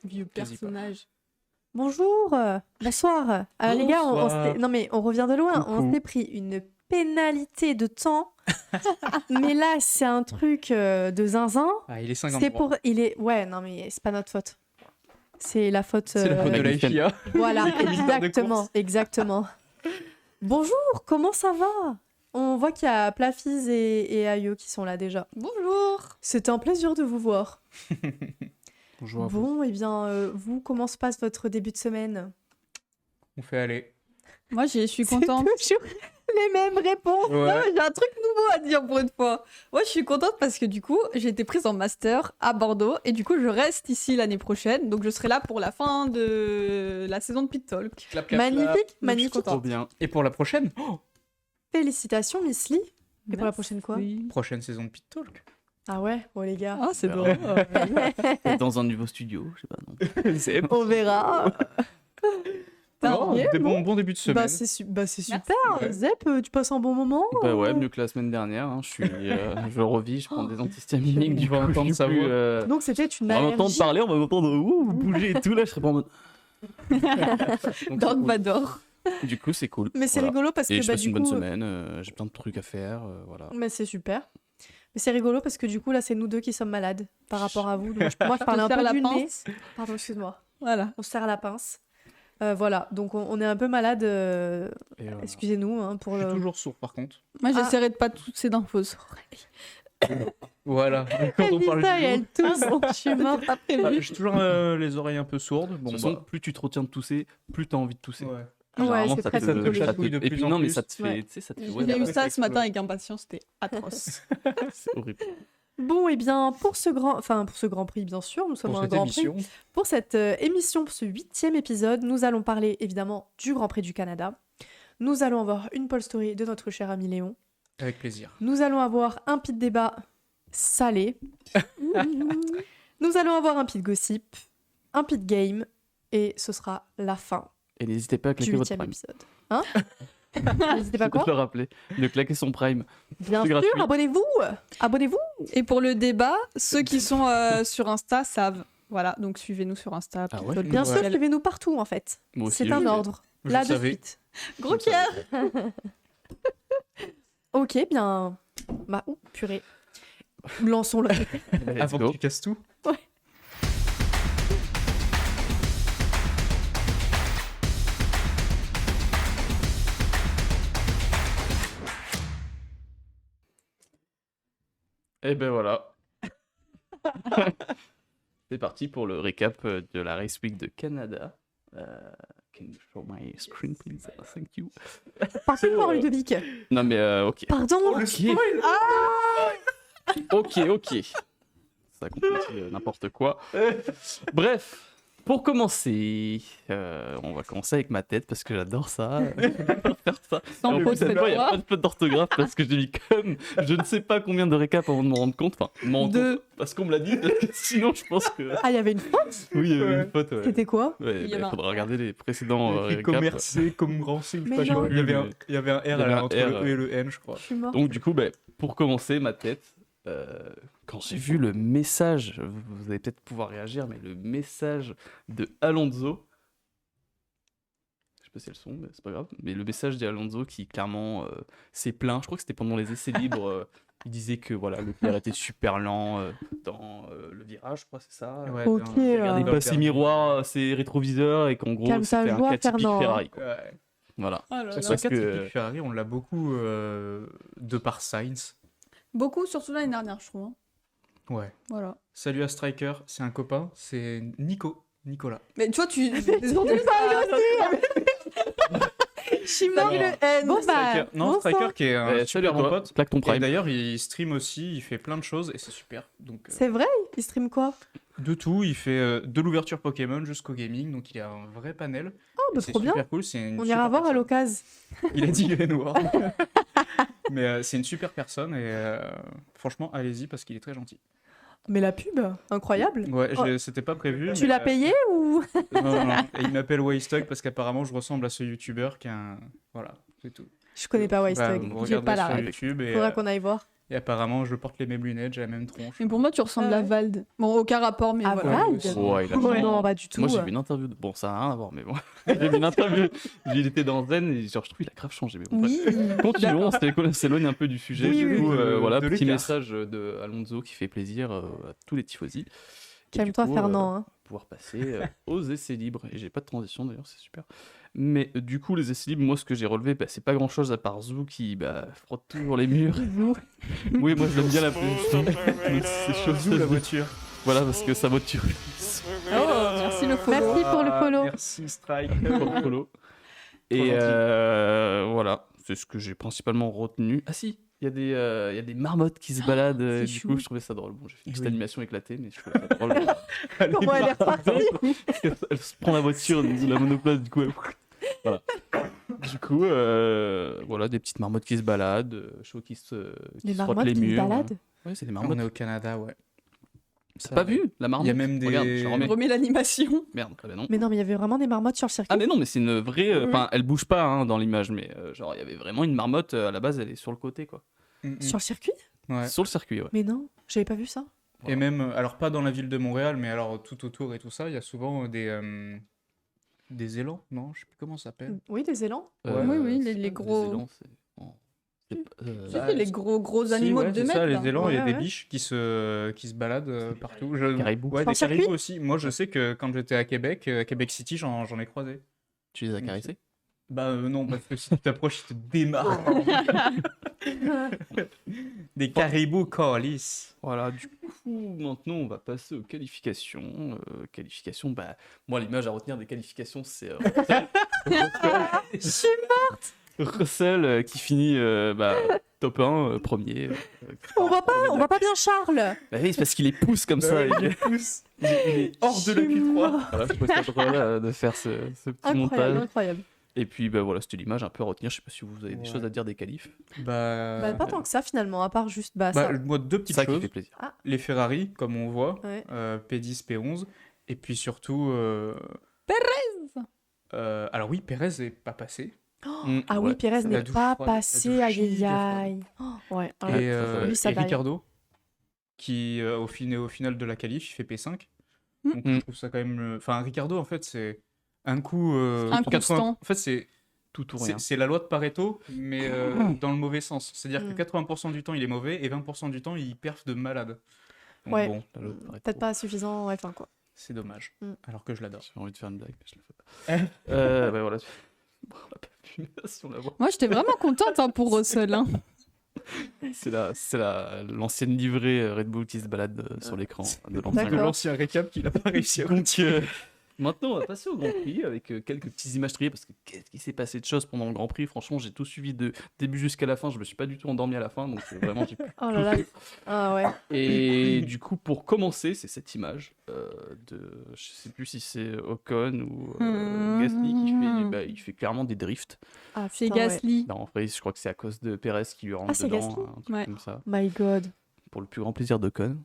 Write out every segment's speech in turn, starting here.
Vieux Quasi pas. personnage. Bonjour, bonsoir. Les gars, Bonsoir. non mais on revient de loin. On Coucou. s'est pris une pénalité de temps. Mais là, c'est un truc de zinzin. Ah, il est 53. C'est pour, ouais, non mais c'est pas notre faute. C'est la faute. C'est la faute de la FIA. Voilà, commissaire de exactement, course. exactement. Bonjour, comment ça va? On voit qu'il y a Plafiz et Ayo qui sont là déjà. Bonjour. C'était un plaisir de vous voir. Bonjour à vous. Bon, et bien, vous, comment se passe votre début de semaine? On fait aller. Moi, je suis contente. C'est toujours les mêmes réponses. Non, mais j'ai un truc nouveau à dire pour une fois. Moi, je suis contente parce que du coup, j'ai été prise en master à Bordeaux et du coup, je reste ici l'année prochaine. Donc, je serai là pour la fin de la saison de Pit Talk. Clap, clap, clap. Magnifique, je magnifique. suis Trop contente. bien. Et pour la prochaine Félicitations, Miss Lee. Et pour la prochaine quoi? Oui. Prochaine saison de Pit Talk. Ah ouais, bon les gars. Ah, c'est On drôle. Peut-être dans un nouveau studio, je sais pas. Non. C'est On verra. bon, bon début de semaine. Bah c'est super. Ouais. Zep, tu passes un bon moment? Bah ouais, mieux que la semaine dernière. Hein. Je revis, je prends des antihistaminiques. Tu vas entendre sa voix. Donc c'était une On va m'entendre allergie. parler, on va m'entendre bouger et tout. Là, je serai pas en mode. Donc, c'est Dark cool. Vador. Du coup, c'est cool. Mais c'est Voilà. rigolo parce Et que je bah passe du une bonne coup. semaine. J'ai plein de trucs à faire. Voilà. Mais c'est super. Mais c'est rigolo parce que du coup là c'est nous deux qui sommes malades par rapport à vous. Donc, moi je parlais un serre peu la du nez. pince. Pardon, excuse-moi. Voilà. On se serre la pince. Voilà, donc on est un peu malade. Et voilà. Excusez-nous hein, pour Je suis le. toujours sourd par contre. Moi, Ah. j'essaierai de pas tousser d'infos. Voilà. Quand Elle on dit parle ça du et elle tousse. Je suis morte. Pas prévu. Ah, j'ai toujours les oreilles un peu sourdes. De Bon, toute façon, bah, plus tu te retiens de tousser, plus t'as envie de tousser. ouais. Ouais, Généralement, c'est ça très te, ça te ça chatouille de Et plus puis en non, mais plus. ça te fait, Ouais. tu sais, ça te fait. J'ai Ouais, eu d'accord, ça ce explose. matin avec impatience, c'était atroce. c'est horrible. Bon, et bien pour ce grand prix, bien sûr, nous sommes Pour un cette grand émission. prix. Pour cette émission, pour ce 8e épisode, nous allons parler évidemment du Grand Prix du Canada. Nous allons avoir une poll story de notre cher ami Léon. Avec plaisir. Nous allons avoir un pit débat salé. Nous allons avoir un pit gossip, un pit game, et ce sera la fin Et n'hésitez pas à du claquer votre 8e prime. épisode. Hein? N'hésitez pas Je peux quoi? te le rappeler. De claquer son prime. Bien c'est sûr, gratuit. abonnez-vous! Abonnez-vous! Et pour le débat, ceux qui sont sur Insta savent. Voilà, donc suivez-nous sur Insta. Ah Pit ouais Talk. Bien sûr, Nickel. suivez-nous partout en fait. Moi aussi, C'est je un le fais. ordre. Je Là le de savais. suite. Gros Pierre. Ok, bien. Bah, oh, purée. Lançons-le. Let's Avant go. que tu casses tout. Et ben voilà. C'est parti pour le récap de la Race Week de Canada. Can you show my screen, please? Thank you. Pardon, Ludovic. Non mais ok. Pardon. Ok. Ça complète n'importe quoi. Bref, pour commencer, on va commencer avec ma tête parce que j'adore ça. Faire ça. Sans Et en faute plus, cette cette fois, il n'y a fois. pas de faute d'orthographe parce que j'ai mis comme je ne sais pas combien de récaps avant de m'en rendre compte. Enfin, m'en rendre Deux. compte parce qu'on me l'a dit. Sinon, je pense que. Ah, il y avait une faute? Oui, il y avait Ouais. une faute. Ouais. C'était quoi? Ouais, Il y en a il un. faudra regarder les précédents Écrit récaps. commercé, comme rancé, je Mais sais pas non. quoi. Il y avait un R avait un entre R, le E et le N, je crois. Je suis morte. Donc du coup, pour commencer, ma tête, quand j'ai vu le message, vous allez peut-être pouvoir réagir, mais le message de Alonso, je sais pas si elles sont, mais c'est pas grave, mais le message d'Alonso qui clairement s'est plaint, je crois que c'était pendant les essais libres, il disait que voilà, le père était super lent dans le virage, je crois, c'est ça. Ouais, Ok, Regardez pas ses miroirs, ses rétroviseurs, et qu'en gros, Calme ta c'était un joie, cas typique Fernand. Ferrari. Quoi. Ouais. Voilà. Oh là là. C'est Parce ça, que- typique Ferrari, on l'a beaucoup de par Sainz. Beaucoup, surtout l'année dernière, je trouve. hein. Ouais. Voilà. Salut à Striker, c'est un copain, c'est Nicolas. Mais tu vois, tu. Je suis morte. le N. Bon, bah, Striker. Non, bonsoir. Striker qui est un Salut super à bon toi, pote. claque ton Et prime. d'ailleurs, il stream aussi, il fait plein de choses et c'est super. Donc, C'est vrai? Il stream quoi? de tout, il fait de l'ouverture Pokémon jusqu'au gaming, donc il a un vrai panel. Oh, bah C'est trop bien. super cool. C'est une On super ira voir à personne. l'occasion. Il a dit il est noir. Mais c'est une super personne et franchement, allez-y parce qu'il est très gentil. Mais la pub, incroyable. Ouais, Oh. c'était pas prévu. Tu mais, l'as payé ou? Non. Et il m'appelle Waystock parce qu'apparemment je ressemble à ce youtubeur qui a un. Voilà, c'est tout. Je connais pas Bah, Waystock. vous J'ai regardez pas la sur ref. YouTube et Faudra qu'on aille voir. Et apparemment, je porte les mêmes lunettes, j'ai la même tronche. Mais pour moi, tu ressembles Ah à ouais. Vald. Bon, aucun rapport, mais Ah, voilà. Vald aussi. Ouais, il a Ouais, changé. non, pas du tout. Moi, j'ai vu une interview. Bon, ça n'a rien à voir, mais bon. J'ai vu une interview. Il était dans Zen et genre, je trouve qu'il a grave changé. Mais bon, bref. Oui. Continuons, on s'éloigne un peu du sujet. Oui, du oui, coup, voilà, de petit l'écart. message de Alonso qui fait plaisir à tous les tifosi. Et Calme-toi, du coup, Fernand. Hein. pouvoir passer aux essais libres. Et j'ai pas de transition d'ailleurs, c'est super. Mais du coup, les essais libres, moi, ce que j'ai relevé, bah, c'est pas grand chose à part Zou qui frotte toujours les murs. Oui, moi, je l'aime bien la c'est chaud, Zou, la voiture. Voilà, parce que sa voiture. Oh, merci le follow. Merci pour le follow. Merci, Strike. pour le follow. Et gentil. voilà, c'est ce que j'ai principalement retenu. Ah si, il y a des marmottes qui se baladent. c'est Du chou. coup, je trouvais ça drôle. Bon, j'ai fait une petite Oui. animation éclatée, mais je trouvais ça drôle. Comment elle est repartie Elle se prend la voiture de la monoplace, du coup, voilà. Du coup, voilà, des petites marmottes qui se baladent, chaud qui se Les frottent marmottes les qui se murs. baladent. Ouais, c'est des On marmottes. est au Canada, ouais. T'as pas vu la marmotte? Il y a même des- Regarde, je remets. Remets l'animation. Merde, ah bah non. Mais non, mais il y avait vraiment des marmottes sur le circuit. Ah mais non, mais c'est une vraie... Oui. Enfin, elle bouge pas hein, dans l'image, mais genre, il y avait vraiment une marmotte, à la base, elle est sur le côté, quoi. Sur le circuit Ouais. Sur le circuit, ouais. Mais non, j'avais pas vu ça. Et même, alors pas dans la ville de Montréal, mais alors tout autour et tout ça, il y a souvent des élans, non? Je sais plus comment ça s'appelle. Oui, des élans. Ouais. Oui, oui, c'est les pas gros- des élans, c'est pas- Tu Bah, sais, les gros Si, animaux ouais, de 2 c'est mètres. ça, là. les élans, il y a Ouais, des ouais. biches qui se baladent partout. Caribous. Ouais, Sur des le circuit caribous aussi. Moi, je sais que quand j'étais à Québec City, j'en ai croisé. Tu les as caressés? Bah non, parce que si tu t'approches, ils te démarrent. Des caribous calices. Voilà, du coup, maintenant, on va passer aux qualifications. Qualifications, moi, l'image à retenir des qualifications, c'est Russell qui finit top 1, premier. On voit pas bien Charles. Bah oui, c'est parce qu'il les pousse comme ça. Bah oui, il- il est hors de la Q3. Voilà, je trouve ça drôle de faire ce petit Incroyable, montage. incroyable. Et puis, voilà, c'était l'image un peu à retenir. Je sais pas si vous avez des Ouais. choses à dire des qualifs. Bah, pas tant que ça finalement, à part juste Bah, ça. moi, deux C'est petites ça qui choses. fait plaisir. Les Ferrari, comme on voit, Ouais. P10, P11, et puis surtout... alors oui, Pérez est pas passé. Ah oui, Ouais. Pérez La n'est douche pas froide, la passé, douche aïe chaude, aïe aïe. Oh, ouais, Et, ouais. Lui, ça et va. Ricardo, qui au final de la qualif, il fait P5. Mm. Donc je trouve ça quand même... Enfin, Ricardo, en fait, c'est un coup... Un 80 constant. En fait, c'est... Tout ou rien. C'est la loi de Pareto, mais dans le mauvais sens. C'est-à-dire Mm. que 80% du temps, il est mauvais, et 20% du temps, il perf de malade. Donc Ouais. bon, La l'autre paraît Peut-être trop. pas suffisant F1 quoi. c'est dommage. Mm. Alors que je l'adore. J'ai envie de faire une blague, mais je le fais pas. Voilà. Bon, on l'a pas vu, mais si on la voit. Moi, j'étais vraiment contente hein, pour Russell. Hein. C'est l'ancienne livrée Red Bull qui se balade sur l'écran de l'an De 50. l'ancien récap qu'il a pas réussi à Donc, retirer. maintenant, on va passer au Grand Prix avec quelques petites images triées parce que qu'est-ce qui s'est passé de choses pendant le Grand Prix? Franchement, j'ai tout suivi de début jusqu'à la fin. Je me suis pas du tout endormi à la fin, donc vraiment, j'ai pu Oh là là. Ah ouais. Et du coup, pour commencer, c'est cette image de, je sais plus si c'est Ocon ou Gasly qui fait, il fait clairement des drifts. Ah C'est putain, ouais. Gasly. Non, en vrai, je crois que c'est à cause de Perez qui lui rentre Ah, c'est dedans, Gasly un truc Ouais. comme ça, My god, pour le plus grand plaisir d'Ocon.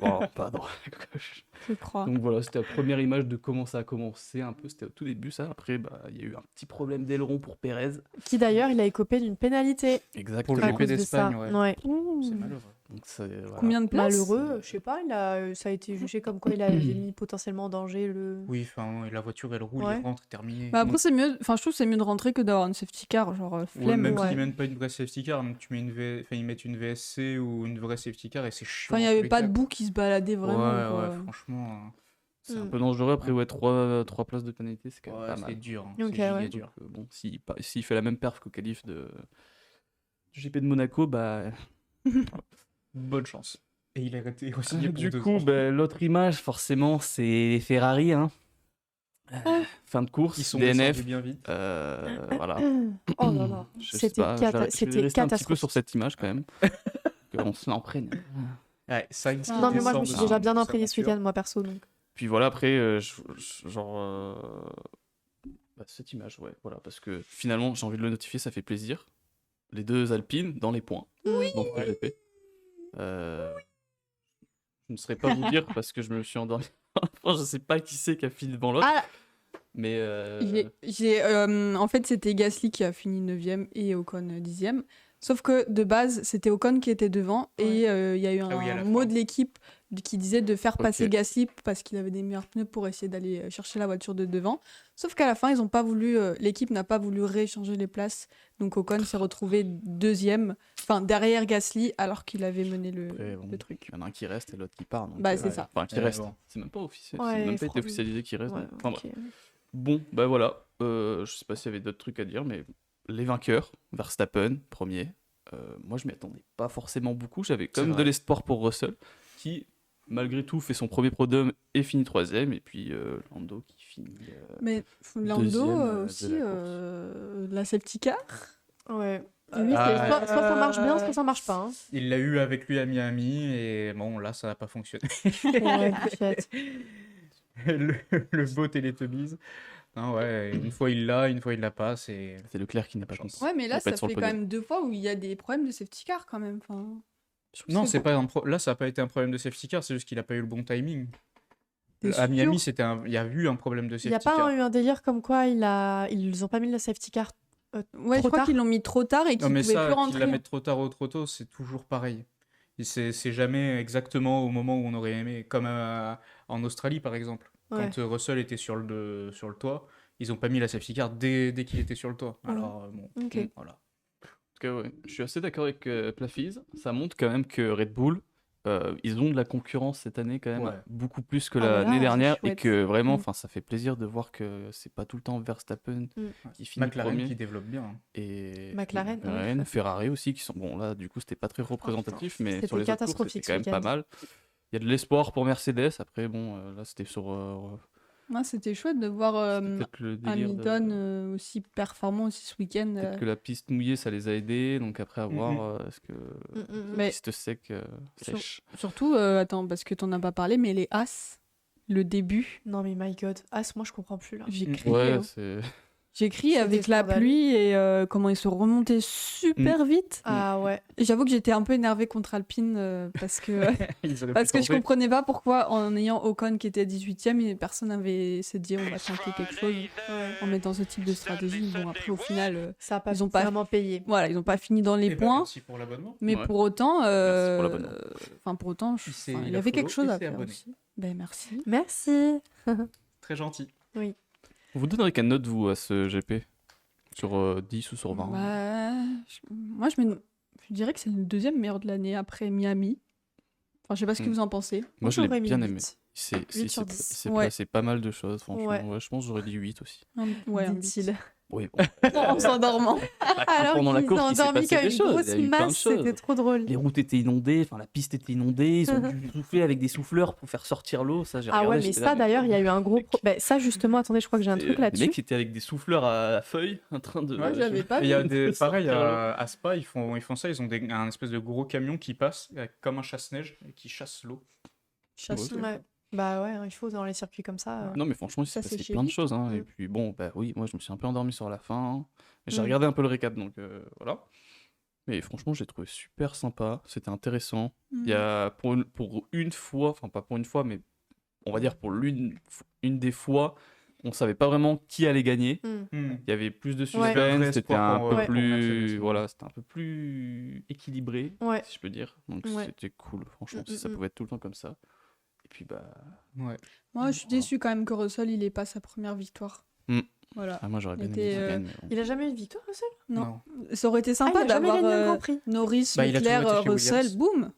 Bon, pas dans la gauche. Je crois. Donc voilà, c'était la première image de comment ça a commencé un peu. C'était au tout début, ça. Après, il y a eu un petit problème d'aileron pour Perez. qui d'ailleurs il a écopé d'une pénalité Exactement. Pour à le cause GP de ça. d'Espagne, ouais. Ouais. C'est malheureux. Donc, voilà. Combien de places Malheureux, je sais pas, ça a été jugé comme quoi il avait mis potentiellement en danger le. Oui, enfin, la voiture, elle roule, Ouais. il rentre, terminé. Bah après, c'est mieux. Enfin, je trouve que c'est mieux de rentrer que d'avoir une safety car. Genre, Ouais, flemme. même ouais. s'ils mettent pas une vraie safety car, même tu mets ils mettent une VSC ou une vraie safety car et c'est chiant. Enfin, il n'y dans tous avait les pas cas. de bout qui se baladait vraiment. Ouais, quoi. ouais, franchement. C'est un Mm. peu dangereux. Après, ouais, 3 places de pénalité, c'est quand même Ouais, pas c'est mal. dur. Hein. Ok, C'est giga ouais. dur. Donc, bon, s'il fait la même perf qu'au qualif du GP de Monaco, Bonne chance. Et il a été re-signé pour du 2 coup, ans. l'autre image, forcément, c'est les Ferrari. Hein. Fin de course, Ils sont DNF. descendus bien vite. Voilà. Oh là là, Je sais c'était pas, je vais cata- rester c'était un petit peu catastrophique. sur cette image quand même. On se l'emprunte. Ouais, Sainz qui Non mais moi je me descend suis de déjà sa- bien de sa imprégné ce voiture. week-end moi perso donc. Puis voilà, après, cette image, ouais, voilà, parce que finalement, j'ai envie de le notifier, ça fait plaisir. Les deux Alpines dans les points. Oui. Donc, GP. Je ne saurais pas vous dire parce que je me suis endormi. Enfin, je sais pas qui c'est qui a fini devant l'autre. Ah, Mais en fait, c'était Gasly qui a fini 9ème et Ocon 10ème. Sauf que de base, c'était Ocon qui était devant et il y a eu Ah oui, à la un fin. mot de l'équipe qui disait de faire passer Ok. Gasly parce qu'il avait des meilleurs pneus pour essayer d'aller chercher la voiture de devant. Sauf qu'à la fin, ils ont pas voulu, l'équipe n'a pas voulu rééchanger les places. Donc Ocon s'est retrouvé deuxième, enfin derrière Gasly alors qu'il avait mené Après, bon, le truc. il y en a un qui reste et l'autre qui part. donc, Bah, c'est ça. Enfin, qui Ouais, reste. bon. C'est même pas officiel. Ouais, c'est même pas été franchement. officialisé qui reste. Ouais, donc- enfin, ok. bref. Bon, bah voilà. Je sais pas s'il y avait d'autres trucs à dire, mais les vainqueurs, Verstappen, premier. Moi, je m'y attendais pas forcément beaucoup. J'avais quand C'est même de vrai. l'espoir pour Russell, qui, malgré tout, fait son premier podium et finit troisième. Et puis Lando qui finit. Mais Lando Deuxième, de aussi, la course. la safety car. Ouais. Ah, Lui, ah, soit ça marche bien, soit ça marche pas. Hein. Il l'a eu avec lui à Miami et bon, là, ça n'a pas fonctionné. Ouais, Bichette. le beau Teletubbies. Non, ouais, une fois il l'a, une fois il l'a pas, c'est... C'est Leclerc qui n'a pas Chance. compris. Ouais, mais Il là, va pas ça être sur fait le quand podium. même 2 fois où il y a des problèmes de safety car quand même. Enfin, je trouve Non, que c'est pas là, ça n'a pas été un problème de safety car, c'est juste qu'il n'a pas eu le bon timing. T'es À Miami, sûr il y a eu un problème de Il n'y a safety car. pas eu un délire comme quoi ils ont pas mis le safety car Ouais, je trop crois tard. qu'ils l'ont mis trop tard et Non, qu'ils mais pouvaient ça, plus qu'ils rentrer. la mettent trop tard ou trop tôt, c'est toujours pareil. Et c'est jamais exactement au moment où on aurait aimé, comme en Australie par exemple. Ouais. Quand Russell était sur le toit, ils ont pas mis la safety car dès qu'il était sur le toit. Ouais. Alors, bon, Ok. voilà. En tout cas, ouais, je suis assez d'accord avec Plafiz. Ça montre quand même que Red Bull, ils ont de la concurrence cette année quand même, Ouais. beaucoup plus que Ah, mais là, l'année c'est dernière. Et chouette. que vraiment, Mm. enfin, ça fait plaisir de voir que c'est pas tout le temps Verstappen qui finit McLaren premier. qui développe bien. Hein. Et McLaren, ouais, ouais. Ferrari aussi, qui sont... Bon, là, du coup, c'était pas très représentatif, mais C'était sur les autres courses, catastrophique c'était quand ce même pas week-end. mal. Il y a de l'espoir pour Mercedes. Après, bon, là, c'était sur... Ouais, c'était chouette de voir c'était peut-être le délire de- Hamilton aussi performant aussi ce week-end. Peut-être que la piste mouillée, ça les a aidés. Donc après, à voir, est-ce que... Mais Piste sec, sèche. surtout, attends, parce que t'en as pas parlé, mais les As, le début, Non mais my god. As, moi je comprends plus là. j'ai Mm. crié. Ouais, hein. c'est... J'ai crié C'était avec la scandaleux. pluie et comment ils se remontaient super vite. Ah ouais. Et j'avoue que j'étais un peu énervée contre Alpine parce que Ils auraient parce pu que je tenter. comprenais pas pourquoi en ayant Ocon qui était 18ème et personne n'avait se dit on va tenter quelque chose en mettant ce type de stratégie. Bon après au final Ça a pas Ils ont pas- vraiment payé. voilà, ils ont pas fini dans les Eh ben, points, merci pour l'abonnement. mais Ouais. pour autant Merci pour l'abonnement. enfin pour autant Il il y a avait follow quelque chose et à s'est faire abonné. aussi. Ben merci. Merci. Très gentil. Vous donnerez quelle note, vous, à ce GP? Sur 10 ou sur 20? Bah, moi je dirais que c'est le deuxième meilleur de l'année après Miami. Enfin, je sais pas ce que Mm. vous en pensez. Moi, je l'ai j'aurais mis bien 8. aimé. Il sur s'est 10. il s'est Ouais. placé pas mal de choses, franchement. Ouais. Ouais, je pense que j'aurais dit 8 aussi. Ouais, un dit-il. bit. Oui, bon. En s'endormant. Alors Pendant la qu'il course, s'est il s'est endormi passé comme des une choses. grosse Il y a eu plein de masse, choses. c'était trop drôle. Les routes étaient inondées, enfin la piste était inondée, ils ont dû souffler avec des souffleurs pour faire sortir l'eau, ça j'ai Ah regardé, ouais, mais j'étais ça là, d'ailleurs, il y a eu un gros. Ben, ça justement, attendez, je crois que j'ai un truc Les là-dessus. mecs étaient avec des souffleurs à feuilles en train de. Ouais, j'avais pas Et il y a vu. des, Sortir pareil, l'eau. à Spa, ils font ça, ils ont un espèce de gros camion qui passe comme un chasse-neige et qui chasse l'eau. Chasse. Ouais. Ouais. Bah ouais, hein, il faut dans les circuits comme ça. Non, mais franchement, il s'est Ça passé séchait plein de vite. choses. Hein. Et Mm. puis bon, bah oui, moi je me suis un peu endormi sur la fin. J'ai Mm. regardé un peu le récap, donc voilà. Mais franchement, j'ai trouvé super sympa, c'était intéressant. Il y a pour une fois, enfin pas pour une fois, mais on va dire pour une des fois, on savait pas vraiment qui allait gagner. Mm. Hmm. Il y avait plus de Ouais. suspense, Vrai c'était espoir un pour, peu ouais. pour plus, Mercedes, ouais. voilà, c'était un peu plus équilibré, Ouais. si je peux dire. Donc Ouais. c'était cool, franchement, Mm, si ça mm, pouvait être tout le temps comme ça. Et puis bah, Ouais. Moi, je suis déçue quand même que Russell il ait pas sa première victoire. Mm. Voilà. moi j'aurais bien aimé était, qu'il gagne. mais bon. Il a jamais eu de victoire, Russell Non. Ça aurait été Ah, sympa il a jamais d'avoir gagné un Grand Prix. Norris, Bah, il a Leclerc, toujours été chez Russell, Williams. boum.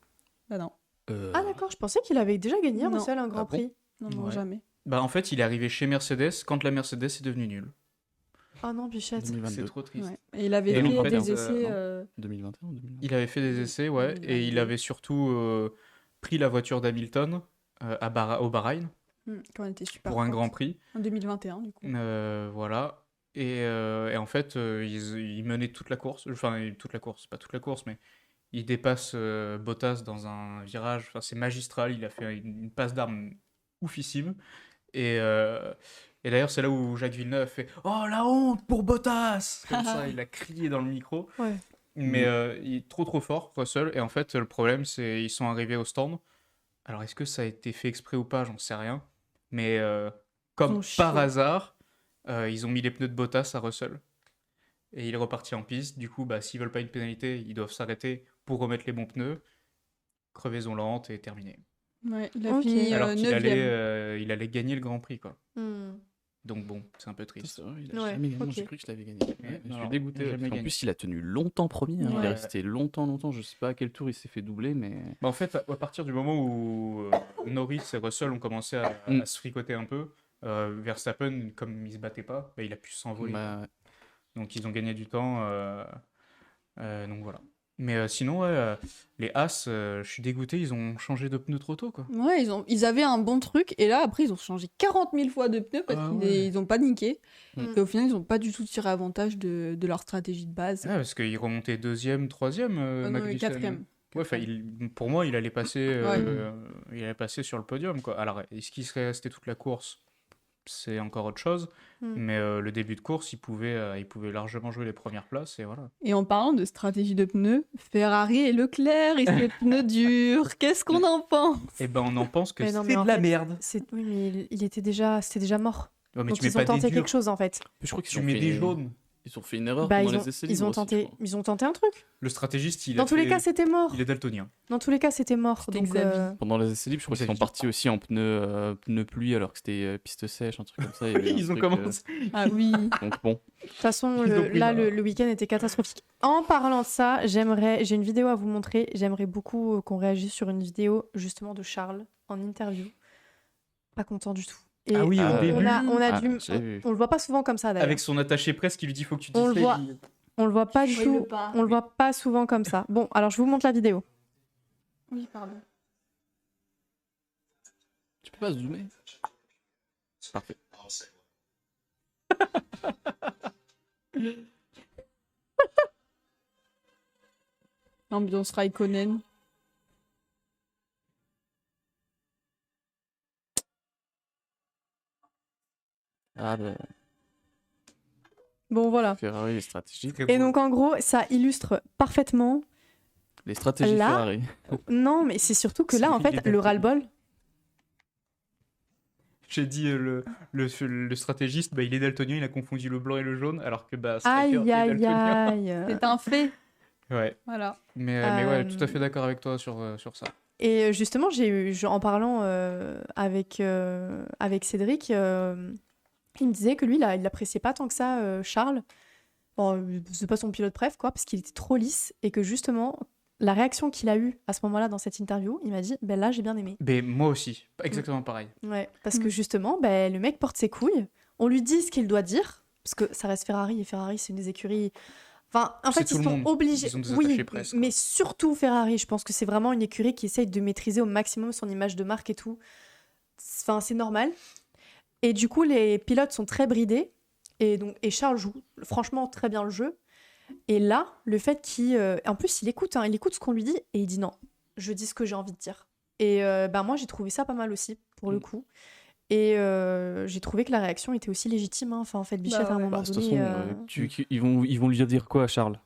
Bah non, Ah d'accord, je pensais qu'il avait déjà gagné, Non. Russell, un Grand Ah bon Prix. non, non, Ouais. jamais. Bah en fait, il est arrivé chez Mercedes quand la Mercedes est devenue nulle. Ah non, Bichette. 2022. C'est trop triste. Ouais. Et il avait Et fait en fait, des non. essais. 2021 ou 2022 Il avait fait des essais, ouais, et il avait surtout pris la voiture d'Hamilton au Bahreïn Quand on était super pour un forte. Grand Prix. En 2021, du coup. Voilà. Et en fait, ils menaient toute la course. Enfin, toute la course, pas toute la course, mais il dépasse Bottas dans un virage. Enfin, c'est magistral. Il a fait une passe d'armes oufissime. Et d'ailleurs, c'est là où Jacques Villeneuve a fait Oh la honte pour Bottas Comme ça, il a crié dans le micro. Ouais. Mais il est trop fort, Russell. Et en fait, le problème, c'est ils sont arrivés au stand. Alors, est-ce que ça a été fait exprès ou pas J'en sais rien. Mais Ils comme ont par chié. hasard, ils ont mis les pneus de Bottas à Russell. et il est reparti en piste. Du coup, s'ils veulent pas une pénalité, ils doivent s'arrêter pour remettre les bons pneus. Crevaison lente et terminé. Ouais, il a Ok. fini Alors qu'il 9e. il allait gagner le Grand Prix, quoi. Hmm. Donc bon, c'est un peu triste. C'est vrai, il a Ouais, jamais gagné. ok. J'ai cru que je l'avais gagné. Ouais, je non, suis non, dégoûté. il a Parce jamais qu'en gagné. plus, il a tenu longtemps premier. Hein. Il Ouais. est resté longtemps. Je sais pas à quel tour il s'est fait doubler, mais. En fait, à partir du moment où Norris et Russell ont commencé Mm. à se fricoter un peu, Verstappen, comme il se battait pas, il a pu s'envoler. Bah, Donc ils ont gagné du temps. Donc voilà. Mais sinon, ouais, les As, je suis dégoûté, ils ont changé de pneus trop tôt, quoi. Ouais, ils avaient un bon truc, et là, après, ils ont changé 40 000 fois de pneus parce Ah qu'ils ouais. ils ont paniqué. Mm. Et au final, ils ont pas du tout tiré avantage de leur stratégie de base. Ouais, parce qu'il remontait deuxième, troisième, Non, Magnussen. 4e. Ouais, pour moi, il allait passer sur le podium, quoi. Alors, est-ce qu'il serait resté toute la course? C'est encore autre chose. Mm. Mais le début de course, il pouvait largement jouer les premières places, et voilà. Et en parlant de stratégie de pneus, Ferrari et Leclerc et ces pneus durs, qu'est-ce qu'on en pense? Et on en pense que Mais non, c'est mais en de la fait, merde. Oui, mais c'était déjà mort. Ouais, mais Donc tu mets ils ont pas des tenté durs, quelque chose en fait. je crois qu'ils tu ont mets fait... des jaunes. Ils ont fait une erreur Bah, pendant ils ont, les essais ils libres ont aussi, tenté, je crois. ils ont tenté un truc. Le stratégiste, Dans tous les cas, c'était mort. il est daltonien. Dans tous les cas, c'était mort. C'était Donc, Xavi. Pendant les essais libres, je crois qu'ils Xavi sont partis aussi en pneus pluie alors que c'était piste sèche, un truc comme ça. Il y avait un Ils ont truc, commencé. Ah oui. Donc bon, de toute façon, Ils ont pris le week-end était catastrophique. En parlant de ça, j'ai une vidéo à vous montrer. J'aimerais beaucoup qu'on réagisse sur une vidéo justement de Charles en interview. Pas content du tout. Et Ah oui, au début. on a Ah, dû. j'ai vu. On le voit pas souvent comme ça d'ailleurs. Avec son attaché presse qui lui dit faut que tu On dises le ça, voit. On le voit pas du tout. On le voit pas souvent comme ça. Bon, alors je vous montre la vidéo. Oui, pardon. tu peux pas zoomer. C'est parfait. Ambiance Raikkonen. Ah, bah, Bon, voilà. Ferrari, les stratégies. Et donc en gros, ça illustre parfaitement. Les stratégies Là- Ferrari. Non, mais c'est surtout que là, en Il est fait, le ras-le-bol. J'ai dit le stratégiste, il est daltonien, il a confondu le blanc et le jaune, alors que Striker, Aïe, il est aïe, daltonien. aïe. C'est un fait. Ouais, Voilà. mais ouais, tout à fait d'accord avec toi sur ça. Et justement, en parlant avec Cédric, il me disait que lui, il l'appréciait pas tant que ça, Charles. Bon, c'est pas son pilote préf, quoi, parce qu'il était trop lisse et que justement, la réaction qu'il a eue à ce moment-là dans cette interview, il m'a dit, ben là, j'ai bien aimé. Mais moi aussi, exactement pareil. Ouais, parce que Mm. justement, ben, le mec porte ses couilles, on lui dit ce qu'il doit dire, parce que ça reste Ferrari, et Ferrari, c'est une des écuries. Enfin, en C'est fait, tout ils le sont monde. obligés. Ils ont des Oui, attachés presse, quoi. mais surtout Ferrari, je pense que c'est vraiment une écurie qui essaye de maîtriser au maximum son image de marque et tout. Enfin, c'est normal. Et du coup, les pilotes sont très bridés. Et Charles joue franchement très bien le jeu. Et là, le fait qu'il. En plus, il écoute ce qu'on lui dit et il dit non, je dis ce que j'ai envie de dire. Et moi, j'ai trouvé ça pas mal aussi, pour le coup. Et j'ai trouvé que la réaction était aussi légitime. Hein. Enfin, en fait, Bichette, à un ouais. moment Bah, de toute donné. façon, ils vont lui dire quoi à Charles?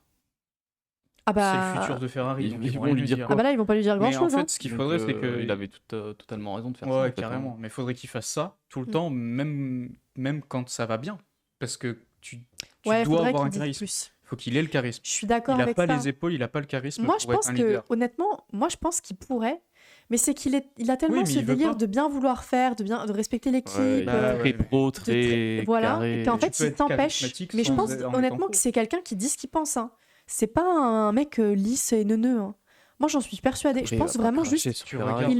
Ah bah. C'est le futur de Ferrari, Ils- donc ils vont vont rien lui dire Ah quoi. bah là, ils vont pas lui dire Mais grand-chose. en hein. fait, ce qu'il faudrait, c'est que... Il avait totalement raison de faire ça. Ouais, en fait, carrément. hein. Mais il faudrait qu'il fasse ça tout le Mm. temps, même quand ça va bien. Parce que tu Ouais, dois faudrait avoir un qu'il dise charisme. plus. Il faut qu'il ait le charisme. Je suis d'accord Il n'a avec pas ça. les épaules, il n'a pas le charisme Moi, je pour être pense un que, leader. honnêtement, moi, je pense qu'il pourrait. Mais c'est qu'il a tellement Oui, mais ce il veut délire pas. de bien vouloir faire, de respecter l'équipe. Ouais, il est Bah, très ouais, pro, très Voilà, carré. qu'en Tu fait, peux il être t'empêche. charismatique Mais je sans- pense en étant honnêtement faux. que c'est quelqu'un qui dit ce qu'il pense. Hein. C'est pas un mec lisse et neuneux. Hein. Moi, j'en suis persuadée. Je pense vraiment juste. Tu regardes.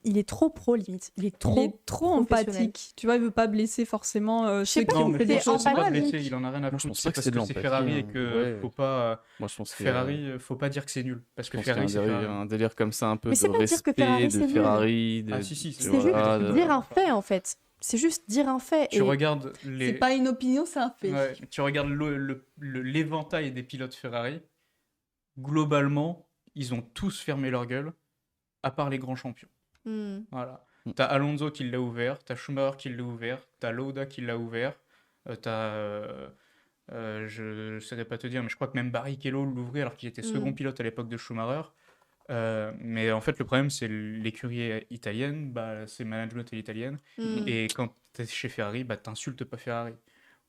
Il est trop pro, limite. Il est Il trop. est trop professionnel. empathique. Tu vois, il veut pas blesser forcément sais ceux pas qui si Non, ont mais fait c'est des choses c'est pas empathique. blessé, il en a rien à Moi, je foutre. pense C'est pas que parce c'est de que c'est l'empathie, Ferrari hein. et que Ouais. faut pas... Moi, je pense que Ferrari, faut pas dire que c'est nul. Parce que je pense qu'il y a Ferrari, c'est Ferrari. un délire comme ça, un peu Mais de c'est pas dire que respect Ferrari, c'est de nul. Ferrari. Ah, si, si, tu C'est vois, juste dire un fait, en fait. C'est juste dire un fait. Tu Et regardes C'est les... pas une opinion, c'est un fait. Ouais, tu regardes l'éventail des pilotes Ferrari. Globalement, ils ont tous fermé leur gueule, à part les grands champions. Hmm. Voilà. T'as Alonso qui l'a ouvert, t'as Schumacher qui l'a ouvert, t'as Lauda qui l'a ouvert, je ne saurais pas te dire, mais je crois que même Barrichello l'ouvrait alors qu'il était second pilote à l'époque de Schumacher. Mais en fait, le problème, c'est l'écurie italienne, c'est le management et l'italienne. Hmm. Et quand t'es chez Ferrari, t'insultes pas Ferrari.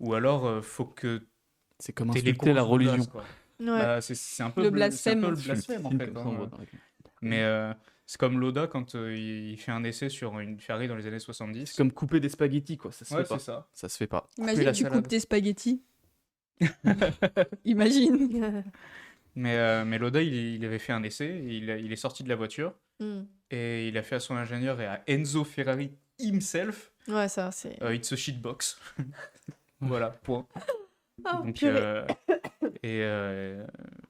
Ou alors, faut que C'est comme T'es les insulter la courses religion. d'audace, quoi. Ouais. Bah, c'est un peu Le c'est un peu blasphème. le blasphème en fait. Hein. Mais c'est comme Loda quand il fait un essai sur une Ferrari dans les années 70. C'est comme couper des spaghettis, quoi. Ça se Ouais, fait pas. c'est ça. Ça se fait pas. Imagine, la tu salade. coupes tes spaghettis. Imagine. Mais Loda, il avait fait un essai, il est sorti de la voiture Mm. et il a fait à son ingénieur et à Enzo Ferrari himself, Ouais, ça, c'est. it's a shitbox. Voilà, point. Ah, Donc, purée. et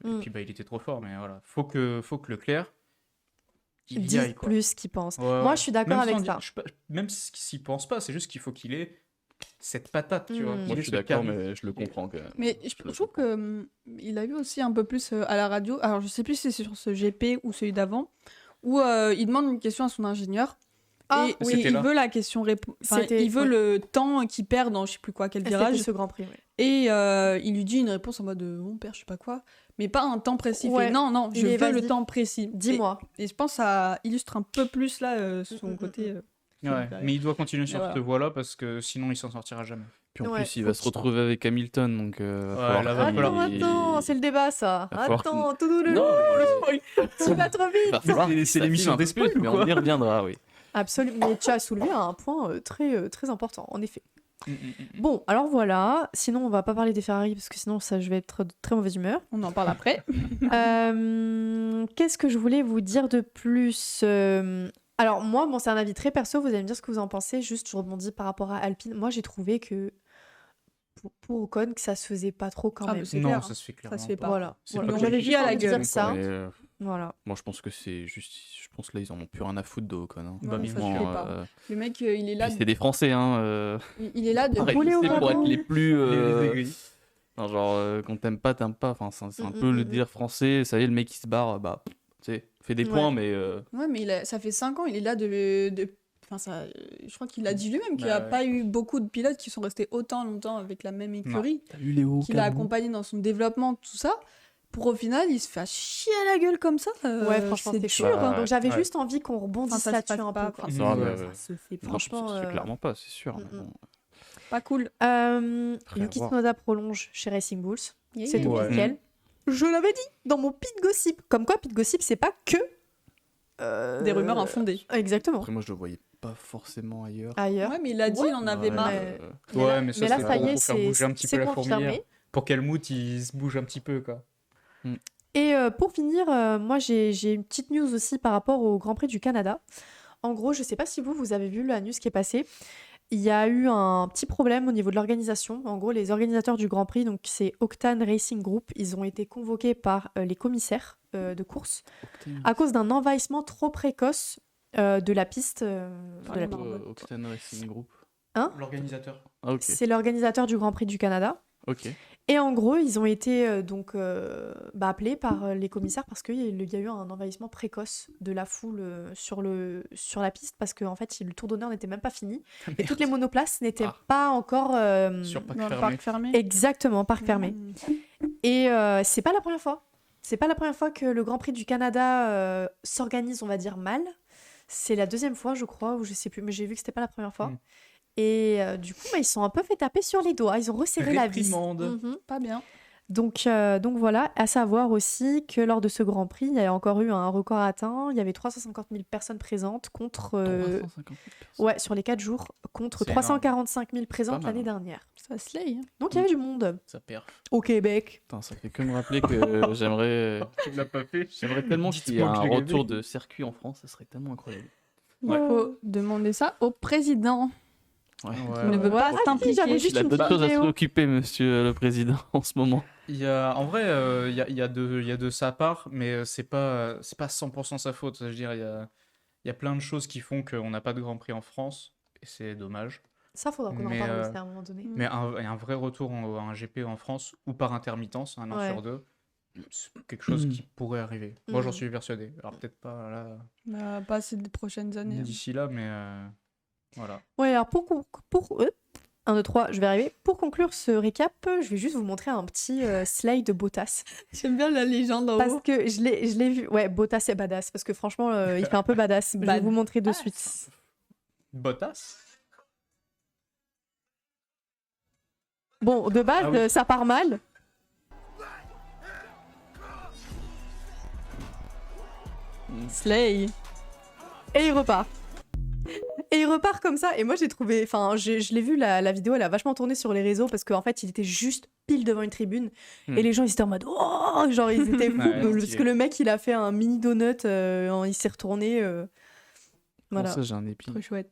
Mm. puis bah, il était trop fort, mais voilà. Faut que Leclerc, il y Dis aille, quoi. plus ce qu'ils pensent. Ouais, Moi, ouais. je suis d'accord Même avec sans ça. dire- même s'il pense pas, c'est juste qu'il faut qu'il ait cette patate, tu vois. Mm. qu'il Moi, ait je suis ce d'accord, charisme. mais je le comprends quand même. Mais je trouve que il a eu aussi un peu plus à la radio. Alors, je sais plus si c'est sur ce GP ou celui d'avant, où il demande une question à son ingénieur. Ah, et oui. C'était il là. veut la question C'était- il veut ouais. le temps qu'il perd dans je sais plus quoi, quel C'était virage. ce Grand Prix, ouais. Et il lui dit une réponse en mode mon père, je sais pas quoi. Mais pas un temps précis. Il fait, Ouais. non, je Il est, veux le vas-y. temps précis. Dis-moi. Et je pense que ça illustre un peu plus là son côté. Ouais, mais il doit continuer sur voilà. cette voie-là parce que sinon il s'en sortira jamais. Puis en Ouais, plus, il faut va se qu'il- retrouver avec Hamilton, donc va falloir là, va qu'il- falloir- Attends, c'est le débat, ça. Va falloir Attends, tout le Non, le spoil. Tu vas trop vite. va falloir C'est qu'il l'émission s'affine un des peu spoils plus, ou mais quoi on y reviendra, oui. Absolument. Mais tu as soulevé un point très, très important, en effet. Mm. Bon, alors voilà. Sinon, on va pas parler des Ferrari parce que sinon, ça, je vais être de très mauvaise humeur. On en parle après. Qu'est-ce que je voulais vous dire de plus Alors, moi, bon, c'est un avis très perso. Vous allez me dire ce que vous en pensez. Juste, je rebondis par rapport à Alpine. Moi, j'ai trouvé que pour Ocon, que ça se faisait pas trop quand Ah, même. mais c'est Non, clair, ça se fait clairement se fait pas. Voilà. C'est Voilà. pas J'avais compliqué. juste à la envie de gueule. dire ça. Mais, Voilà. moi, je pense que c'est juste. Je pense que là, ils en ont plus rien à foutre de Ocon. Hein. Ouais, bien ça se sûr. fait pas. Le mec, il est là. Puis c'est des Français, hein. Il est là de Pareil, rouler au c'est pour volant. être les plus. Les aigris. non, genre, quand t'aimes pas, t'aimes pas. Enfin, c'est un Mm, peu mm, le mm. délire français. Ça y est, le mec, il se barre. Bah, tu sais, fait des Ouais. points, mais. Ouais, mais ça fait 5 ans, il est là Enfin, ça, je crois qu'il a dit lui-même qu'il n'y a Bah, pas eu beaucoup de pilotes qui sont restés autant longtemps avec la même écurie, T'as vu Léo qu'il a accompagné dans son développement, tout ça, pour au final, il se fait chier à la gueule comme ça. Ouais, franchement, c'est dur. chaud. hein. Donc, j'avais Ouais. juste envie qu'on rebondisse Enfin, ça se là-dessus passe un pas, peu. quoi. forcément. Ouais, Ça se fait Non, franchement. ça se fait clairement pas, c'est sûr. Mm, mm. Bon. Pas cool. Après, Yuki à voir. Tsunoda prolonge chez Racing Bulls. C'est tout Ouais. nickel. Je l'avais dit dans mon Pit Gossip. Comme quoi, Pit Gossip, c'est pas que. Des rumeurs infondées. Exactement. Après, moi, je le voyais pas forcément ailleurs. Ailleurs. Ouais, mais il a dit, il en avait Ouais, marre. Mais Ouais, là- mais ça, mais là, c'est ça y est, pour faire bouger un petit peu c'est la confirmé. fourmilière. Pour qu'Helmut il se bouge un petit peu, quoi. Et pour finir, moi j'ai une petite news aussi par rapport au Grand Prix du Canada. En gros, je sais pas si vous avez vu la news qui est passée. Il y a eu un petit problème au niveau de l'organisation. En gros, les organisateurs du Grand Prix, donc c'est Octane Racing Group, ils ont été convoqués par les commissaires de course à cause d'un envahissement trop précoce de la piste. De la piste. Octane Racing Group. L'organisateur. Ah, ok. C'est l'organisateur du Grand Prix du Canada. Ok. Et en gros, ils ont été appelés par les commissaires parce qu'il y a eu un envahissement précoce de la foule sur la piste parce qu'en fait, le tour d'honneur n'était même pas fini et toutes les monoplaces n'étaient Ah. pas encore Sur parc Dans le fermé. parc fermé. exactement parc fermé. Et c'est pas la première fois. C'est pas la première fois que le Grand Prix du Canada s'organise, on va dire, mal. C'est la deuxième fois, je crois, ou je sais plus, mais j'ai vu que c'était pas la première fois. Mm. Et du coup, ils sont un peu fait taper sur les doigts. Ils ont resserré la vis. Réprimande. Mhm. Pas bien. Donc voilà, à savoir aussi que lors de ce Grand Prix, il y a encore eu un record atteint. Il y avait 350 000 personnes présentes contre... 350 000 personnes. ouais, sur les 4 jours, contre C'est 345 000 présentes Pas mal, l'année hein. dernière. Ça se lay. Hein. Donc il y avait du monde Ça perd. au Québec. Putain, ça fait que me rappeler que j'aimerais Tu l'as pas fait. j'aimerais tellement qu'il y ait Dites-moi un que je l'ai retour gagné. de circuit en France, ça serait tellement incroyable. Il faut demander ça au président. Ouais. Il ne veut pas j'avais s'impliquer. juste Il a une d'autres petite choses à vidéo. s'occuper, monsieur le président, en ce moment. En vrai, il y a de sa part, mais c'est pas 100% sa faute. Je veux dire, il y a plein de choses qui font qu'on n'a pas de Grand Prix en France, et c'est dommage. Ça, faudra qu'on en Mais, parle aussi à un moment donné. Mais un vrai retour à un GP en France, ou par intermittence, un an Ouais. sur deux, c'est quelque chose qui pourrait arriver. Moi, j'en Mhm. suis persuadé. Alors peut-être pas là, Pas ces prochaines années. d'ici là, mais voilà. Ouais, alors pour 1, 2, 3, je vais arriver. Pour conclure ce récap, je vais juste vous montrer un petit slide de Bottas. J'aime bien la légende en Parce haut. que je l'ai vu. Ouais, Bottas est badass. Parce que franchement, il fait un peu badass. Je vais vous montrer de suite. Bottas? Bon, de base, Ah oui. ça part mal. Slay. Et il repart. Et il repart comme ça. Et moi, j'ai trouvé. Enfin, je l'ai vu, la vidéo, elle a vachement tourné sur les réseaux parce qu'en fait, il était juste pile devant une tribune. Et les gens, ils étaient en mode. Oh, genre, ils étaient fous. Ouais, parce stylé. que le mec, il a fait un mini donut. Il s'est retourné. Voilà. Ça, j'ai un épi. Trop chouette.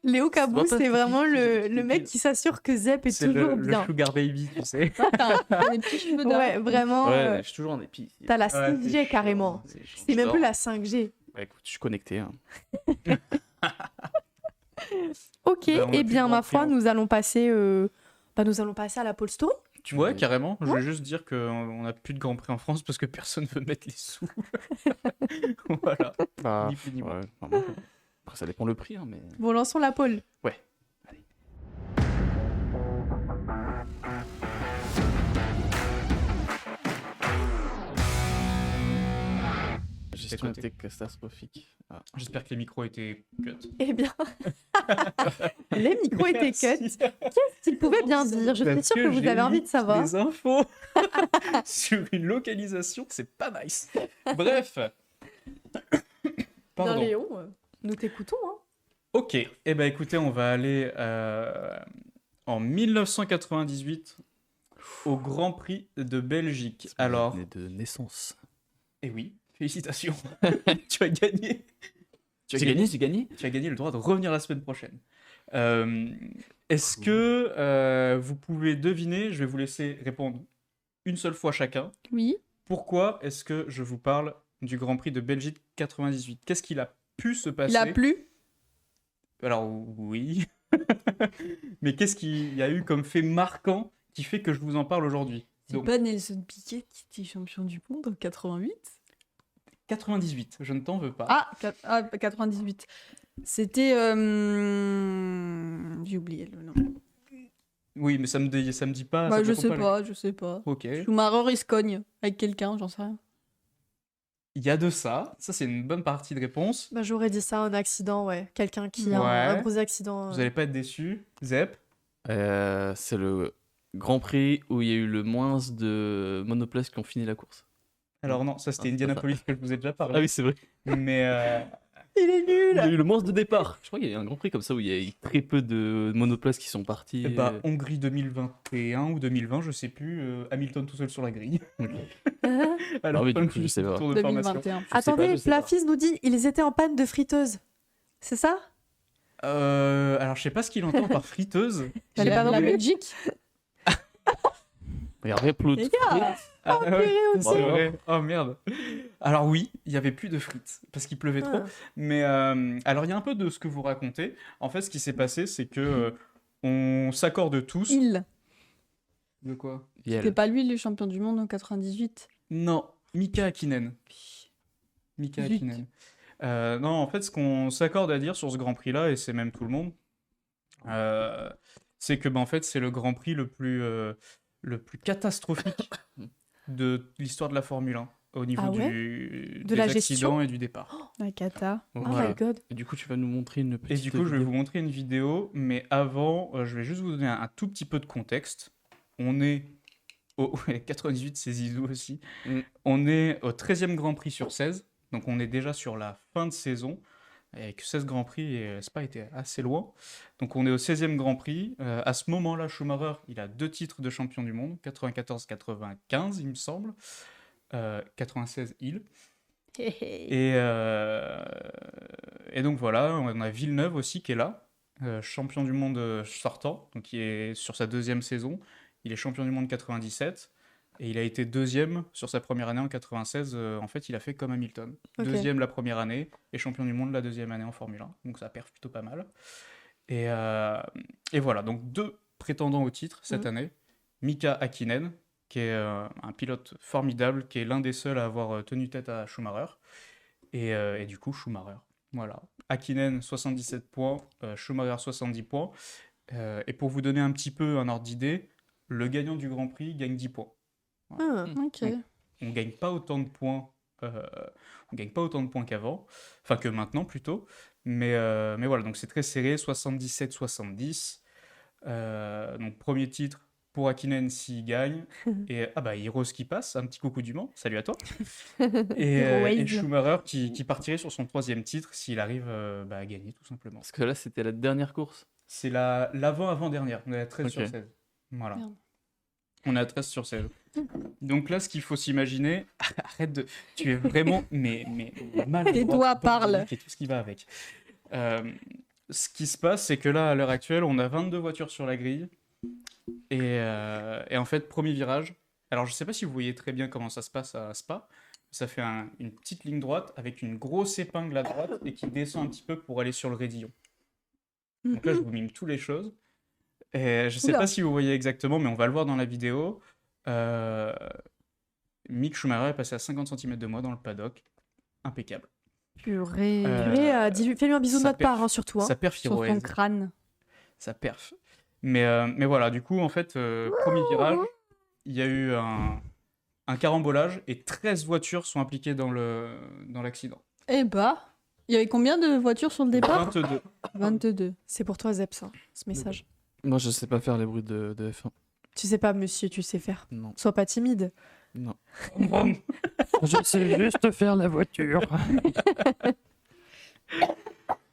Léo Cabou, Ça va pas, c'est c'est vraiment qui, le c'est mec qui qui s'assure que Zep est C'est toujours le bien. sugar baby, tu sais. T'as des petits cheveux d'or. Ouais, vraiment. Ouais, je suis toujours en épi. T'as la Ouais, 6G c'est carrément. C'est chiant. C'est même Je plus dors. la 5G. Ouais, écoute, je suis connecté. Hein. Ok, Ben, on a eh plus bien, de ma Grand Prix, foi, hein. nous allons passer à la pole story. Ouais, carrément. Je veux juste dire qu'on n'a plus de Grand Prix en France parce que personne veut mettre les sous. Voilà. Bah, Ni plus ni moins. ouais, vraiment. Après, ça dépend le prix, hein, mais. Bon, lançons la pole. Ouais. Allez. Gestion côté. était catastrophique. Ah. J'espère que les micros étaient cut. Eh bien, les micros étaient cut. Merci. Qu'est-ce qu'ils pouvaient bien dire? Je suis Parce sûre que vous j'ai avez envie de leak savoir. des infos sur une localisation, c'est pas nice. Bref. Bien, Pardon. Léon, nous t'écoutons. Hein. Ok, eh ben écoutez, on va aller en 1998 au Grand Prix de Belgique. C'est mon Alors, année de naissance. eh oui, félicitations, tu as gagné. Tu as gagné. Tu as gagné le droit de revenir la semaine prochaine. Est-ce que vous pouvez deviner, je vais vous laisser répondre une seule fois chacun, Oui. pourquoi est-ce que je vous parle du Grand Prix de Belgique 98? Qu'est-ce qu'il a pu se passer? Il a plu. Alors oui. Mais qu'est-ce qu'il y a eu comme fait marquant qui fait que je vous en parle aujourd'hui? C'est Donc pas Nelson Piquet qui était champion du monde en 88? 98, je ne t'en veux pas. Ah, 98. C'était. J'ai oublié le nom. Oui, mais ça me dit pas. Bah, ça je te sais répond pas, je sais pas. Ok. Schumacher, il se cogne avec quelqu'un, j'en sais rien. Il y a de ça. Ça, c'est une bonne partie de réponse. Bah, j'aurais dit ça, un accident, ouais. Quelqu'un qui a Ouais. un gros accident. Vous n'allez pas être déçus. Zep. C'est le Grand Prix où il y a eu le moins de monoplaces qui ont fini la course. Alors non, ça c'était Ah, c'est pas Indianapolis que je vous ai déjà parlé. Ah oui, c'est vrai. Mais Il est Il y a nul. eu le moins de départ. Je crois qu'il y a eu un Grand Prix comme ça où il y a eu très peu de monoplaces qui sont partis. bah, Hongrie 2021 ou 2020, je sais plus. Hamilton tout seul sur la grille. Alors, Ah oui, du pas coup, je le sais pas. tour de formation. 2021. Attendez, je sais pas. Flafis nous dit ils étaient en panne de friteuse. C'est ça? Alors je sais pas ce qu'il entend par friteuse. J'ai La, pas la compris. Belgique. Regarde, upload. Les gars, Ah, ouais, purée aussi. c'est vrai. Oh merde. Alors oui, il y avait plus de frites parce qu'il pleuvait trop. Ah. Mais alors il y a un peu de ce que vous racontez. En fait, ce qui s'est passé, c'est que on s'accorde tous. Il. De quoi? Yel. C'était pas lui le champion du monde en 98. Non, Mika Hakkinen. Mika Zut. Hakkinen. Non, en fait, ce qu'on s'accorde à dire sur ce Grand Prix-là, et c'est même tout le monde, c'est que en fait, c'est le Grand Prix le plus catastrophique de l'histoire de la Formule 1 au niveau Ah ouais des De la accidents gestion et du départ. La cata. Oh Voilà. my god. Et du coup, tu vas nous montrer une petite. Et du coup, je vais vidéo. vous montrer une vidéo, mais avant, je vais juste vous donner un tout petit peu de contexte. On est au 98, c'est Zizou aussi. Mm. On est au 13e Grand Prix sur 16, donc on est déjà sur la fin de saison, avec 16 Grands Prix, et Spa était assez loin. Donc on est au 16e Grand Prix. À ce moment-là, Schumacher, il a 2 titres de champion du monde, 94-95, il me semble. 96, il. Et donc voilà, on a Villeneuve aussi qui est là, champion du monde sortant, donc qui est sur sa 2e saison. Il est champion du monde 97 et il a été 2e sur sa première année en 96. En fait, il a fait comme Hamilton. Ok. 2e la première année et champion du monde la 2e année en Formule 1. Donc ça perf plutôt pas mal. Et voilà, donc 2 prétendants au titre cette année. Mika Hakkinen, qui est un pilote formidable, qui est l'un des seuls à avoir tenu tête à Schumacher. Et du coup, Schumacher. Voilà. Hakkinen, 77 points. Schumacher, 70 points. Et pour vous donner un petit peu un ordre d'idée, le gagnant du Grand Prix gagne 10 points. Ah. Ok. On gagne pas autant de points. On gagne pas autant de points qu'avant, enfin que maintenant plutôt. Mais voilà, donc c'est très serré, 77-70. Donc premier titre, pour Hakkinen s'il gagne. Et Heroes qui passe, un petit coucou du Mans, salut à toi. Hero Et Wave. Schumacher qui partirait sur son 3e titre s'il arrive à gagner, tout simplement. Parce que là, c'était la dernière course. C'est l'avant-avant-dernière, on est à 13 sur Ok. 16. Voilà. Merde. On est à 13 sur 16. Donc là, ce qu'il faut s'imaginer... Arrête de... Tu es vraiment... Mais mal. Les doigts parlent. Et tout ce qui va avec. Ce qui se passe, c'est que là, à l'heure actuelle, on a 22 voitures sur la grille. Et en fait, premier virage. Alors, je sais pas si vous voyez très bien comment ça se passe à Spa. Ça fait une petite ligne droite avec une grosse épingle à droite et qui descend un petit peu pour aller sur le raidillon. Donc là, je vous mime toutes les choses. Et je sais Oula. pas si vous voyez exactement, mais on va le voir dans la vidéo. Mick Schumacher est passé à 50 cm de moi dans le paddock. Impeccable. Purée. Purée, fais-lui un bisou de ça notre perf. part, hein, surtout. Hein. Ça perf Sur son Heroes. crâne. Ça perf. Mais voilà, du coup, en fait, premier virage, il y a eu un carambolage et 13 voitures sont impliquées dans l'accident. Eh bah, il y avait combien de voitures sur le départ 22. 22. C'est pour toi, Zep, ça, ce message. Moi, je sais pas faire les bruits de F1. Tu sais pas, monsieur, tu sais faire. Non. Sois pas timide. Non. Je sais juste faire la voiture.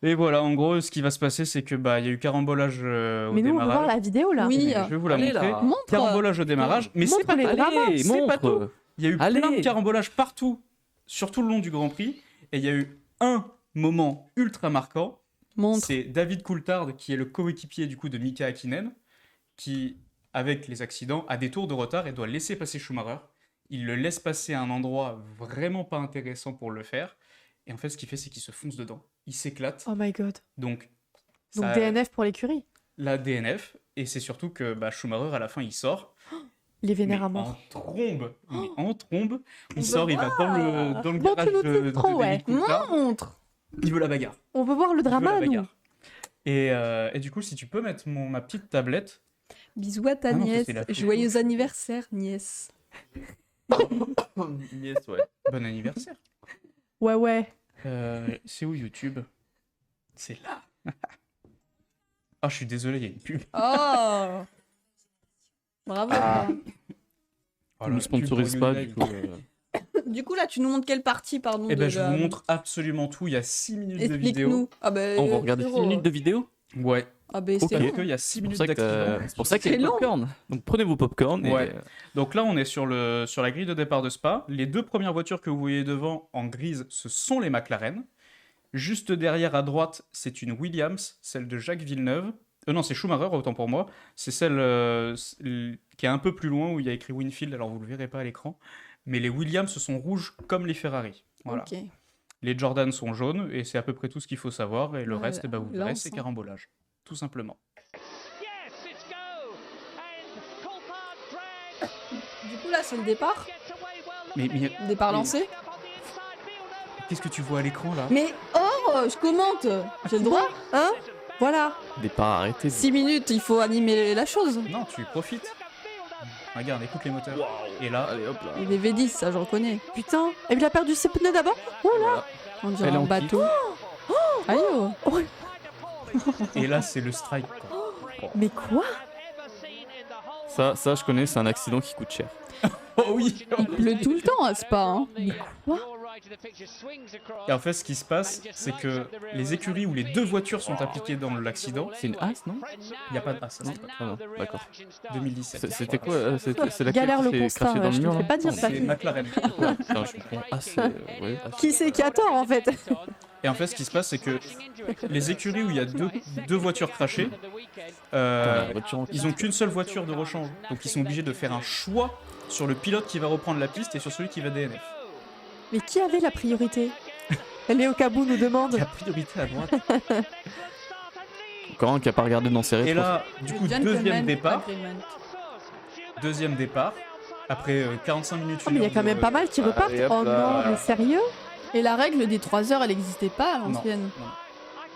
Et voilà, en gros, ce qui va se passer, c'est que il y a eu carambolage au Mais nous, on veut démarrage. voir la vidéo, là. Oui. Je vais vous la Allez, montrer. là. Montre. Carambolage au démarrage, mais c'est Montre pas les tout. dramas. Allez, c'est pas tout. montre. Il y a eu Allez. plein de carambolages partout, sur tout le long du Grand Prix, et il y a eu un moment ultra marquant. Montre. C'est David Coulthard, qui est le coéquipier du coup de Mika Hakkinen, qui, avec les accidents, a des tours de retard et doit laisser passer Schumacher. Il le laisse passer à un endroit vraiment pas intéressant pour le faire. Et en fait, ce qu'il fait, c'est qu'il se fonce dedans. Il s'éclate. Oh my god. Donc Donc ça- DNF pour l'écurie. la DNF. Et c'est surtout que Schumacher, à la fin, il sort. Il est vénère Mais à mort. en trombe. Mais en trombe. Il On sort, veut il va dans le Bon, tu garage nous de dis trop, David ouais. Coulthard. Montre. Il veut la bagarre. On veut voir le Il veut la drama, nous. bagarre. Et du coup, si tu peux mettre ma petite tablette. Bisous à ta Ah non, ça, nièce. c'est la photo. Joyeux anniversaire, nièce. Yes, ouais. Bon anniversaire. Ouais, ouais. C'est où YouTube? C'est là. Ah, je suis désolé, il y a une pub. Oh Bravo. Oh, Tu nous sponsorises pas, du coup. Du coup, là, tu nous montres quelle partie, pardon Eh ben, de je la- vous montre absolument tout. Il y a 6 minutes de vidéo. Explique-nous. Ah bah, On va regarder 6 frérot. minutes de vidéo. Ouais. Ah bah, Ok. c'est Parce long. qu'il y a 6 C'est pour minutes ça que d'accident. c'est pour ça qu'il y a C'est les long. popcorn. Donc prenez vos popcorn. Et... Ouais. Donc là, on est sur la grille de départ de Spa. Les deux premières voitures que vous voyez devant en grise, ce sont les McLaren. Juste derrière à droite, c'est une Williams, celle de Jacques Villeneuve. Non, c'est Schumacher, autant pour moi. C'est celle qui est un peu plus loin où il y a écrit Winfield, alors vous le verrez pas à l'écran. Mais les Williams sont rouges comme les Ferrari. Voilà. Ok. Les Jordan sont jaunes et c'est à peu près tout ce qu'il faut savoir. Et le Voilà. reste, vous Là, verrez, on c'est sent. carambolage. Tout simplement. Yes, it's go. And Coulthard drags. Du coup, là, c'est le départ. Gets away well. Mais- Look at mais- the Départ Mais- lancé. up on the inside. Villeneuve Qu'est-ce que tu vois à l'écran là? Mais oh, je commente. J'ai le droit. Hein Voilà. Départ arrêté. 6 minutes, il faut animer la chose. Non, tu profites. Regarde, écoute les moteurs. Et là, Allez hop là. Il est V10, ça, je reconnais. Putain. Et il a perdu ses pneus d'abord. Voilà. On dirait Elle est un en bateau. Aïe oh. et là c'est le strike. Quoi. Mais quoi? Ça, je connais, c'est un accident qui coûte cher. Oh oui. Il pleut tout le temps à Spa. Hein. Et en fait, ce qui se passe, c'est que les écuries où les deux voitures sont impliquées dans l'accident, C'est une As, non? il n'y a pas de... Ah, ça, c'est pas... Ah non, d'accord. 2017. C'était quoi c'est laquelle Galère le qui s'est constat, crashée dans je le te mur fais là pas dire ça. C'est McLaren. Putain, je comprends. As, ouais, As. Qui c'est qui a tort, en fait? Et en fait, ce qui se passe, c'est que les écuries où il y a deux voitures crashées, Putain, la voiture en ils ont qu'une seule voiture de rechange. Donc ils sont obligés de faire un choix sur le pilote qui va reprendre la piste et sur celui qui va DNF. Mais qui avait la priorité? Léo Cabou nous demande. La priorité à droite. Encore un qui a pas regardé dans ses rétros. Et là, du coup, Gentleman deuxième agreement. départ. Après 45 minutes. Oh, mais il y a quand même pas mal qui repartent. Allez, hop Oh là. non, mais sérieux? Et la règle des 3 heures, elle n'existait pas à l'ancienne.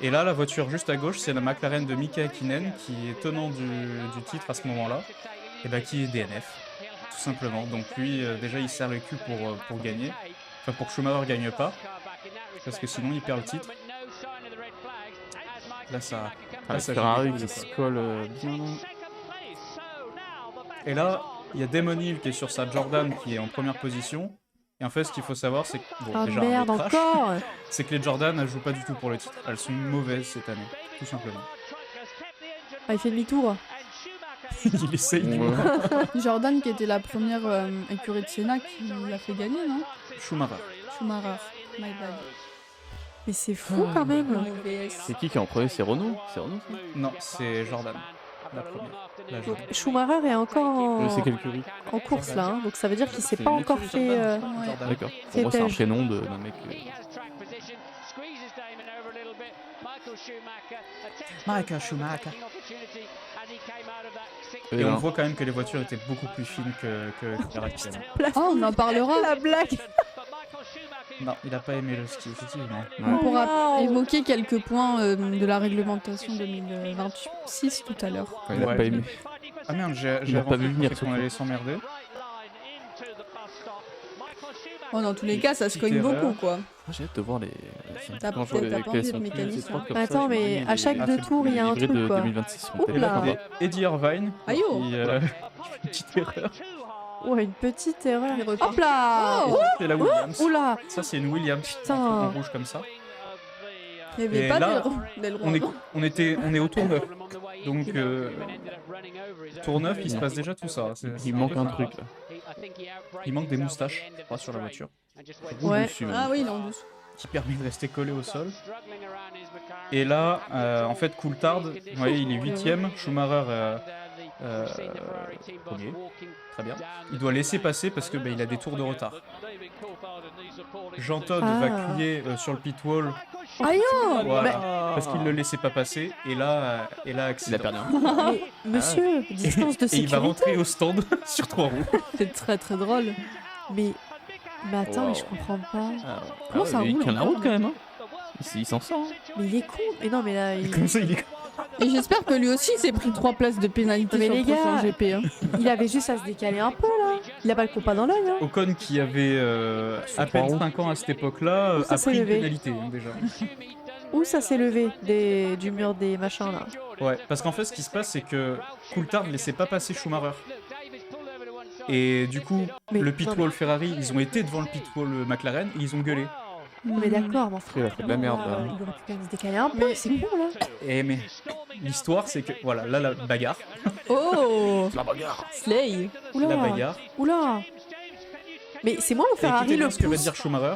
Et là, la voiture juste à gauche, c'est la McLaren de Mika Hakkinen, qui est tenant du titre à ce moment-là, et qui est DNF, tout simplement. Donc lui, déjà, il serre le cul pour gagner. Enfin, pour que Schumacher gagne pas, parce que sinon, il perd le titre. Là, ça... Ah, ça Ferrari joue. qui se colle bien. Et là, il y a Damon Hill qui est sur sa Jordan qui est en première position. Et en fait, ce qu'il faut savoir, c'est que bon, Ah déjà, merde, le crash, encore c'est que les Jordan, elles jouent pas du tout pour le titre. Elles sont mauvaises cette année, tout simplement. Ah, il fait demi-tour. Il essaye du Ouais. moins. Jordan, qui était la première écurie de Senna, qui l'a fait gagner, non? Schumacher. Schumacher. My bad. Mais c'est fou quand même. C'est qui est en premier? C'est Renault? C'est Renault ça? Non, c'est Jordan, la première. La Donc, Jordan. Schumacher est encore C'est quelle curie? en course là, hein. Donc ça veut dire qu'il s'est C'est pas une encore écurie fait. Ouais. D'accord. C'est Pour moi, c'est un Tej. prénom d'un mec. Michael Schumacher. Et Et on non. voit quand même que les voitures étaient beaucoup plus fines que l'ère actuelle. Ah, on en parlera. La blague. Non, il a pas aimé le ski, effectivement. On pourra Wow. évoquer quelques points de la réglementation 2026 tout à l'heure. Enfin, il a Ouais. pas aimé. Ah merde, j'ai Il a pas vu venir, qu'on allait s'emmerder. Oh, dans tous les cas, ça se Petite cogne erreur. beaucoup, quoi. Moi, j'ai hâte de voir les. T'as quand je vois peut-être les pas envie quels de sont mécanisme. ces trucs comme Attends, ça, je me mais dis, à chaque Ah, deux c'est tours, il y a un livrés truc de quoi. 2026 sont Ouh Et là, là. t'avais Eddie Irvine Aïe, oh. qui petite erreur. Ouais, une petite erreur. Il repart. Hop là. Oh. C'est la Williams. Oula. Ça, c'est une Williams. Putain. En rouge comme ça. Il n'y avait Et pas là, d'aileron. On est au tour 9. Donc, tour 9, il se passe déjà tout ça. Il manque un truc là. Il manque des moustaches, je crois, sur la voiture, Ouais. Dessus, même. Ah oui, il est en douce. qui permet de rester collé au sol. Et là, en fait, Coulthard, vous voyez, il est 8ème, Schumacher premier, très bien. Il doit laisser passer parce que il a des tours de retard. Jean Todt Ah. va crier sur le pit wall, Aïe oh. voilà, Mais- parce qu'il le laissait pas passer. Et là, Il a accident. perdu un. mais monsieur, distance de Et il va sécurité. rentrer au stand sur 3 roues. C'est très très drôle. Mais attends, Wow. mais je comprends pas. Comment ça Il roule tient la encore, route quand même. Hein. Il s'en sort. Hein. Mais il est con. Mais non, mais là, Comme ça, il est. Et j'espère que lui aussi s'est pris 3 places de pénalité Mais sur les le prochain gars, GP. Hein. il avait juste à se décaler un peu là. Il a pas le compas dans l'œil. Hein. Ocon qui avait à peine 5 ans à cette époque-là Ça a s'est pris une levé. pénalité déjà. Où ça s'est levé du mur des machins là. Ouais, parce qu'en fait ce qui se passe c'est que Coulthard ne laissait pas passer Schumacher. Et du coup, Mais- le non, pit wall Ferrari, ils ont été devant le pit wall McLaren et ils ont gueulé. Mais d'accord, mais Il a fait de la merde là. il aurait pu quand même se décaler un peu. C'est con là. Et mais l'histoire c'est que voilà, là la bagarre, Oh, La bagarre. Slay. Oula. la bagarre. Oula. Mais c'est moi ou Et Ferrari écoutez le bien ce que va pousse. dire Schumacher.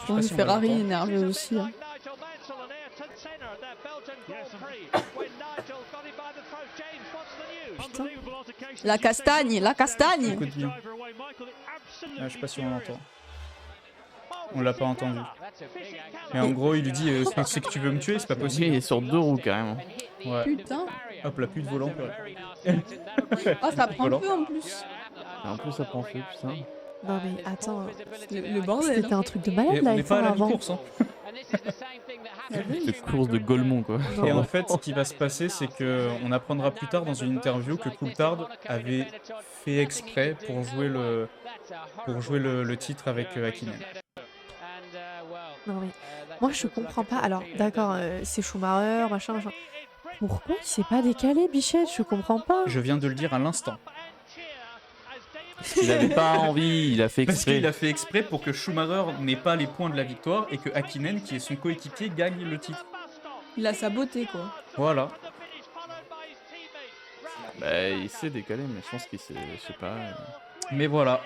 Je pense si que on va Ferrari l'entendre. énervé aussi. Hein. Putain. La castagne, la castagne. Écoute bien. Ah, je sais pas si on l'entend. On l'a pas entendu. Mais en gros, il lui dit c'est que tu veux me tuer, c'est pas Il possible. est sur 2 roues carrément. Ouais. Putain. Hop là, plus de volant. quoi. Ah, ça prend le Volant. feu en plus. Et en plus, ça prend feu, putain. Non mais attends. Le bordel. C'était un truc de Et malade on là, n'est il pas à la avant. mi-course. Hein. Cette course de Golemont quoi. Et en fait, ce qui va se passer, c'est que on apprendra plus tard dans une interview que Coulthard avait fait exprès pour jouer le titre avec Hakkinen. Non mais moi je comprends pas. Alors d'accord, c'est Schumacher, machin, machin. Pourquoi il s'est pas décalé, Bichette? Je comprends pas. Je viens de le dire à l'instant. Il avait pas envie, il a fait Parce exprès. qu'il a fait exprès pour que Schumacher n'ait pas les points de la victoire et que Hakkinen, qui est son coéquipier, gagne le titre. Il a saboté quoi. Voilà. Bah, il s'est décalé, mais je pense qu'il s'est. Je sais pas. Mais voilà.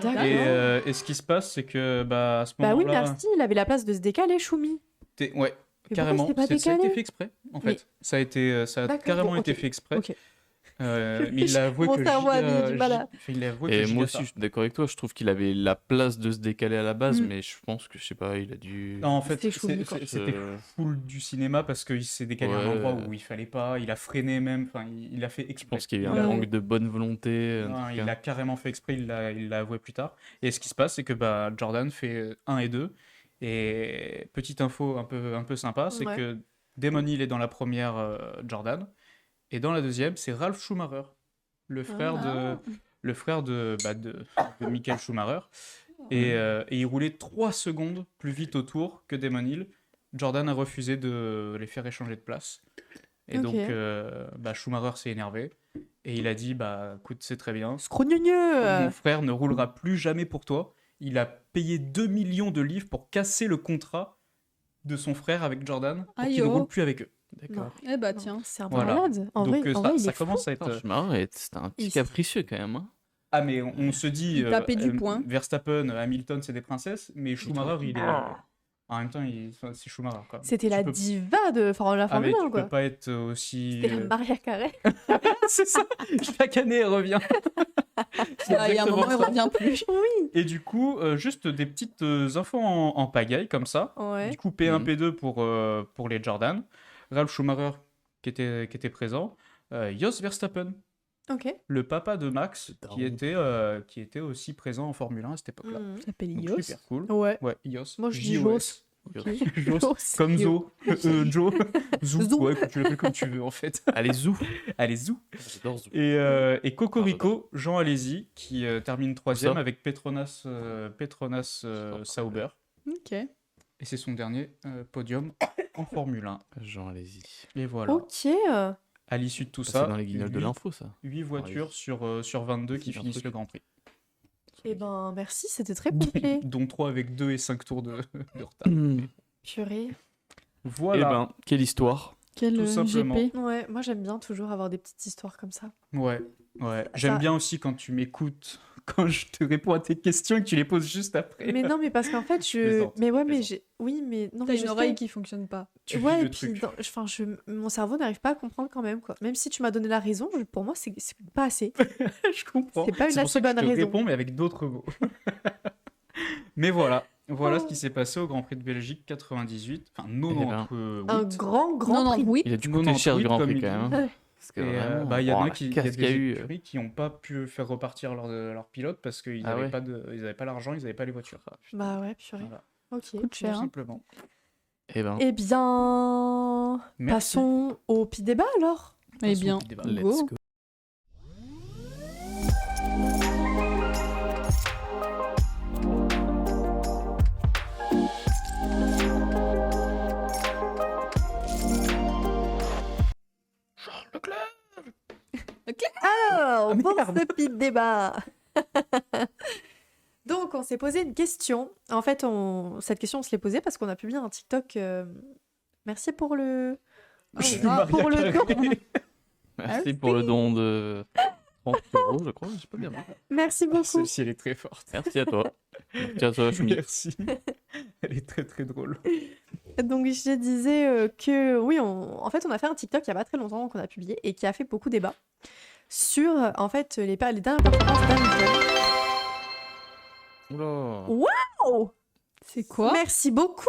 D'accord. Et ce qui se passe, c'est que à ce Bah oui, moment-là, merci, il avait la place de se décaler, Choumi. ouais, Mais carrément, pourquoi il s'est pas ça a été décalé? fait exprès. En Mais- fait, ça a D'accord, carrément bon, été ok. fait exprès. Ok. Mais il a avoué Mon que cerveau a Giga- du mal à- il a avoué que Et Giga moi aussi, ça. je suis d'accord avec toi. Je trouve qu'il avait la place de se décaler à la base, Mm. mais je pense que, je sais pas, il a dû. Non, en fait, C'était Choumi, quoi. c'était full du cinéma parce qu'il s'est décalé à un Ouais. endroit où il fallait pas, il a freiné même, enfin, il a fait Je exprès. pense qu'il y a eu Ouais. un manque de bonne volonté. un Non, truc, il hein. a carrément fait exprès, il l'a avoué plus tard. Et ce qui se passe, c'est que Jordan fait 1 et 2. Et petite info un peu sympa, c'est Ouais. que Damon Hill est dans la première Jordan. Et dans la deuxième, c'est Ralf Schumacher, le frère de Michael Schumacher. Et il roulait 3 secondes plus vite au tour que Damon Hill. Jordan a refusé de les faire échanger de place. Et Ok. donc, Schumacher s'est énervé. Et il a dit, bah écoute, c'est très bien. Scrogneux. Mon frère ne roulera plus jamais pour toi. Il a payé 2 millions de livres pour casser le contrat de son frère avec Jordan pour Aïe, qu'il ne oh. roule plus avec eux. D'accord. Eh bah Non, tiens. c'est un Voilà. malade. En Donc vrai, ça, il ça est fou. commence à être... Attends, Schumacher, c'était un petit Il- capricieux quand même. Hein. Ah mais on se dit... Il tapait du poing. Verstappen, Hamilton, c'est des princesses, mais Schumacher, il est... En même temps, c'est Schumacher. Quoi. C'était Tu la peux- diva de la Ah mais Formule 1, tu quoi. peux pas être aussi... C'était la Maria Carré. c'est ça. Chaque année, elle revient. C'est Ah, il y a un exactement moment, il ça. revient plus. Oui. Et du coup, juste des petites infos en pagaille, comme ça. Ouais. Du coup, P1, Mhm. P2 pour les Jordan. Ralf Schumacher qui était présent. Jos Verstappen, Ok. le papa de Max, daron. qui était aussi présent en Formule 1 à cette époque-là. Mhm. Ça s'appelle Donc, Ios. super cool. Ouais. Ouais, Jos. Moi, je dis J-O-S. Jos. Jos. Comme Zo. Joe. Zou. Zou. Ouais, tu l'appelles comme tu veux, en fait. Allez, Zou. Allez, Zou. J'adore Zou. Et Cocorico, Jean Alési, qui termine 3e ça avec Petronas Sauber. Ok. Et c'est son dernier podium en Formule 1. Jean, allez-y. Et voilà. Ok. À l'issue de tout C'est ça, dans les guignols de l'info, ça. 8 voitures sur 22 qui C'est un finissent truc. le Grand Prix. Eh ben, merci, c'était très complet. Dont 3 avec 2 et 5 tours de retard. Purée. Voilà. Eh ben, quelle histoire. Quel Tout simplement. GP. Ouais, moi j'aime bien toujours avoir des petites histoires comme ça. Ouais. J'aime Ça- bien aussi quand tu m'écoutes, quand je te réponds à tes questions et que tu les poses juste après. Mais non, mais parce qu'en fait, je. Plaisante, Mais ouais, mais plaisante. j'ai. Oui, mais non, T'as mais une je oreille sais. qui fonctionne pas. Tu vis Ouais, le et puis truc. enfin, mon cerveau n'arrive pas à comprendre quand même, quoi. Même si tu m'as donné la raison, pour moi, c'est pas assez. Je comprends. C'est pas une pour assez ça que bonne je te raison. réponds, mais avec d'autres mots. Mais voilà ce qui s'est passé au Grand Prix de Belgique 98. Enfin, 98. Un grand Non, prix. oui. Il a dû coûter cher 98, du Grand comme Prix il quand même. dit. Hein. Parce que Et vraiment, bah, il y en oh, a la qui, il y a casse qu'il y a des eu. écuries qui n'ont pas pu faire repartir leurs pilotes parce qu'ils Ah n'avaient ouais. pas l'argent, ils n'avaient pas les voitures. Bah ouais, purée. Voilà. Ok. Coûte Tout cher. hein. simplement. Eh ben, Eh bien. Merci. Passons au petit débat alors. Eh Passons bien, au petit débat. let's go. go. Alors, Ah, pour merde. ce petit débat. Donc, on s'est posé une question. En fait, cette question, on se l'est posée parce qu'on a publié un TikTok. Merci pour le. Je suis Ah, Maria pour le Carré. don. Merci pour le don de 30 €, je crois. Je sais pas bien. Merci beaucoup. Celle-ci, elle est très forte. Merci à toi. Merci à toi, Choumi. Merci. Elle est très très drôle. Donc, je disais que oui, en fait, on a fait un TikTok il y a pas très longtemps qu'on a publié et qui a fait beaucoup débat sur en fait les dernières performances d'Hamilton. Oula. Oh, C'est quoi merci beaucoup.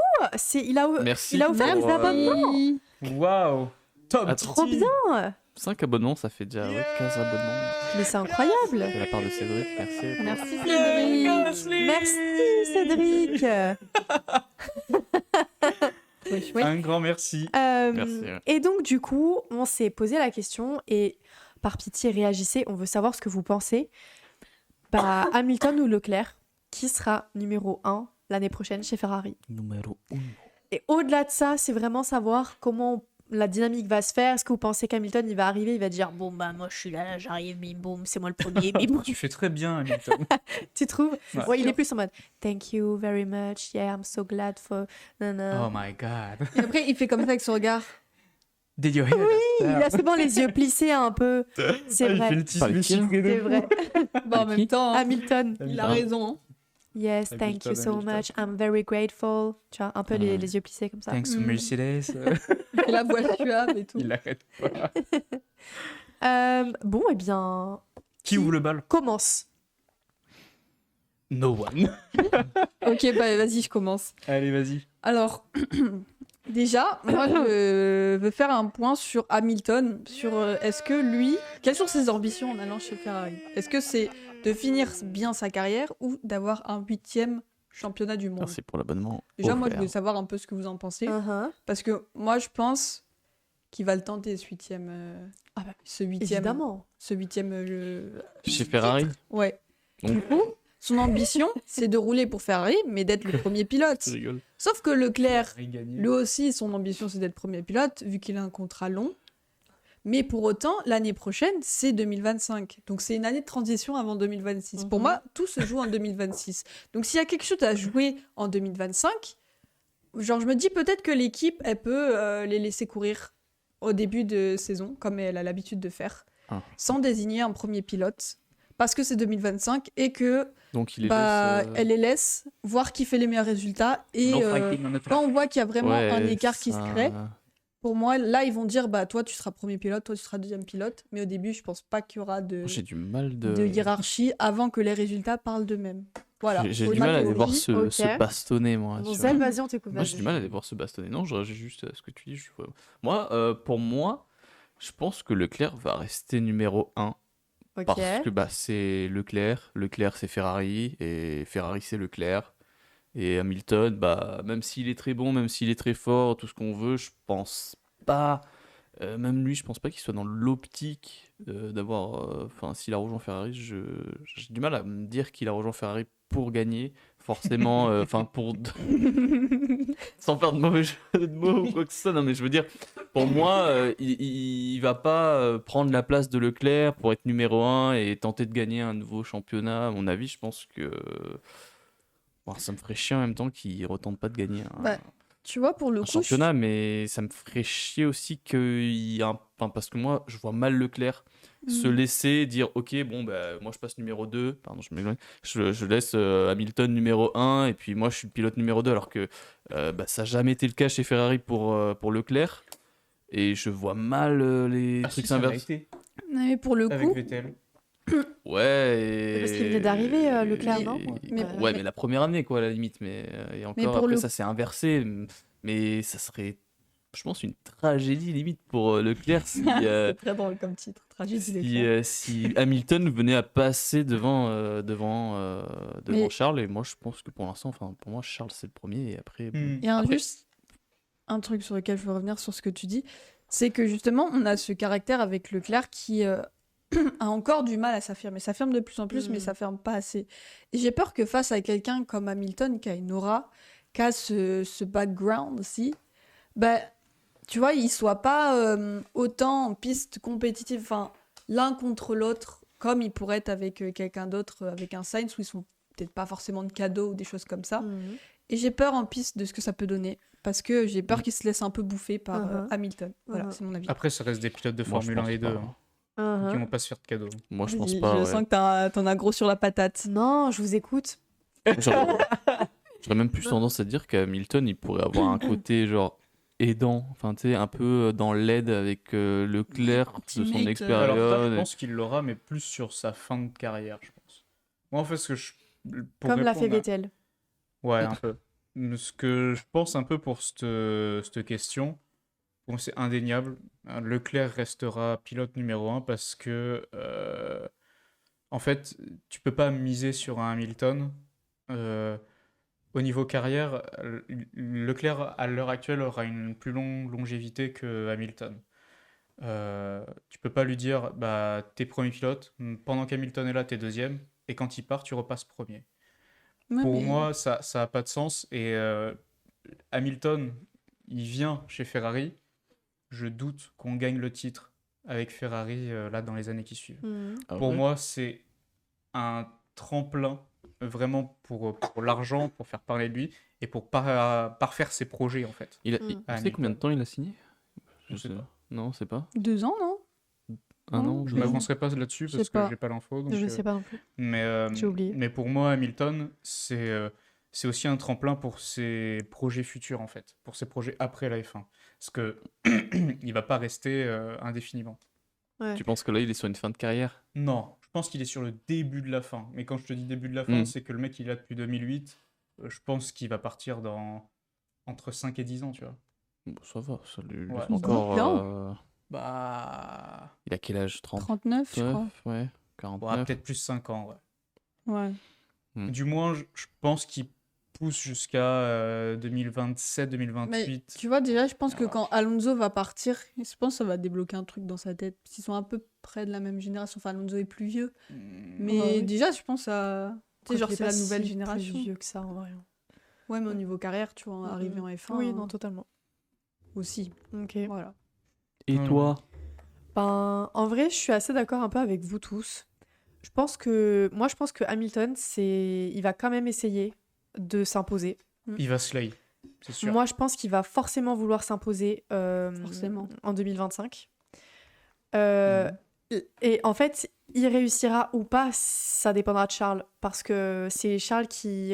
Il a Merci. il a offert des pour, abonnements. Oui. Waouh. Top. Attends. Trop Titi. bien. 5 abonnements, ça fait déjà 15 abonnements Mais c'est incroyable. de la part de Cédric. Merci. à toi. Merci Cédric. Merci Cédric. Wesh, wesh. Un grand merci. Merci, ouais. Et donc du coup, on s'est posé la question et par pitié réagissez, on veut savoir ce que vous pensez. Bah, Hamilton ou Leclerc, qui sera numéro 1 l'année prochaine chez Ferrari? Numéro 1. Et au-delà de ça, c'est vraiment savoir comment la dynamique va se faire. Est-ce que vous pensez qu'Hamilton, il va arriver, il va dire bon bah moi je suis là, j'arrive, bim boum, c'est moi le premier, bim boum. Tu fais très bien, Hamilton. Tu trouves? Ouais. Ouais, il est plus en mode thank you very much, yeah, I'm so glad for. Oh my god. Et après, il fait comme ça avec son regard. Did you hear Il a souvent les yeux plissés un peu. C'est Il fait vrai. le petit Par les smile pieds. de C'est fou. vrai. Bah, en même temps, hein, Hamilton. il a raison. hein. Yes, thank Hamilton, you so Hamilton. much. I'm very grateful. Tu vois, un peu Ouais. les yeux plissés comme ça. Thanks to Mm. Mercedes. Et la voix suave et tout. Il arrête pas. Bon, eh bien, Qui ouvre le bal? commence. No one. Ok, bah vas-y, je commence. Allez, vas-y. Alors, déjà, moi, je veux faire un point sur Hamilton, sur est-ce que lui, quelles sont ses ambitions en allant chez Ferrari? Est-ce que c'est de finir bien sa carrière ou d'avoir un 8e championnat du monde? Merci pour l'abonnement. Déjà, moi, je offert. voulais savoir un peu ce que vous en pensez, Uh-huh. parce que moi, je pense qu'il va le tenter, ce 8e. Ah bah, ce 8e. Évidemment. Ce 8e. Chez Ferrari. Ouais. Donc- Du coup, son ambition, c'est de rouler pour Ferrari, mais d'être le premier pilote. Je rigole. Sauf que Leclerc, Ferrari gagné. lui aussi, son ambition, c'est d'être premier pilote, vu qu'il a un contrat long. Mais pour autant, l'année prochaine, c'est 2025. Donc c'est une année de transition avant 2026. Pour moi, tout se joue en 2026. Donc s'il y a quelque chose à jouer en 2025, genre je me dis peut-être que l'équipe, elle peut les laisser courir au début de saison, comme elle a l'habitude de faire, sans désigner un premier pilote. Parce que c'est 2025 et que Donc il est elle les laisse voir qui fait les meilleurs résultats. Et No fighting on the track. quand on voit qu'il y a vraiment un Ouais, écart qui se ça- crée, pour moi, là, ils vont dire, bah, toi, tu seras premier pilote, toi, tu seras deuxième pilote. Mais au début, je pense pas qu'il y aura J'ai du mal de. de hiérarchie avant que les résultats parlent d'eux-mêmes. Voilà. J'ai Faut du ma mal à les théorie. voir Ok. se bastonner, moi. Bon, tu Zel, vois. vas-y, on t'écoute. Moi, j'ai vas-y. du mal à les voir se bastonner. Non, je réagis juste à ce que tu dis. Moi, pour moi, je pense que Leclerc va rester numéro 1. Ok. Parce que bah, c'est Leclerc, Leclerc c'est Ferrari, et Ferrari c'est Leclerc. Et Hamilton, bah, même s'il est très bon, même s'il est très fort, tout ce qu'on veut, je pense pas, même lui, je pense pas qu'il soit dans l'optique d'avoir. Enfin, s'il a rejoint Ferrari, j'ai du mal à me dire qu'il a rejoint Ferrari pour gagner, forcément, enfin, pour. Sans faire de mauvais jeu de mots ou quoi que ce soit, non, mais je veux dire, pour moi, il va pas prendre la place de Leclerc pour être numéro 1 et tenter de gagner un nouveau championnat. À mon avis, je pense que bon, ça me ferait chier en même temps qu'il ne retente pas de gagner Bah, tu vois, pour le un coup, championnat, mais ça me ferait chier aussi qu'il y a enfin, parce que moi, je vois mal Leclerc se laisser dire ok, bon, bah, moi je passe numéro 2, pardon, je m'éloigne, je laisse Hamilton numéro 1 et puis moi je suis le pilote numéro 2, alors que bah, ça n'a jamais été le cas chez Ferrari pour Leclerc. Et je vois mal les Ah, trucs si, ça l'a inverses. été mais pour le avec coup, Vettel. Ouais, et... Parce qu'il venait d'arriver, Leclerc, non Ouais, mais la première année, quoi, à la limite. Mais, et encore, pour après, le- ça s'est inversé. Mais ça serait, je pense, une tragédie, limite, pour Leclerc si, c'est très drôle comme titre. Tragédie si Hamilton venait à passer devant Mais- Charles. Et moi, je pense que pour l'instant, enfin, pour moi, Charles, c'est le premier. Et après, bon. Hmm. Il y a Après- juste un truc sur lequel je veux revenir sur ce que tu dis, c'est que justement, on a ce caractère avec Leclerc qui a encore du mal à s'affirmer. S'affirme de plus en plus, mais s'affirme pas assez. Et j'ai peur que face à quelqu'un comme Hamilton, qui a une aura, qui a ce background aussi, bah, tu vois, il soit pas autant en piste compétitive, enfin, l'un contre l'autre, comme il pourrait être avec quelqu'un d'autre, avec un Sainz, où ils sont peut-être pas forcément de cadeaux ou des choses comme ça. Mhm. Et j'ai peur en piste de ce que ça peut donner, parce que j'ai peur qu'il se laisse un peu bouffer par Hamilton. Voilà, c'est mon avis. Après, ça reste des pilotes de Moi, je Formule 1 pense et 2 pas. qui vont pas se faire de cadeaux. Moi, je pense Vas-y, pas. je Ouais. sens que t'en as gros sur la patate. Non, je vous écoute. J'aurais même plus tendance à dire qu'Hamilton, il pourrait avoir un côté genre aidant, enfin tu sais, un peu dans l'aide avec Leclerc de son Teammate, expérience. Alors ça, je et- pense qu'il l'aura, mais plus sur sa fin de carrière, je pense. Moi, en fait, ce que je... pour Comme l'a fait répondre à- Vettel. Ouais, un peu. Ce que je pense un peu pour cette question, bon, c'est indéniable. Leclerc restera pilote numéro 1 parce que, en fait, tu peux pas miser sur un Hamilton. Au niveau carrière, Leclerc, à l'heure actuelle, aura une plus longue longévité que Hamilton. Tu peux pas lui dire, bah, t'es premier pilote, pendant qu'Hamilton est là, t'es deuxième, et quand il part, tu repasses premier. Ouais, Pour mais- moi, ça a pas de sens. Et Hamilton, il vient chez Ferrari. Je doute qu'on gagne le titre avec Ferrari là dans les années qui suivent. Mhm. Ah Pour ouais. moi, c'est un tremplin vraiment pour l'argent, pour faire parler de lui et pour parfaire ses projets en fait. Il a, Mm. tu sais Hamilton. combien de temps il a signé? Je sais pas. Non, c'est pas. 2 ans, non? Un Non, an, Je deux ans. m'avancerai pas là-dessus Je parce sais pas. que j'ai pas l'info. donc, Je sais pas non plus. Mais, J'ai oublié. mais pour moi, Hamilton, c'est aussi un tremplin pour ses projets futurs, en fait. Pour ses projets après la F1. Parce que il va pas rester indéfiniment. Ouais. Tu penses que là, il est sur une fin de carrière? Non, je pense qu'il est sur le début de la fin. Mais quand je te dis début de la fin, c'est que le mec, il est là depuis 2008. Je pense qu'il va partir dans entre 5 et 10 ans, tu vois. Bon, ça va, ça lui Ouais. laisse encore. Non. Bah... Il a quel âge? 30? 39, je crois. Ouais, ouais, 49. peut-être plus 5 ans, ouais. Ouais. Du moins, je pense qu'il pousse jusqu'à 2027, Mais 2028. tu vois, déjà, je pense que Ah. quand Alonso va partir, je pense que ça va débloquer un truc dans sa tête. Parce qu'ils sont à peu près de la même génération. Enfin, Alonso est plus vieux. Mais oui. déjà, je pense à. Tu sais, genre, Il est c'est pas la nouvelle si génération. plus vieux que ça, en vrai. Ouais, mais au niveau carrière, tu vois, arriver en F1 Oui, non, totalement. aussi. Ok. Voilà. Et Ouais. toi? Ben, en vrai, je suis assez d'accord un peu avec vous tous. Je pense que Hamilton, il va quand même essayer de s'imposer. Il va slay, c'est sûr. Moi, je pense qu'il va forcément vouloir s'imposer Forcément. en 2025. Euh, Et en fait, il réussira ou pas, ça dépendra de Charles. Parce que c'est Charles qui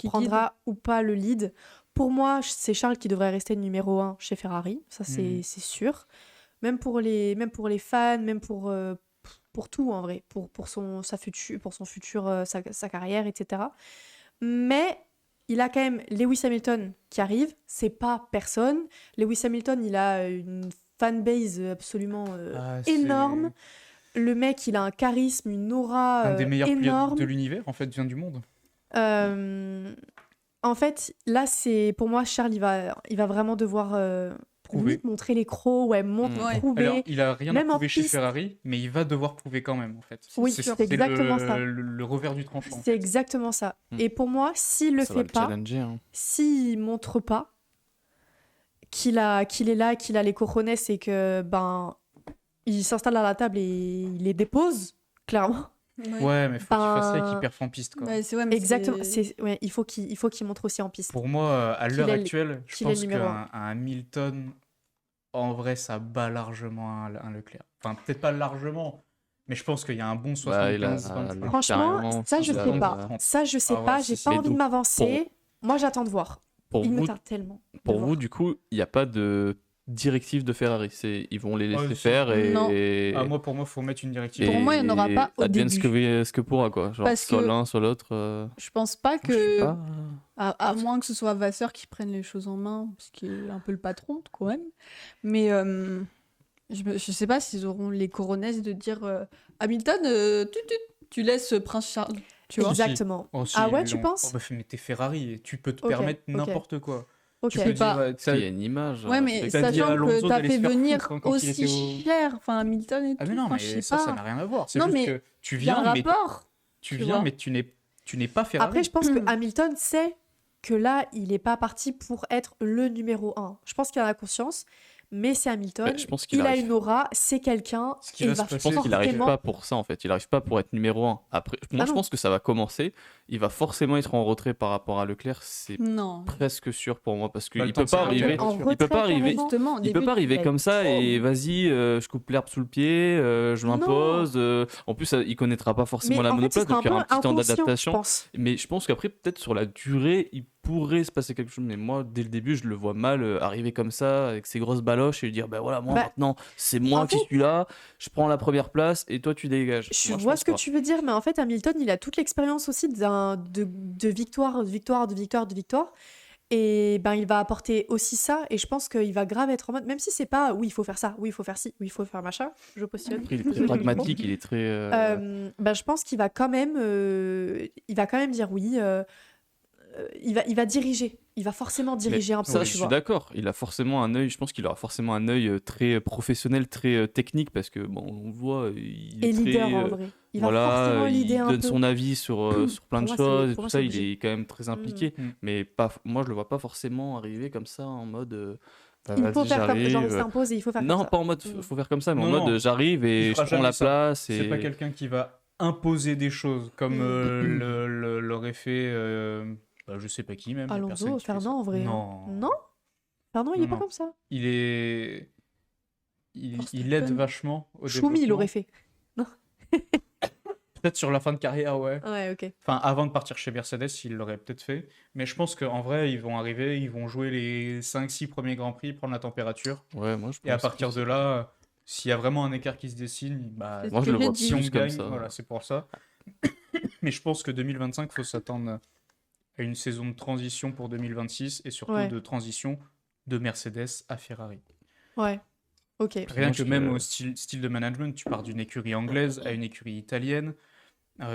prendra ou pas le lead. Pour moi, c'est Charles qui devrait rester numéro 1 chez Ferrari. Ça, c'est sûr. Même pour les fans, même pour tout, en vrai. Pour son futur, sa carrière, etc. Mais il a quand même Lewis Hamilton qui arrive. C'est pas personne. Lewis Hamilton, il a une fanbase absolument énorme. Le mec, il a un charisme, une aura Un des meilleurs pilotes énorme. de l'univers, en fait, vient du monde. En fait, là, c'est pour moi, Charles, il va vraiment devoir Prouver. limite montrer les crocs, Ouais. prouver. Alors, il a rien Même à en prouver chez piste. Ferrari, mais il va devoir prouver quand même, en fait. Oui, c'est c'est exactement ça. le revers du tranchant. en C'est fait. exactement ça. Mm. Et pour moi, s'il le Ça va fait le pas, challenger. Hein. s'il montre pas qu'il est là, qu'il a les cojones et que il s'installe à la table et il les dépose, clairement. Ouais, mais faut qu'il fasse ça et qu'il Ben, perf en piste, quoi. Ouais, c'est ouais, mais Exactement. c'est- Ouais, il faut qu'il montre aussi en piste. Pour moi, à Qu'il l'heure est- actuelle, je qu'il est pense le numéro qu'un un Hamilton, en vrai, ça bat largement un Leclerc. Enfin, peut-être pas largement, mais je pense qu'il y a un bon Bah, il a- 75-25. Franchement, Carrément, ça, je il a- sais pas. 30. Ça, je sais Ah ouais, pas. c'est- J'ai pas mais envie de donc, m'avancer. Moi, j'attends de voir. Pour Il me vous, tarde tellement. de pour voir. vous, du coup, il n'y a pas de directive de Ferrari. Ils vont les laisser si. faire et. Non. Pour moi, faut mettre une directive. Pour moi, il n'y en aura pas au advienne début. ce que pourra, quoi. Genre, Parce soit que- l'un, soit l'autre. Je pense pas Je sais que. pas. À moins que ce soit Vasseur qui prenne les choses en main, parce qu'il est un peu le patron quand même. Mais je sais pas s'ils auront les coronesses de dire Hamilton, tu laisses Prince Charles. Tu vois. Exactement. Oh, si, Ah ouais, ils tu l'ont- penses Oh, bah, mais t'es Ferrari et tu peux te Ok, permettre ok. n'importe quoi. Ok. Tu peux pas. dire, Parce qu'il y a une image. Ouais, mais t'as dit à sachant Alonso que t'as d'aller fait se faire venir foutre, hein, quand il aussi était au- cher, enfin Hamilton et tout. Ah mais non, enfin, mais je sais ça pas. n'a rien à voir. C'est Non, juste mais que tu Il y a un viens, mais rapport. tu tu viens, vois. mais tu n'es pas Ferrari. Après, je pense que Hamilton sait que là, il n'est pas parti pour être le numéro 1. Je pense qu'il en a conscience, mais c'est Hamilton. Ouais, je pense qu'il il a arrive. une aura, c'est quelqu'un, Ce qui et va il se va passer, Je pense qu'il n'arrive forcément- pas pour ça en fait. Il n'arrive pas pour être numéro 1. Après, moi Ah je non. pense que ça va commencer. Il va forcément être en retrait par rapport à Leclerc. C'est Non. presque sûr pour moi parce Bah, qu'il le ne temps peut de pas s'arrêter, arriver. En il retrait, peut pas arriver- carrément. Justement, au Il début, peut pas arriver va comme être ça trop- et vas-y, je coupe l'herbe sous le pied, je m'impose. En plus, il connaîtra pas forcément Mais la en fait, ce monoplace, sera un donc il y peu aura un petit temps inconscient, je d'adaptation. pense. Mais je pense qu'après, peut-être sur la durée, il pourrait se passer quelque chose. Mais moi, dès le début, je le vois mal arriver comme ça, avec ses grosses baloches, et lui dire, ben voilà, moi Bah, maintenant, c'est moi en qui fait- suis là, je prends la première place, et toi, tu dégages. Je Moi, vois pense ce que pas. tu veux dire, mais en fait, Hamilton, il a toute l'expérience aussi de victoire, de victoire, de victoire, de victoire. Et ben, il va apporter aussi ça. Et je pense qu'il va grave être en mode, même si c'est pas, oui, il faut faire ça, oui, il faut faire ci, oui, il faut faire machin, je positionne. Après, il est très pragmatique, il est très. Ben, je pense qu'il va quand même, dire oui. Il va diriger. Il va forcément diriger un peu, Ça, tu je suis vois. d'accord. Il a forcément un œil. Je pense qu'il aura forcément un œil très professionnel, très technique, parce que bon, on le voit, il est Et leader très, en vrai. Il va voilà, forcément il leader un donne peu. son avis sur plein de Pour moi, choses et pour tout moi, ça. c'est Il obligé. est quand même très impliqué, Mm. mais pas. Moi, je le vois pas forcément arriver comme ça en mode. Bah, Il faut vas-y, faire comme genre, il j'arrive. s'impose et il faut faire Non, comme ça. pas en mode Mm. faut faire comme ça, mais en Non, mode non. j'arrive Il et je fera prends la jamais ça. place. C'est Et... pas quelqu'un qui va imposer des choses comme l'aurait fait, je sais pas qui même. il y a personne Alonso, qui fait ça. Fernand en vrai. hein. Non. Non Fernand, il est Non, pas non. comme ça. Il est. Il Verstappen. aide vachement au Schumi, il développement. aurait fait. Peut-être sur la fin de carrière, ouais. Ouais, ok. Enfin, avant de partir chez Mercedes, il l'aurait peut-être fait. Mais je pense qu'en vrai, ils vont arriver, ils vont jouer les 5-6 premiers Grands Prix, prendre la température. Ouais, moi je Et à pense partir que de là, s'il y a vraiment un écart qui se dessine, bah, C'est moi, ce je que le vois j'ai dit. si on plus comme gagne, ça. voilà, c'est pour ça. Mais je pense que 2025, il faut s'attendre à une saison de transition pour 2026 et surtout Ouais. de transition de Mercedes à Ferrari. Ouais. Ok. Rien moi, que je- même au style de management, tu pars d'une écurie anglaise à une écurie italienne.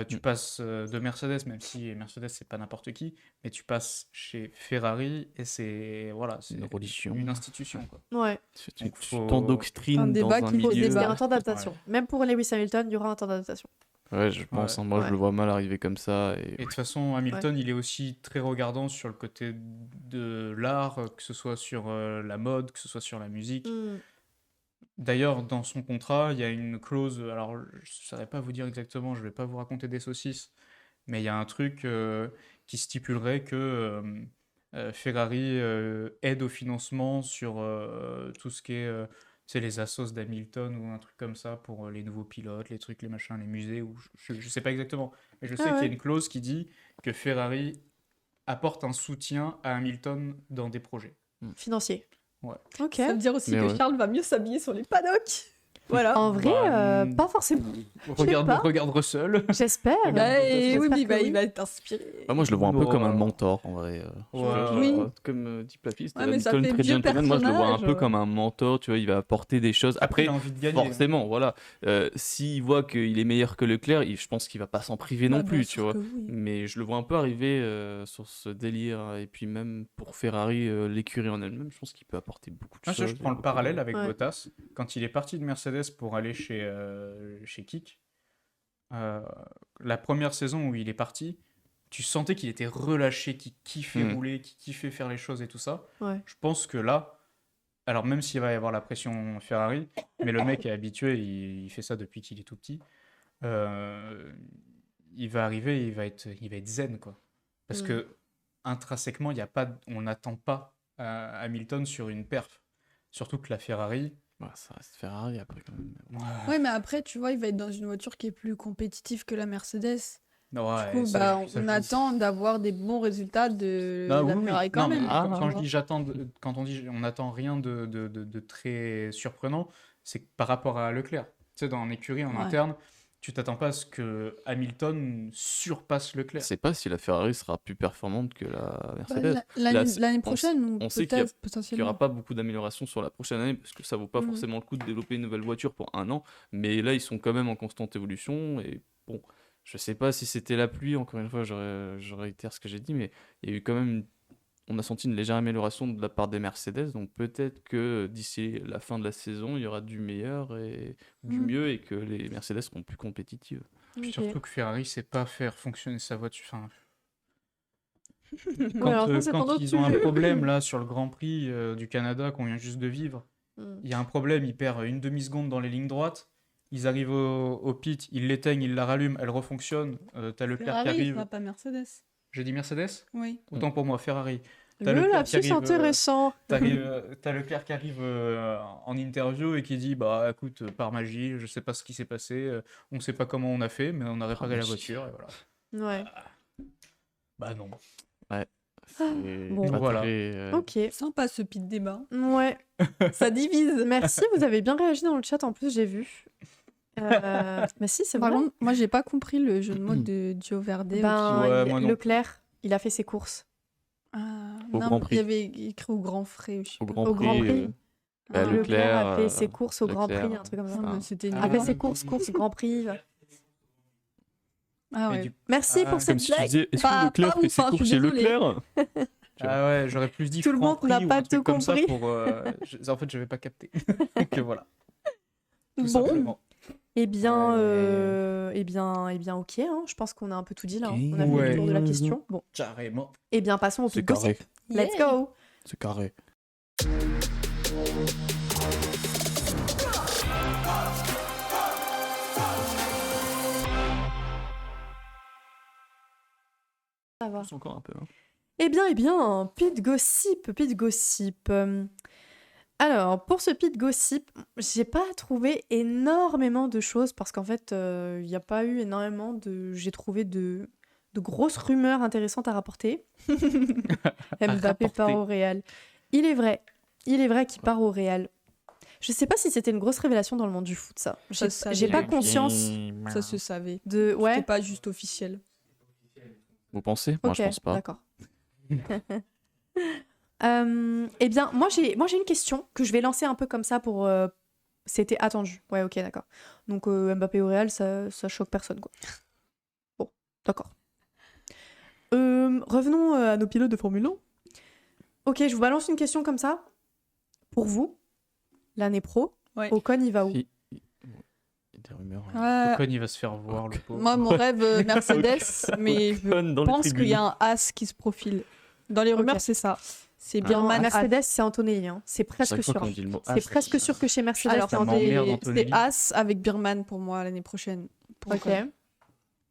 Tu passes de Mercedes, même si Mercedes c'est pas n'importe qui, mais tu passes chez Ferrari et c'est c'est Une religion. une institution quoi. Ouais. Tu Donc, faut- t'endoctrines Un dans débat un qu'il faut Il y milieu. a un temps d'adaptation. Ouais. Même pour Lewis Hamilton, il y aura un temps d'adaptation. Ouais, je pense. Ouais. Moi, Ouais. je le vois mal arriver comme ça. Et de toute façon, Hamilton, il est aussi très regardant sur le côté de l'art, que ce soit sur la mode, que ce soit sur la musique. Mm. D'ailleurs, dans son contrat, il y a une clause, alors je ne saurais pas vous dire exactement, je ne vais pas vous raconter des saucisses, mais il y a un truc qui stipulerait que Ferrari aide au financement sur tout ce qui est tu sais, les assos d'Hamilton ou un truc comme ça pour les nouveaux pilotes, les trucs, les machins, les musées, ou je ne sais pas exactement, mais je sais qu'il y a ouais. une clause qui dit que Ferrari apporte un soutien à Hamilton dans des projets. Financier. Ouais. Ok. Ça veut dire aussi Mais que ouais. Charles va mieux s'habiller sur les paddocks. Voilà. En vrai, Bah, pas forcément. Regarde, pas. regarde Russell. J'espère. Bah, et oui, J'espère mais que bah, oui. il va t'inspirer. Bah, moi, je le vois un peu Non. comme un mentor, en vrai. Ouais. Oui. Comme dit Papy, Ouais, mais ça Hamilton, fait très vieux gentleman. Moi, je le vois un peu personnage. comme un mentor, tu vois, il va apporter des choses. Après, Après, il a envie de gagner. forcément, voilà. S'il voit qu'il est meilleur que Leclerc, je pense qu'il va pas s'en priver Bah, non bien plus, sûr tu vois. que oui. Mais je le vois un peu arriver sur ce délire. Et puis même pour Ferrari, l'écurie en elle-même, je pense qu'il peut apporter beaucoup de Ah, choses. je Il y prends a le beaucoup parallèle de- avec Ouais. Bottas. Quand il est parti de Mercedes pour aller chez Kik, la première saison où il est parti, tu sentais qu'il était relâché, qu'il kiffait rouler, qu'il kiffait faire les choses et tout ça. Ouais. Je pense que là, alors même s'il va y avoir la pression Ferrari, mais le mec est habitué, il fait ça depuis qu'il est tout petit, euh, il va arriver, il va être zen, quoi. Parce Mm. que intrinsèquement, il y a pas, on n'attend pas Hamilton sur une perf. Surtout que la Ferrari, Ouais, ça reste Ferrari après quand même. Ouais, mais après, tu vois, il va être dans une voiture qui est plus compétitive que la Mercedes. ouais, Du coup, ça, bah, ça, on je- attend d'avoir des bons résultats de Non, la oui, oui. Ferrari quand Non, mais même. Ah, quand je ouais. dis quand on dit on n'attend rien de très surprenant, c'est que par rapport à Leclerc. Tu sais, dans l'écurie en Ouais. interne, tu t'attends pas à ce que Hamilton surpasse Je Leclerc. sais pas si la Ferrari sera plus performante que la Bah, Mercedes. l'année Là, c'est- l'année on- prochaine, ou on sait qu'il y a- peut-être, Il n'y potentiellement. aura pas beaucoup d'améliorations sur la prochaine année parce que ça vaut pas Mhm. forcément le coup de développer une nouvelle voiture pour un an. Mais là, ils sont quand même en constante évolution. Et bon, je sais pas si c'était la pluie, encore une fois, je réitère ce que j'ai dit, mais il y a eu quand même. On a senti une légère amélioration de la part des Mercedes. Donc peut-être que d'ici la fin de la saison, il y aura du meilleur et du Mhm. mieux et que les Mercedes seront plus compétitives. Puis Ok. surtout que Ferrari sait pas faire fonctionner sa voiture. Enfin, Ouais, quand alors ça, c'est quand un autre ils ont un sujet. problème là sur le Grand Prix du Canada qu'on vient juste de vivre, Mm. il y a un problème, ils perdent une demi-seconde dans les lignes droites. Ils arrivent au pit, ils l'éteignent, ils la rallument, elle refonctionne. T'as Leclerc qui Ferrari, arrive. sera pas Mercedes. J'ai dit Mercedes? Oui. Autant pour moi, Ferrari. T'as Le Leclerc qui lapsus arrive, intéressant. T'as Leclerc qui arrive en interview et qui dit bah écoute, par magie, je sais pas ce qui s'est passé, on sait pas comment on a fait, mais on a réparé la magie. voiture et voilà. Ouais. Bah non. C'est bon. pas Voilà. très, Ok. Sympa ce pit débat. Ouais. Ça divise. Merci, vous avez bien réagi dans le chat en plus, j'ai vu. Mais si, c'est Par vrai. contre, moi, j'ai pas compris le jeu de mots de Gio Verde. Ben, Ouais, moi non. Leclerc, il a fait ses courses. Ah, Au non, Grand Prix. il y avait écrit au Grand Frais. Je sais Au pas. Grand Au Prix. Grand Prix. Bah, Ah, Leclerc, a fait ses courses au Grand Leclerc, Prix, un truc comme ça. non, mais c'était Ah, A nul. fait ses courses, Grand Prix. Ah Et ouais. du- Merci Ah, pour comme Comme cette si tu blague. disais, est-ce Pas- que Leclerc pas fait ouf, ses hein, je courses suis chez désolée. Leclerc? Ah ouais, j'aurais plus dit Tout le monde Franprix n'a ou pas un truc tout comme ça compris. pour, en fait, je vais pas capter. Donc voilà. Tout Bon, simplement. eh bien, Ouais. ok. Hein. Je pense qu'on a un peu tout dit là. Hein. On a Ouais. fait le tour de la question. Bon, Carrément. eh bien, passons au C'est pit gossip. carré. Let's go. C'est carré. Ça va. C'est encore un peu. Hein. Eh bien, pit gossip, pit gossip. Alors, pour ce pit gossip, j'ai pas trouvé énormément de choses parce qu'en fait, il n'y a pas eu énormément de. J'ai trouvé de grosses rumeurs intéressantes à rapporter. Mbappé part au Real. Il est vrai qu'il part au Real. Je sais pas si c'était une grosse révélation dans le monde du foot, ça. Ça se J'ai pas savait. conscience Ça se savait. de. C'était Ouais. pas juste officiel. Vous pensez? Moi, Ok, je pense pas. d'accord. Eh bien, moi j'ai une question que je vais lancer un peu comme ça pour. C'était attendu. Ouais, ok, d'accord. Donc Mbappé au Real, ça choque personne, quoi. Bon, d'accord. Revenons à nos pilotes de Formule 1. Ok, je vous balance une question comme ça. Pour vous, l'année pro, Ouais. Ocon, il va où? Si. Il y a des rumeurs. hein. Ouais. Ocon, il va se faire voir, le pauvre. Moi, mon rêve, Mercedes, mais je Ocon dans les pense qu'il y tribunes. a un As qui se profile. Dans les rumeurs, c'est ça. C'est Ah. Birman. Mercedes, c'est Antonelli. Hein. C'est presque Chaque fois sûr. qu'on dit le mot C'est As, presque sûr que chez Mercedes, Alors, c'est ça Antonelli. m'emmerde, c'était Antonelli. As avec Birman pour moi l'année prochaine. pour Ok. Ocon.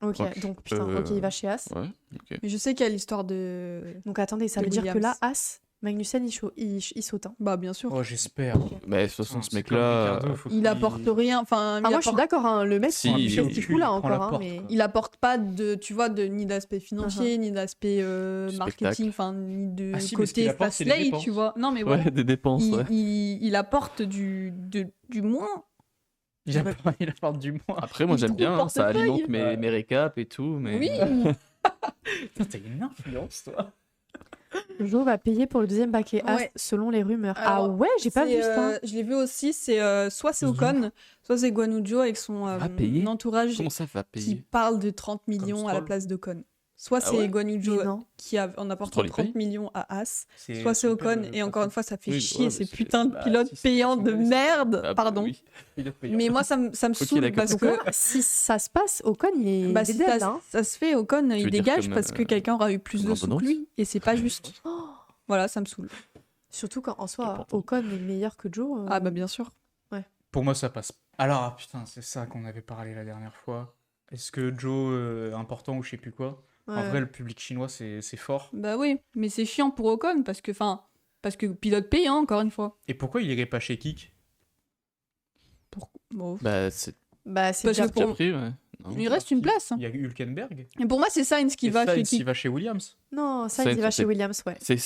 Ok, donc putain, ok, il va chez As. Ouais, ok. Mais je sais qu'il y a l'histoire de. Donc attendez, ça De veut dire que là, Williams. As, Magnussen, il saute. Hein. Bah, bien sûr. Oh, j'espère. Mais de toute façon, Putain, ce c'est mec-là. comme Ricardo, faut Il qu'il- apporte rien. Enfin, Ah, moi, je suis d'accord, hein, le mec, Si, il il- fait il- ce coup-là il prend la encore. Hein, porte, mais... quoi. il apporte pas de, tu vois, ni d'aspect financier, ni d'aspect Du marketing, enfin, ni de Ah si, mais ce qu'il côté apporte, c'est les fast-lane, dépenses. tu vois. Non, mais Ouais, voilà. des dépenses, ouais. Il apporte du moins. Il apporte du moins. Après, moi, il j'aime trouve bien, le hein, ça portefeuille. alimente mes récaps et tout, mais. Oui. Putain, t'as une influence, toi. Jo va payer pour le deuxième baquet As Ouais. selon les rumeurs. Alors, ah ouais, j'ai pas C'est, vu ça. Je l'ai vu aussi, c'est soit c'est Ocon, soit c'est Guan Yu Zhou avec son Va payer entourage Comment ça va qui payer parle de 30 millions à la Stroll. place d'Ocon. Soit Ah c'est ouais Guan Yu Zhou Mais non. qui a, en apportant Stroll, il 30 paye millions à As, soit c'est Ocon, et encore une fois, ça fait Oui, chier ouais, ces mais c'est- putains de bah, pilotes si, c'est payants de son merde, Ah, bah pardon. oui. Mais moi, ça me saoule d'accord. parce Donc que là, si ça se passe, Ocon, il est bah, il est si dead, ça, hein. ça se fait, Ocon, il veux dire dégage comme, parce que quelqu'un aura eu plus comme de sous que Lando lui, et c'est pas juste. Voilà, ça me saoule. Surtout quand en J'ai soi, pas entendu. Ocon est meilleur que Joe. Ah bah bien sûr. Pour moi, ça passe. Alors, ah, putain, c'est ça qu'on avait parlé la dernière fois. Est-ce que Joe est important ou je sais plus quoi? En Ouais. vrai, le public chinois, c'est fort. Bah oui, mais c'est chiant pour Ocon parce que pilote payant, encore une fois. Et pourquoi il irait pas chez Kik? Bon. Bah, c'est Bah, c'est Parce déjà que déjà pour- pris, ouais. Non. Il reste une place. Hein. Il y a Hülkenberg. Et pour moi, c'est Sainz qui Et va chez Sainz, il qui. va chez Williams. Non, Sainz, Sainz, il va on chez sait- Williams, ouais. C'est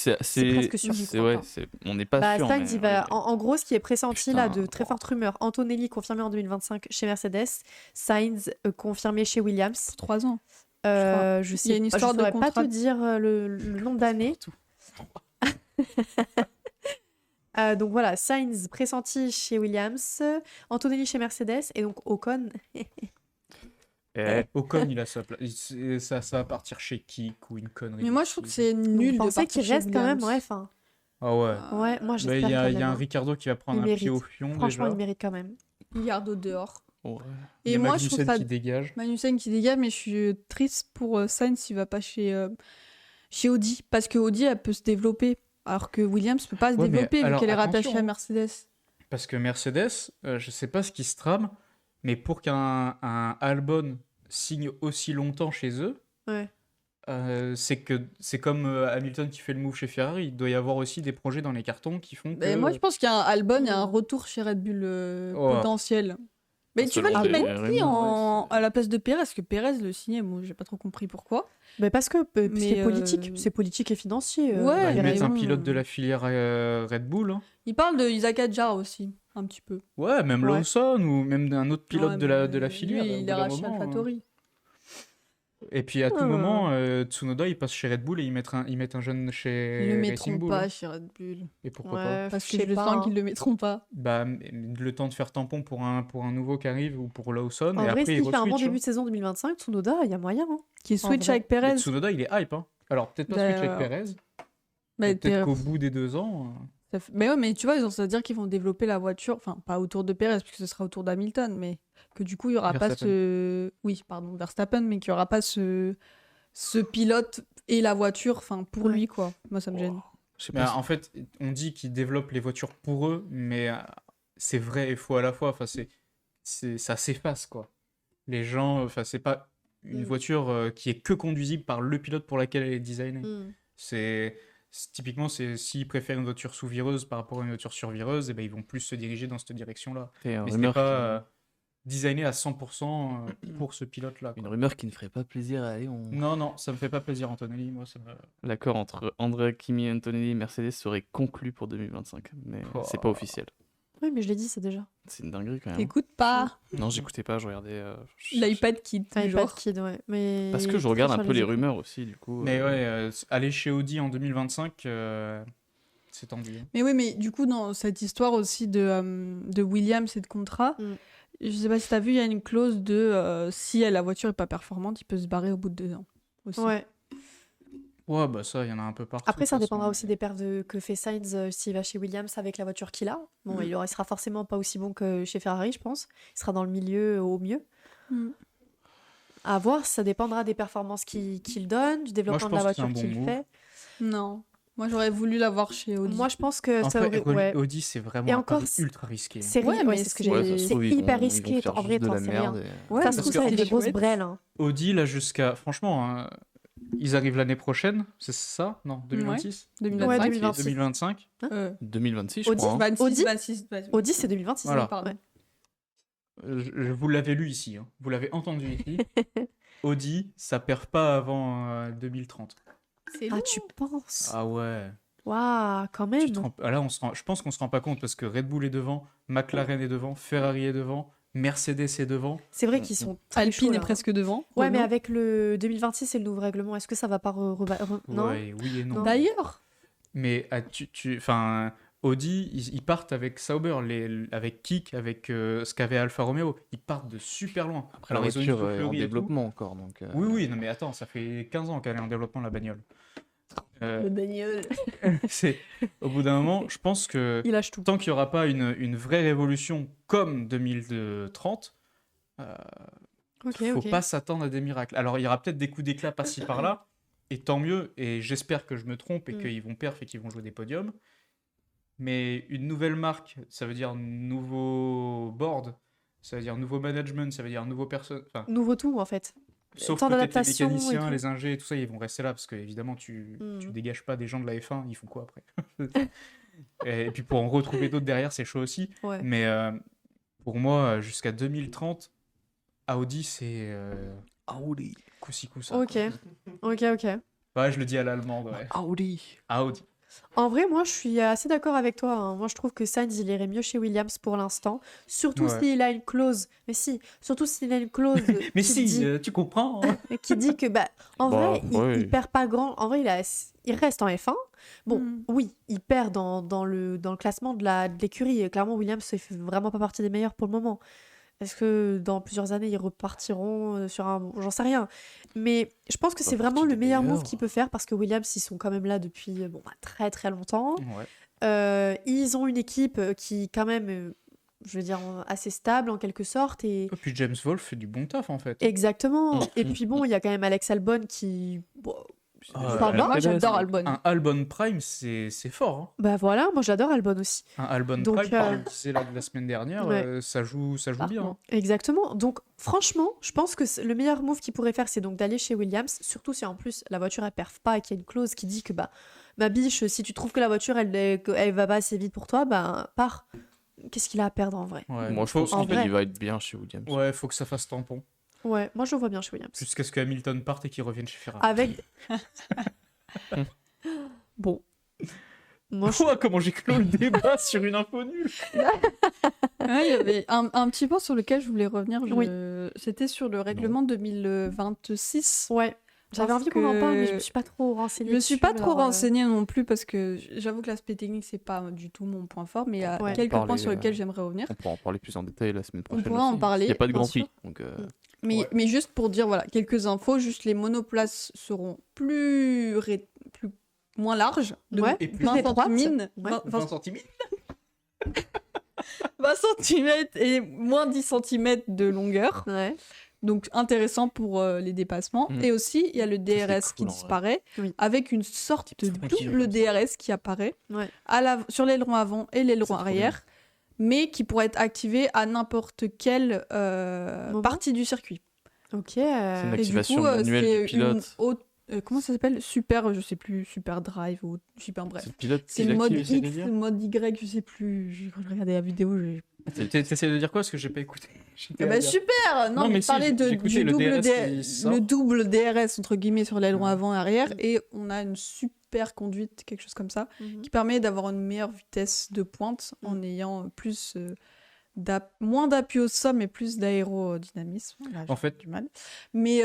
presque sûr, j'y c'est- crois ouais, pas. on n'est pas Bah, sûr. Sainz, mais il va... ouais, en gros, ce qui est pressenti là de Putain, très oh. fortes rumeurs, Antonelli confirmé en 2025 chez Mercedes, Sainz confirmé chez Williams. 3 ans. Je sais Il y a une pas, histoire je de saurais pas contrat. te dire le nombre d'années. Donc voilà, Sainz pressenti chez Williams, Antonelli chez Mercedes et donc Ocon. Ocon, il a sa place. Ça va partir chez Kik ou une connerie. Mais moi, je trouve que c'est nul Vous de pensez partir qu'il chez reste quand même, Williams. bref. Hein. Ah ouais. Ouais, moi Bah, j'espère Il y quand a même. un hein. Ricardo qui va prendre Il un pied au mérite. fion Franchement, déjà. il mérite quand même. Millardo dehors. ouais. Il y Et a moi, je trouve Magnussen ça. qui dégage. Magnussen qui dégage, mais je suis triste pour Sainz s'il va pas chez Audi. Parce que Audi, elle peut se développer. Alors que Williams peut pas se Ouais, mais développer vu alors, qu'elle est attention, rattachée à hein. Mercedes. Parce que Mercedes, je sais pas ce qui se trame, mais pour qu'un Albon signe aussi longtemps chez eux, Ouais. c'est comme Hamilton qui fait le move chez Ferrari. Il doit y avoir aussi des projets dans les cartons qui font que. Et moi, je pense qu'il y a un Albon, il y a un retour chez Red Bull Oh. potentiel. Mais tu Selon vas le des mettre qui rumeurs, à la place de Perez? Parce que Perez le signait, moi j'ai pas trop compris pourquoi. Mais parce que Mais, c'est politique, c'est politique et financier. Ouais, Bah, ils il mettent un raison. pilote de la filière Red Bull. Hein. Il parle de Isaac Hadjar aussi, un petit peu. Ouais, même Ouais. Lawson ou même d'un autre pilote Ouais, de la mais filière. lui, au il bout est d'un racheté moment, AlphaTauri. Et puis à tout Ah. moment, Tsunoda il passe chez Red Bull et ils mettent un jeune chez Ils le Racing mettront Bull. pas hein. chez Red Bull. Et pourquoi pas Ouais, Parce je que sais je pas, sens hein. qu'ils le mettront pas. Bah, le temps de faire tampon pour un nouveau qui arrive ou pour Lawson. En Et vrai, après, s'il il fait un bon re-switch, début hein. de saison 2025, Tsunoda, il y a moyen. Hein. Qui En switch vrai. avec Mais Perez. Tsunoda, il est hype. Hein. Alors, peut-être pas Bah, switch avec Perez. Bah, mais peut-être t'es- qu'au bout des 2 ans. Mais ouais, mais tu vois, ça veut dire qu'ils vont développer la voiture, enfin pas autour de Perez, puisque ce sera autour d'Hamilton, mais que du coup, il y aura pas Verstappen. ce... Oui, pardon, Verstappen, mais qu'il y aura pas ce pilote et la voiture, enfin pour lui, quoi. Moi, ça me gêne. Je sais Mais, pas si- en fait, on dit qu'ils développent les voitures pour eux, mais c'est vrai et faux à la fois. Enfin, ça s'efface, quoi. Les gens, enfin, c'est pas une Mm. voiture qui est que conduisible par le pilote pour laquelle elle est designée. Typiquement, s'ils préfèrent une voiture sous-vireuse par rapport à une voiture survireuse, et ben, ils vont plus se diriger dans cette direction-là. Il y a Mais une c'est rumeur, pas qui... designé à 100% pour ce pilote-là. une quoi. rumeur qui ne ferait pas plaisir à aller. Non, ça me fait pas plaisir, Antonelli. Moi, ça me... L'accord entre André Kimi, Antonelli et Mercedes serait conclu pour 2025, mais Oh. c'est pas officiel. Oui, mais je l'ai dit, ça déjà. C'est une dinguerie quand même. T'écoutes pas Non, j'écoutais pas, je regardais. l'iPad Kit, Ah, toujours. pas de kid, ouais. Mais Parce que je très regarde un sur peu les écrans. rumeurs aussi, du coup. Mais ouais, aller chez Audi en 2025, c'est tendu. hein. Mais oui, mais du coup, dans cette histoire aussi de Williams et de contrat, Mm. je sais pas si t'as vu, il y a une clause de si la voiture est pas performante, il peut se barrer au bout de 2 ans. Aussi. Ouais. Ouais, bah ça, il y en a un peu partout. Après, ça de toute dépendra façon. aussi des perfs que fait Sainz s'il va chez Williams avec la voiture qu'il a. Bon, Mm. il sera forcément pas aussi bon que chez Ferrari, je pense. Il sera dans le milieu au mieux. Mm. À voir, ça dépendra des performances qu'il donne, du développement de la pense que c'est voiture un bon qu'il move. fait. Non. Moi, j'aurais voulu l'avoir chez Audi. Moi, je pense que En ça fait, aurait. Ouais. Audi, c'est vraiment Et un encore, pari ultra risqué. C'est Ouais, ouais, mais c'est ce que c'est- Ouais, j'ai ça dit. se C'est trouve, ils hyper vont risqué. faire En vrai, juste de t'en la sais rien. merde. Ouais, Ça se parce trouve, que ça va être c'est des grosses chouette. brêles. Hein. Audi, là, jusqu'à. Franchement, hein, ils arrivent l'année prochaine, c'est ça? Non, 2026? Ouais, 2025. 2026. 2025? 2026, je Audi, crois. Hein. 26, Audi 26, Audi, c'est 2026. Voilà. Pardon. Ouais. Vous l'avez lu ici, hein. Vous l'avez entendu ici. Audi, ça perd pas avant 2030. C'est Ah, lourd. tu penses? Ah ouais. Waouh, quand même. Là, je pense qu'on se rend pas compte parce que Red Bull est devant, McLaren est devant, Ferrari est devant, Mercedes est devant. C'est vrai qu'ils sont très chauds, Alpine là. est presque devant. Ouais, mais Renault. avec le 2026 et le nouveau règlement, est-ce que ça va pas non? Ouais, oui et non. Non. D'ailleurs, Mais enfin, Audi, ils partent avec Sauber, avec Kik, avec ce qu'avait Alfa Romeo. Ils partent de super loin. Après, la Alors, ils ont une voiture est en soufflerie et tout. développement encore. Donc, Oui, oui, non mais attends, ça fait 15 ans qu'elle est en développement, la bagnole. bagnole. Au bout d'un moment, je pense que Il lâche tout. tant qu'il n'y aura pas une vraie révolution comme 2030, Ok, faut ok. pas s'attendre à des miracles. Alors, il y aura peut-être des coups d'éclat par-ci par-là, et tant mieux, et j'espère que je me trompe et Mm. qu'ils vont perf et qu'ils vont jouer des podiums. Mais une nouvelle marque, ça veut dire nouveau board, ça veut dire nouveau management, ça veut dire nouveau personne. Enfin, Nouveau tout, en fait. sauf Temps peut-être les d'adaptation et mécaniciens, tout. les ingés et tout ça, ils vont rester là parce que évidemment tu Mm. dégages pas des gens de la F1, ils font quoi après? Et puis pour en retrouver d'autres derrière, c'est chaud aussi. Ouais. Mais pour moi, jusqu'à 2030, Audi c'est Audi. coup-ci coup-ça. Ok. Ok, ok. Ouais, je le dis à l'allemande, ouais. Audi. Audi. En vrai, moi, je suis assez d'accord avec toi. Hein. Moi, je trouve que Sainz, il irait mieux chez Williams pour l'instant. Surtout Ouais. s'il a une clause. Mais si, surtout s'il a une clause Mais qui si, dit, tu comprends, hein. qui dit que, bah, en Bah, vrai, ouais. il perd pas grand. En vrai, il reste en F1. Bon, Mm. oui, il perd dans le classement de l'écurie. Et clairement, Williams, il fait vraiment pas partie des meilleurs pour le moment. Est-ce que dans plusieurs années, ils repartiront sur un... J'en sais rien. Mais je pense que Pas c'est vraiment partie le des meilleur move meilleurs. qu'il peut faire parce que Williams, ils sont quand même là depuis très très longtemps. Ouais. Ils ont une équipe qui, quand même, je veux dire, assez stable en quelque sorte. Et... Et puis James Wolfe fait du bon taf en fait. Exactement. Mm. Et puis bon, il y a quand même Alex Albon qui... Bon, Ah, parle pas. moi j'adore Albon. Un Albon Prime, c'est fort, hein. bah voilà, moi j'adore Albon aussi. Un Albon Donc, Prime, comme je disais là de la semaine dernière, ouais. ça joue bien. Hein. Exactement. Donc franchement, je pense que le meilleur move qu'il pourrait faire, c'est donc d'aller chez Williams, surtout si en plus la voiture elle perf pas et qu'il y a une clause qui dit que bah ma biche, si tu trouves que la voiture elle va pas assez vite pour toi, bah pars. Qu'est-ce qu'il a à perdre en vrai? Ouais, Moi, je faut, pense en qu'il vrai. va être bien chez Williams. ouais, faut que ça fasse tampon. Ouais, moi je le vois bien chez Williams. Jusqu'à ce que Hamilton parte et qu'il revienne chez Ferrari. Avec. Bon. Moi je. Quoi, comment j'ai clos le débat sur une info nulle? Ouais, il y avait un petit point sur lequel je voulais revenir. Oui. C'était sur le règlement 2026. Ouais. J'avais Parce envie qu'on en parle, mais je me que suis pas trop renseignée. Je me suis dessus, pas trop alors, renseignée non plus parce que j'avoue que l'aspect technique c'est pas du tout mon point fort, mais il y a Ouais. quelques Parler, points sur lesquels j'aimerais revenir. On pourra en parler plus en détail la semaine prochaine. pourra en aussi. parler, Il n'y a pas de bien Grand sûr. Prix. Donc, Mais, Ouais. mais juste pour dire voilà quelques infos, juste les monoplaces seront moins larges, de Ouais, et plus 20 étroites. centimètres, Ouais. 20 cm. 20 centimètres et moins 10 centimètres de longueur. Ouais. Donc intéressant pour les dépassements. Mm. Et aussi, il y a le c'est DRS qui cool, en vrai. disparaît, Oui. avec une sorte de tranquille, double comme ça. DRS qui apparaît Ouais. sur l'aileron avant et l'aileron C'est trop arrière, mais qui pourrait être activé à n'importe quelle Moment. partie du circuit. Ok. C'est une Et du activation coup, manuelle c'est du pilote. une haute... comment ça s'appelle? Super, je sais plus, Super Drive ou Super bref. C'est le pilote C'est qui le mode l'active, c'est de X, dire. le mode Y, je sais plus. J'ai regardé la vidéo. T'essayes de dire quoi? Parce que j'ai pas écouté. Ah bah super! Non, Non, mais mais je si, parlais j'ai écouté du le double DRS qui DRS, sort. le double DRS entre guillemets sur l'aileron Ouais. avant et arrière, et on a une super conduite, quelque chose comme ça, Mhm. qui permet d'avoir une meilleure vitesse de pointe en ayant plus moins d'appui au sol, mais plus d'aérodynamisme. Là, En j'ai fait- du mal. Mais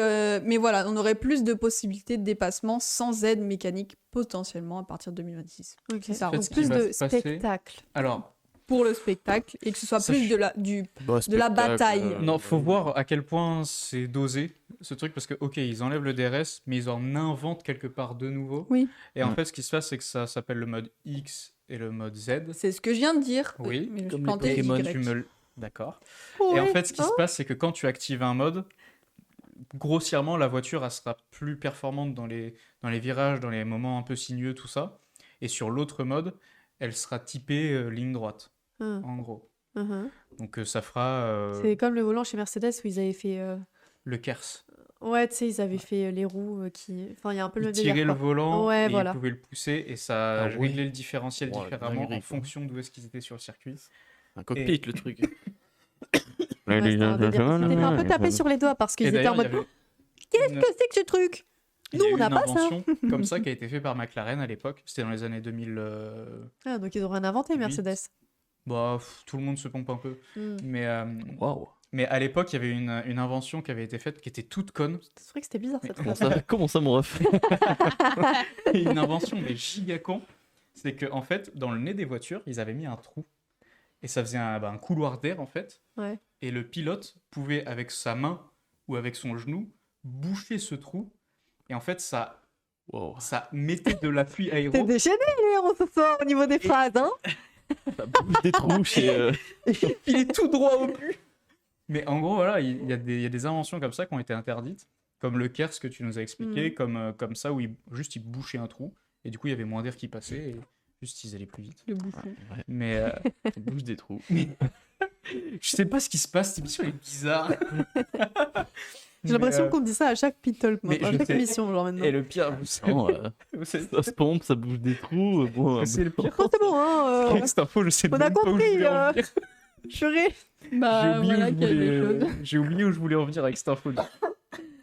voilà, on aurait plus de possibilités de dépassement sans aide mécanique potentiellement à partir de 2026. Ok. C'est ça. En fait, Donc ce qui plus va de se passer- spectacle. Alors, Pour le spectacle, et que ce soit Ça, plus je- de la Spectacle, bataille. non, faut voir à quel point c'est dosé ce truc parce que, ok, ils enlèvent le DRS, mais ils en inventent quelque part de nouveau. Oui. Et en Mm. fait, ce qui se passe, c'est que ça s'appelle le mode X et le mode Z. C'est ce que je viens de dire. Oui, mais je me suis comme les plantée, Pokémon, Y. tu me le. D'accord. Et en fait, ce qui se passe, c'est que quand tu actives un mode, grossièrement, la voiture elle sera plus performante dans les virages, dans les moments un peu sinueux, tout ça. Et sur l'autre mode, elle sera typée ligne droite, Hum, en gros. hum. Donc ça fera C'est comme le volant chez Mercedes où ils avaient fait. le Kers. Ouais, tu sais, ils avaient fait les roues qui. Enfin, il y a un peu le Il même délire, tirait le quoi. volant Ouais, et voilà. il pouvait le pousser et ça Ah oui. réglait le différentiel Oh, la différemment dinguerie, en quoi. fonction d'où est-ce qu'ils étaient sur le circuit. Un cockpit, le truc. Ouais, c'était un délire. Ils s'étaient fait un peu taper sur les doigts parce qu'ils Et étaient en d'ailleurs, il y mode. avait Qu'est-ce une- que c'est que ce truc? il y a Nous, eu on n'a une pas ça. invention comme ça qui a été fait par McLaren à l'époque. C'était dans les années 2000. Ah, donc ils ont rien inventé, Huit. Mercedes. Tout le monde se pompe un peu. Hmm. Waouh. Mais à l'époque, il y avait une invention qui avait été faite qui était toute conne. C'est vrai que c'était bizarre cette Comment phrase. ça, comment ça, mon ref? Et une invention mais giga con. C'est que en fait, dans le nez des voitures, ils avaient mis un trou. Et ça faisait un couloir d'air en fait. Ouais. Et le pilote pouvait, avec sa main ou avec son genou, boucher ce trou. Et en fait, ça Wow. mettait de l'appui T'es aéro. déchaîné, Léon, ce soir, au niveau des phrases, hein? Ça bouge des trous chez. Il est tout droit au but. Mais en gros, voilà, il y a des inventions comme ça qui ont été interdites. Comme le Kers que tu nous as expliqué, comme ça, où juste il bouchait un trou. Et du coup, il y avait moins d'air qui passait. Et juste, ils allaient plus vite. Le bouffon. Mais Ça bouge des trous. je sais pas ce qui se passe. Cette émission est bizarre. J'ai l'impression Mais, qu'on dit ça à chaque pit talk, mais à je chaque sais. émission, genre maintenant. Et le pire, vous savez, Non, vous savez- ça se pompe, ça bouge des trous. Bon, c'est le pire. Oh, c'est bon, hein? Avec cette info, je sais on a même pas où je compris, voulais en venir. Purée. Bah, J'ai oublié, voilà qu'il y a des choses. j'ai oublié où je voulais en venir avec cette info.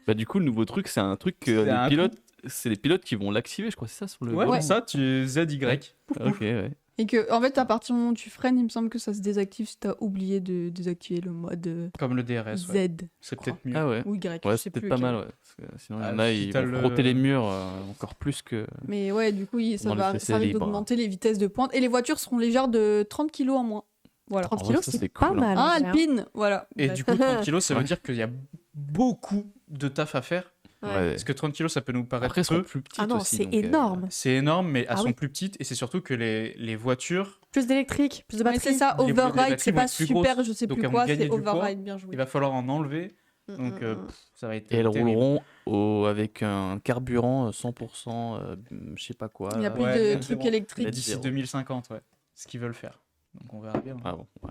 Bah, du coup, le nouveau truc, c'est un truc que C'est un les pilotes, c'est les pilotes qui vont l'activer, je crois, c'est ça sur le. Ouais, volant. c'est ça, tu ZY. Ok, ouais. Et que, en fait, à partir du moment où tu freines, il me semble que ça se désactive si t'as oublié de désactiver le mode Comme le DRS, Z ouais. C'est peut-être mieux. Ah ouais. ou Y. Ouais, je sais c'est peut-être plus pas lequel. mal, ouais. Parce que sinon, il y en Ah, a, si ils t'as vont le- frotter les murs encore plus que. Mais ouais, du coup, ça Dans le va PC ça risque libre. d'augmenter les vitesses de pointe. Et les voitures seront légères de 30 kg en moins. Voilà. 30 En vrai, kilos, ça, c'est c'est pas cool, hein. mal. Ah, en vrai, hein. Alpine, voilà. Et Bah, du coup, 30 kilos, ça veut Ouais. dire qu'il y a beaucoup de taf à faire. Ouais. Parce que 30 kilos, ça peut nous paraître Après, elles sont peu. plus petites Ah non, aussi. c'est donc, énorme. C'est énorme, mais elles Ah sont oui. plus petites. Et c'est surtout que les voitures, Plus d'électrique, plus de Ouais, batterie. c'est ça, les override, batteries c'est vont pas être plus super, grosses, je sais donc plus elles vont quoi, gagner c'est du poids. override, bien joué. il va falloir en enlever. Donc, ça va être. Et elles terrible. rouleront avec un carburant 100%, je sais pas quoi. Il n'y a là. plus Ouais, de net trucs zéro. électriques. Net D'ici zéro. 2050, ouais. Ce qu'ils veulent faire. Donc on verra bien. Ah bon, ouais.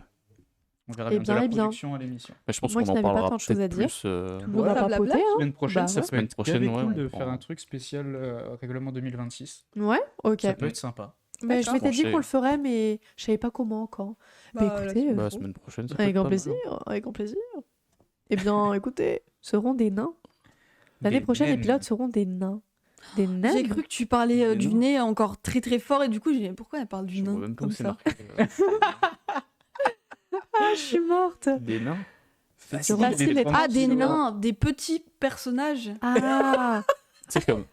On verra Eh bien de bien, la eh bien. production à l'émission. Bah, je pense Moi qu'on qui en n'avais pas parlera tant de choses à peut-être dire. plus. Toujours Ouais, à blablabla. papoter, hein. Semaine prochaine, Bah ça ouais. peut être prochaine, gavé ouais, cool on de prend- faire un truc spécial règlement 2026. Ouais, ok. Ça peut être sympa. Mais je D'accord. m'étais dit Pencher. qu'on le ferait, mais je savais pas comment encore. Bah, écoutez, Bah, la semaine prochaine, ça peut avec être grand pas plaisir, avec grand plaisir. Eh bien, écoutez, seront des nains. L'année Des prochaine, les naines. pilotes seront des nains. Des nains. J'ai cru que tu parlais Mais du non. nez encore très très fort et du coup, j'ai dit pourquoi elle parle du Je vois nain même pas où comme c'est ça. marqué. Ah, je suis morte. Des nains. C'est facile, les Ah, des Tranquille. nains, des petits personnages. Ah, C'est comme.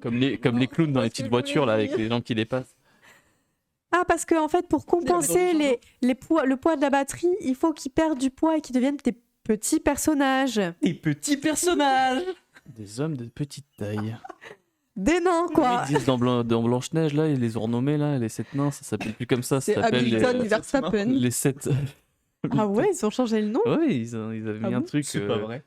Comme les clowns dans les petites voitures là avec les gens qui dépassent. ah parce que en fait, pour compenser le poids de la batterie, il faut qu'ils perdent du poids et qu'ils deviennent des petits personnages. Des petits personnages. Des hommes de petite taille. Des nains, quoi. Ils disent dans Blanche-Neige là, ils les ont renommés là, les 7 nains, ça s'appelle plus comme ça, ça C'est s'appelle Hamilton Verstappen. les 7. Ah ouais, ils ont changé le nom. Ouais, ils avaient mis Ah un bon truc. C'est pas vrai.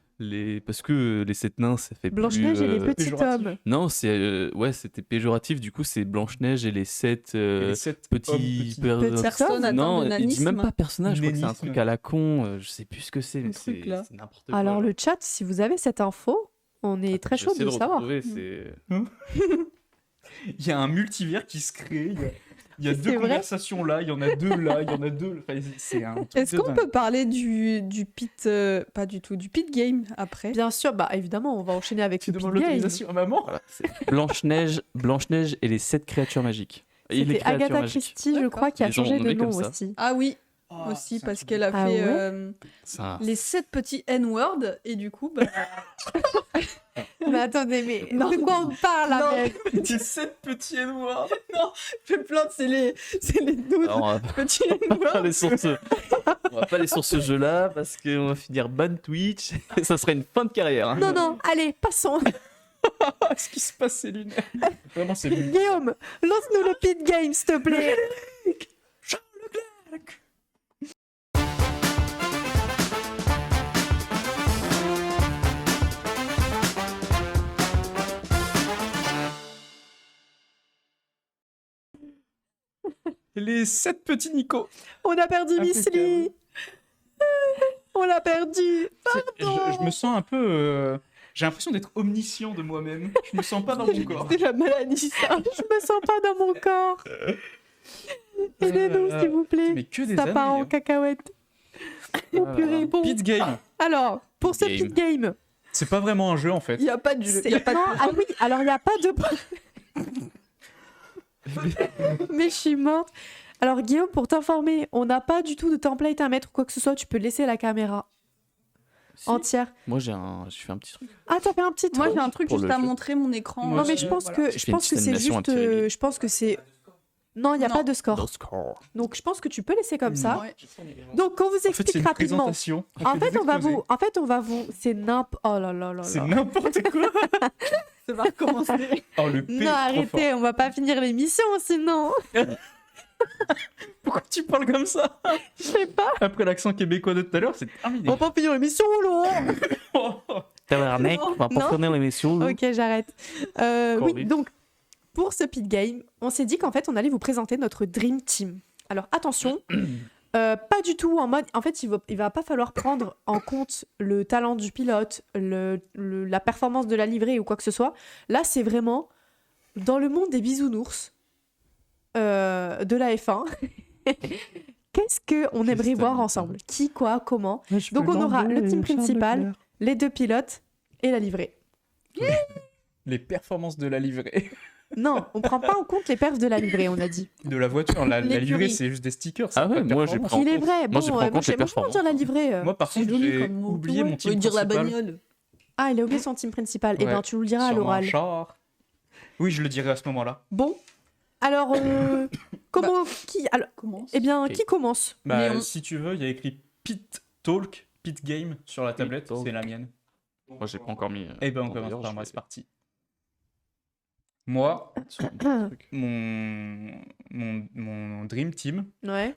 Parce que les 7 nains, ça fait Blanche-Neige plus, et les petits péjoratif. hommes. Non, c'est ouais, c'était péjoratif. Du coup, c'est Blanche-Neige et les 7 Les 7 petits Personne atteint Non, de il dit même nanisme. pas personnage. Je crois que c'est un Nénisme. truc à la con. Je sais plus ce que c'est, mais truc, c'est là. c'est n'importe quoi. Alors le chat, si vous avez cette info, on est très chaud de le savoir. retrouver, c'est Il y a un multivers qui se crée. Il y a C'est deux vrai. conversations là, il y en a deux là, il y en a deux. Enfin, c'est un truc Est-ce de qu'on dingue. peut parler du pit, pas du tout, du pit game après? Bien sûr, bah évidemment, on va enchaîner avec Tu le demandes pit game. l'autorisation à maman? voilà, c'est Blanche-Neige et les 7 créatures magiques. Et les C'était créatures Agatha magiques. Christie, je D'accord. crois, qui a Les gens changé de nommés nom comme ça. aussi. Ah oui, Oh, aussi, c'est un parce truc qu'elle de- a Ah fait ouais Ça- les 7 petits N-words, et du coup, bah, Mais attendez, mais Non. de quoi on parle là Non. mec Les 7 petits noirs. je plainte, c'est les 12 Alors, on va petits pas N-words. aller sur ce... on va pas aller sur ce jeu-là parce qu'on va finir ban Twitch et ça serait une fin de carrière. hein. Non, non, allez, passons. Ce qui se passe, c'est lunaire. Vraiment, c'est lunaire. Guillaume, lance-nous le pit game, s'il te plaît. Les 7 petits Nico. On a perdu Impeccable. Misli. On l'a perdu. Je me sens un peu. J'ai l'impression d'être omniscient de moi-même. Je me sens pas dans mon corps. C'est la maladie, ça. Je me sens pas dans mon corps. Aidez-nous, s'il vous plaît. Mais que des Ça part en années. cacahuète. Oh purée, bon. Pit Game. Alors, pour ce Game. pit game, C'est pas vraiment un jeu en fait. Il n'y a pas de jeu. c'est- Il y a pas de... non, ah oui, alors il n'y a pas de. Mais je suis morte. Alors Guillaume, pour t'informer, on n'a pas du tout de template à mettre ou quoi que ce soit. Tu peux laisser la caméra Si. entière. Moi, j'ai fait un petit truc. Ah, t'as fait un petit Moi, truc. j'ai un truc Pour juste le à jeu. montrer mon écran. Moi Non, mais aussi, je pense voilà. que Je je fais une pense que petite c'est animation juste. un petit réglé. Je pense que c'est. Non, il n'y a Non. pas de score. No score. Donc je pense que tu peux laisser comme ça. Ouais. Donc on vous En fait, c'est explique une rapidement. présentation. En fait fait, des on va exposés. vous. En fait, on va vous. C'est Oh là là là C'est là. n'importe quoi. Ça va recommencer. Oh, le P. Non, trop fort. arrêtez, on va pas finir l'émission sinon. Pourquoi tu parles comme ça? Je sais pas. Après l'accent québécois de tout à l'heure, c'est terminé. On va pas finir l'émission, Laurent. Tabarnak, on va Non. pas finir l'émission. là. Ok, j'arrête. Oui, Corrige. donc pour ce pit game, on s'est dit qu'en fait, on allait vous présenter notre Dream Team. Alors attention, pas du tout en mode. En fait, il va pas falloir prendre en compte le talent du pilote, la performance de la livrée ou quoi que ce soit. Là, c'est vraiment dans le monde des bisounours de la F1. Qu'est-ce qu'on aimerait Christelle voir Leclerc. ensemble? Qui, quoi, comment? Donc on aura le team principal, les 2 pilotes et la livrée. Les performances de la livrée. Non, on prend pas en compte les perfs de la livrée, on a dit. De la voiture. La L'écurie. livrée, c'est juste des stickers. c'est Ah ouais, pas de moi, j'ai performance. En Il est compte. vrai. Moi, Bon, je prends en compte les j'aime bien performances. dire la livrée. Moi, par C'est contre, joli j'ai comme mot. oublié Ouais. mon Faut team dire la principal. bagnole. Ah, il a oublié son team principal. Eh Ouais. ben, tu nous le diras à Sûrement l'oral. un char. Oui, je le dirai à ce moment-là. Bon, alors, comment qui alors, Commence. eh bien, Ok. qui commence? Bah, Léon. si tu veux, il y a écrit Pit Talk, Pit Game sur la tablette. Talk. C'est la mienne. Moi, j'ai pas encore mis. Eh ben, on d'ailleurs, commence par je moi, vais c'est parti. Moi, sur un petit truc. mon Dream Team, Ouais.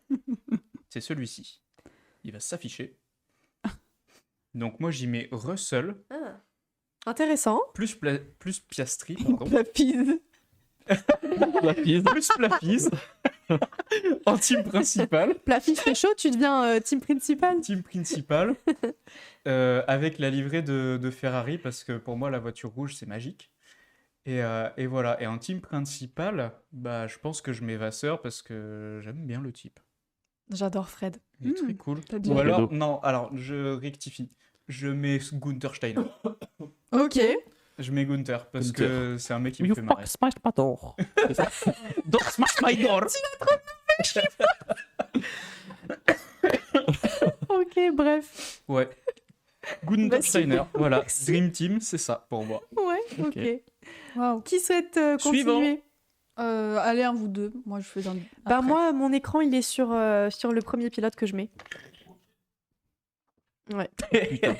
c'est celui-ci. Il va s'afficher. Donc, moi, j'y mets Russell, Intéressant. plus Piastri, pardon. La pise. La piste. plus Plafis, en team principal. La fiche fait chaud, tu deviens team principal. Team principal, avec la livrée de Ferrari, parce que pour moi, la voiture rouge, c'est magique. Et voilà. Et en team principal, bah, je pense que je mets Vasseur, parce que j'aime bien le type. J'adore Fred. Il est très cool. t'as dit Ou alors, cadeau. non, alors, je rectifie. Je mets Gunther Steiner. Ok. Je mets Gunther, parce que c'est un mec qui me You fait marrer. fuck smash my door. C'est ça. Don't smash my door. Ok, bref. Ouais. Gunther Bah, Steiner, super, voilà. merci. Dream Team, c'est ça pour moi. Ouais, Ok. ok. Waouh. Qui souhaite Suivant. continuer? Allez, un, vous deux. Moi, je fais un. Bah après. moi, mon écran, il est sur le premier pilote que je mets. Ouais. Putain.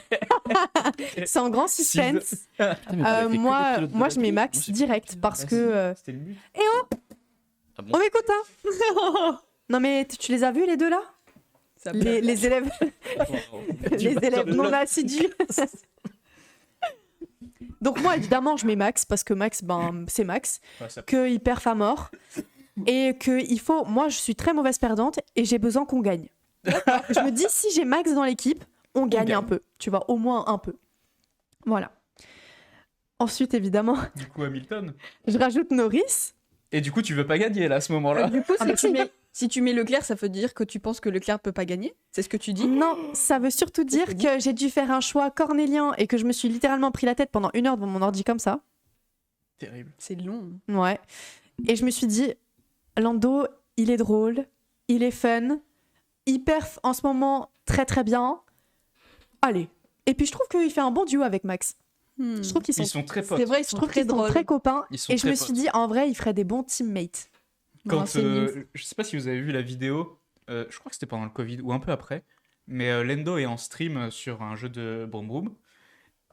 C'est en grand suspense. Putain, mais t'avais fait que Moi, les pilotes de moi la je mets vie. Max Moi, j'ai- direct parce que... C'était le but. Ah bon Oh, mais écoute, hein. Non mais tu les as vus les deux là? Ça Les élèves, les élèves non assidus. Donc moi, évidemment, je mets Max parce que Max, ben, c'est Max. Ouais, ça- Qu'il perd à mort. Et que il faut... Moi, je suis très mauvaise perdante et j'ai besoin qu'on gagne. Je me dis, si j'ai Max dans l'équipe, on gagne un gagne. peu. Tu vois, au moins un peu. Voilà. Ensuite, évidemment, Du coup, Hamilton. je rajoute Norris. Et du coup, tu veux pas gagner là à ce moment-là. Du coup, Ah, mais si tu mets Leclerc, ça veut dire que tu penses que Leclerc peut pas gagner? C'est ce que tu dis? Non, ça veut surtout dire c'est que j'ai dû faire un choix cornélien et que je me suis littéralement pris la tête pendant 1 heure devant mon ordi comme ça. Terrible. C'est long. Ouais. Et je me suis dit, Lando, il est drôle, il est fun, il perf en ce moment très très bien. Allez. Et puis je trouve qu'il fait un bon duo avec Max. Hmm. Je trouve qu'ils sont, Ils sont très potes. C'est vrai, ils je sont trouve très qu'ils sont drôles. très copains. Ils sont Et je très me suis potes. dit, en vrai, ils feraient des bons teammates. Quand, Non, c'est nul. je sais pas si vous avez vu la vidéo, je crois que c'était pendant le Covid ou un peu après, mais Lando est en stream sur un jeu de Broom Broom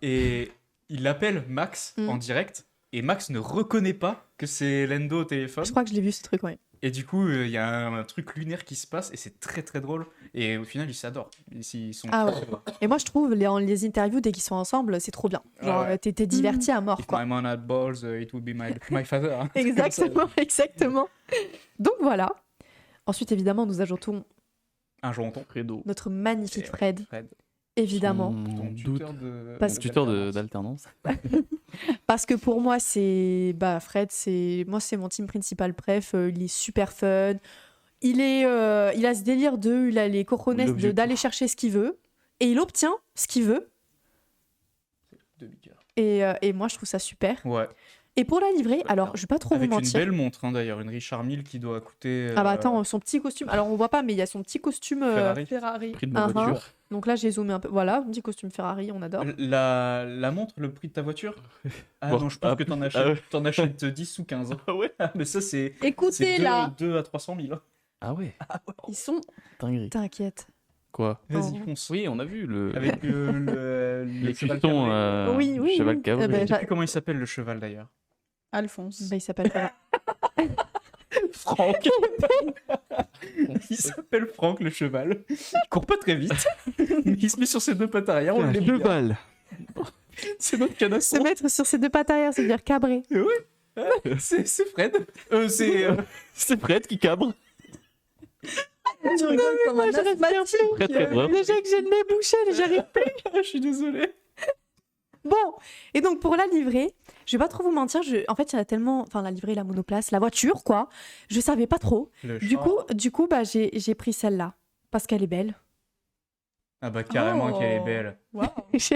et il appelle Max Mm. en direct et Max ne reconnaît pas que c'est Lando au téléphone. Je crois que je l'ai vu ce truc, ouais. Et du coup, il y a un truc lunaire qui se passe et c'est très très drôle. Et au final, ils s'adorent. Ils sont Ah très ouais. drôles. Et moi, je trouve, les interviews, dès qu'ils sont ensemble, c'est trop bien. Genre, Ah ouais. t'es diverti à mort, If quoi. my man had balls, it would be my father. Exactement, exactement. Donc voilà. Ensuite, évidemment, nous ajoutons Un jonton. Fredo. notre magnifique Et ouais, Fred, Fred. évidemment. Ton Ton doute. tuteur de. Parce- Mon tuteur d'alternance. Parce que pour moi, Fred, c'est mon team principal préf. Il est super fun. Il a ce délire il a les cojones L'objectif. d'aller chercher ce qu'il veut. Et il obtient ce qu'il veut. De Bigard. Et moi, je trouve ça super. Ouais. Et pour la livrée, alors, je vais pas trop Avec vous une mentir. belle montre, hein, d'ailleurs, une Richard Mille qui doit coûter. Ah bah attends, son petit costume. Alors, on voit pas, mais il y a son petit costume. Ferrari. Ferrari. Prix de ma Ah, voiture. Donc là, j'ai zoomé un peu. Voilà, un petit costume Ferrari, on adore. La montre, le prix de ta voiture? Ah Bon, non, je pense ah, que t'en ah achètes, ouais. t'en achètes 10 ou 15. Ah ouais. Mais ça, c'est Écoutez là, 2 à 300 000. Ah ouais. ils sont. Dinguerie. T'inquiète. Quoi? Vas-y, Oh. fonce. Oui, on a vu le. Avec le les cheval custons, cabré. Oui, oui, cheval oui. cabré. Eh ben, Je sais plus comment il s'appelle, le cheval, d'ailleurs. Alphonse. Bah, il s'appelle Ferrari. Franck. Il s'appelle Franck, le cheval. Il court pas très vite, mais il se met sur ses deux pattes arrière. On Ah, l'aime deux bien. balles. C'est notre Se canasson. mettre sur ses deux pattes arrière, c'est-à-dire cabré. C'est Fred. C'est Fred qui cabre. Tu rigoles comme un j'arrive asthmatique. Très, très vrai. Déjà que j'ai le nez bouché, j'arrive. Je suis désolé. Bon, et donc pour la livrée, je vais pas trop vous mentir, en fait, il y en a tellement. Enfin, la livrée, la monoplace, la voiture, quoi. Je savais pas trop. Du coup bah, j'ai pris celle-là. Parce qu'elle est belle. Ah bah carrément Oh. qu'elle est belle. Waouh.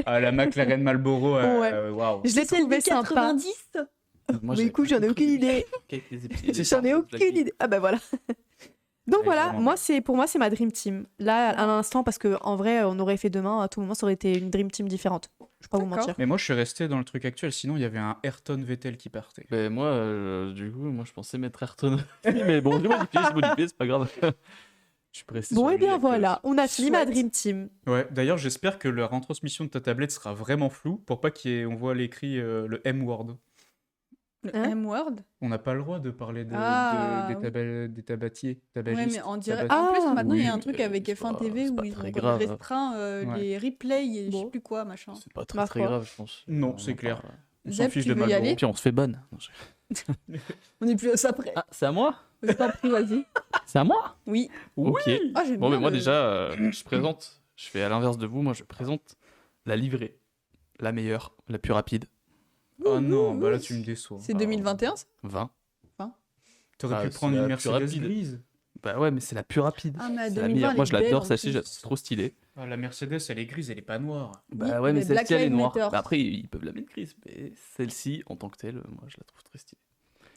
Ah, la McLaren Marlboro, Ouais. waouh. Je l'ai trouvée sympa. Moi, Mais écoute, j'en ai aucune idée. J'en ai aucune idée. Ah bah voilà. Donc Elle est voilà, vraiment pour moi c'est ma dream team. Là à l'instant parce que en vrai on aurait fait demain à tout moment ça aurait été une dream team différente. Je vais pas vous D'accord. mentir. Mais moi, je suis resté dans le truc actuel. Sinon, il y avait un Ayrton Vettel qui partait. Ben moi, du coup, moi je pensais mettre Ayrton. Mais bon, j'ai modifié, c'est pas grave. Je suis pressé Bon sur et lui bien avec, voilà, on a fini ma chouette. dream team. Ouais, d'ailleurs, j'espère que la retransmission de ta tablette sera vraiment floue pour pas qu'on voit l'écrit le M-word. Le Hein M-word. On n'a pas le droit de parler Ah, des tabatiers, Ouais, tabagistes. mais on dirait. tabagistes. En plus, Ah, maintenant, il y a oui, un truc mais avec c'est F1 pas- TV c'est où pas ils très ont grave. restreint Ouais. les replays et je Bon. sais plus quoi, machin. C'est pas Ma très foi. grave, je pense. Non, On c'est en clair. parle. On s'en Zep, fiche tu de veux y Marlboro. aller Puis on se fait bonne. On est plus à ça près. Ah, c'est à moi? Je t'en prie, vas-y. C'est à moi? Oui. Ok. Ah, j'aime Bon, bien mais moi le- déjà, je présente, je fais à l'inverse de vous, moi je présente la livrée. La meilleure, la plus rapide. Oh non, bah là, tu me déçois. C'est 2021, ça 20. T'aurais Ah, pu c'est prendre la une plus Mercedes rapide. grise. Bah ouais, mais c'est la plus rapide. Ah, mais à C'est la 2020, meilleure. elle Moi est je l'adore belle, celle-ci, en plus. c'est trop stylé. Ah, la Mercedes, elle est grise, elle est pas noire. Bah Oui, ouais, mais mais celle-ci Black elle est Lives noire. Matter. Bah après, ils peuvent la mettre grise, mais celle-ci, en tant que telle, moi je la trouve très stylée.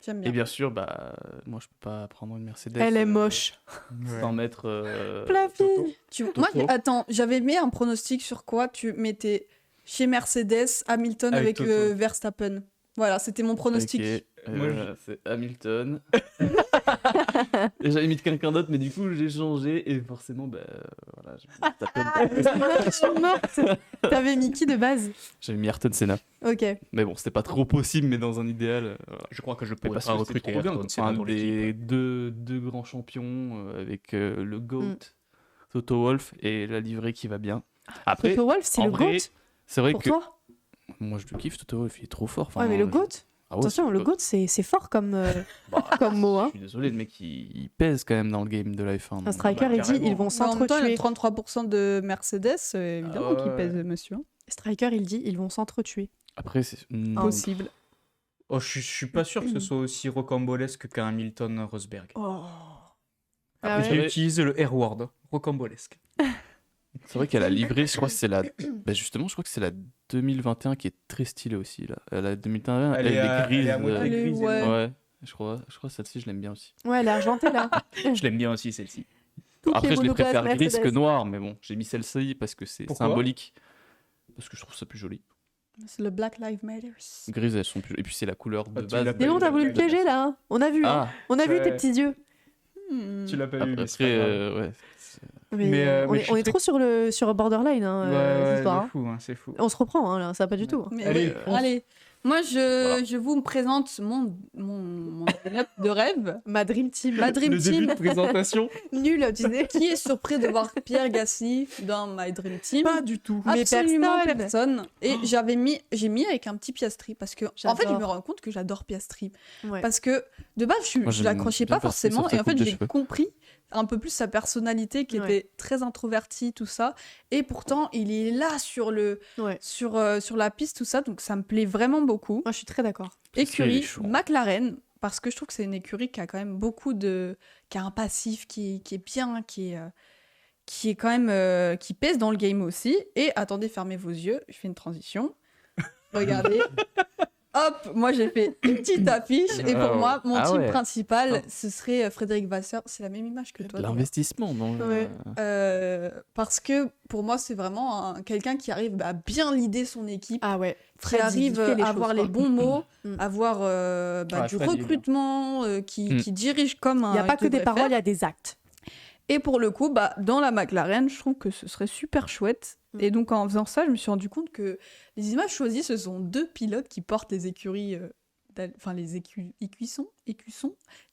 J'aime Et bien. bien sûr, bah moi je peux pas prendre une Mercedes. Elle est moche. Sans mettre. Flavie. Toto. Moi, Toto. attends, j'avais mis un pronostic sur quoi tu mettais chez Mercedes, Hamilton Avec avec Toto. Verstappen. Voilà, c'était mon pronostic. Ok, Moi, c'est Hamilton. Et j'avais mis de quelqu'un d'autre, mais du coup j'ai changé et forcément, bah voilà, j'ai mis Verstappen. Je suis morte. T'avais mis qui de base? J'avais mis Ayrton Senna. Ok. Mais bon, c'était pas trop possible, mais dans un idéal. Voilà. Je crois que je Mais pourrais parce pas que c'était recruter trop bien, Ayrton quoi. Senna Enfin, dans des l'équipe. deux grands champions avec le GOAT, Toto Wolff et la livrée qui va bien. Après, Toto Wolff, c'est en le vrai, GOAT c'est vrai pour que toi? moi je le kiffe, Toto Wolff, il est trop fort. Ouais, mais le GOAT? Ah ouais, Attention, c'est le GOAT, c'est fort comme, comme mot. Je Hein. suis désolé, le mec il pèse quand même dans le game de la F1. Un donc, striker, bah, il dit carrément. ils vont Mais en même temps, il y a s'entretuer. 33% de Mercedes, évidemment Ah qu'il ouais. pèse, monsieur. Striker, il dit ils vont s'entretuer. Après, c'est. Non. Impossible. Oh, je suis pas sûr que ce soit aussi rocambolesque qu'un Hamilton Rosberg. Oh. Ah Après, ouais. j'ai utilisé le R-word, rocambolesque. C'est vrai qu'elle a livré, je crois que c'est la. Bah justement, je crois que c'est la 2021 qui est très stylée aussi. Là. La 2021, elle, est grise. à moitié Elle est- grise. ouais. Ouais, je crois celle-ci, je l'aime bien aussi. Ouais, elle est argentée là. Je l'aime bien aussi, celle-ci. Toutes Après, les je les monoplaces préfère grise que Mercedes. noire, mais bon, j'ai mis celle-ci parce que c'est Pourquoi symbolique. Parce que je trouve ça plus joli. C'est le Black Lives Matter. Grises, elles sont plus. Et puis c'est la couleur de Ah, tu base. l'as Dis donc, t'as voulu le piéger là. Hein. On a vu. Hein. Ah, On a vu tes Ouais. petits yeux. Tu l'as pas vu, après, mais c'est pas grave. ouais. Mais, mais je suis on est très- trop sur Borderline, hein, Ouais, cette histoire. c'est fou, hein, c'est fou. On se reprend, hein, là, ça va pas du tout. Mais Allez, oui, allez. Moi, Voilà. je vous présente mon line-up de rêve. Ma Dream Team. Ma Dream Le début Team. de présentation. Nul, tu sais. Qui est surpris de voir Pierre Gasly dans My Dream Team? Pas du tout. Mais Absolument personne. personne. Et j'ai mis avec un petit Piastri parce que, en fait, je me J'adore. rends compte que j'adore Piastri. Ouais. Parce que de base, Moi, je j'aime l'accrochais bien pas Piastri, forcément. sauf sa Et en fait, coupe de j'ai cheveux. compris un peu plus sa personnalité qui Ouais. était très introvertie, tout ça. Et pourtant, il est là Ouais. sur la piste, tout ça. Donc ça me plaît vraiment beaucoup. Moi, je suis très d'accord. Parce qu'il est Écurie chaud. McLaren, parce que je trouve que c'est une écurie qui a quand même beaucoup de... qui a un passif qui est bien, qui est quand même... qui pèse dans le game aussi. Et attendez, fermez vos yeux, je fais une transition. Regardez. Hop, moi j'ai fait une petite affiche et pour moi, mon Ah team ouais. principal, ce serait Frédéric Vasseur. C'est la même image que toi. d'ailleurs. L'investissement dans le... Ouais. Parce que pour moi, c'est vraiment quelqu'un qui arrive à bien leader son équipe, Ah ouais. qui Fred, il arrive fait les à choses, avoir quoi. les bons mots, Mm. avoir Ouais, du Fred, il est bien. recrutement, qui dirige comme Il n'y a pas que des paroles, il y a des actes. Et pour le coup, dans la McLaren, je trouve que ce serait super chouette. Mm. Et donc en faisant ça, je me suis rendu compte que les images choisies, ce sont 2 pilotes qui portent les écuries, les écuissons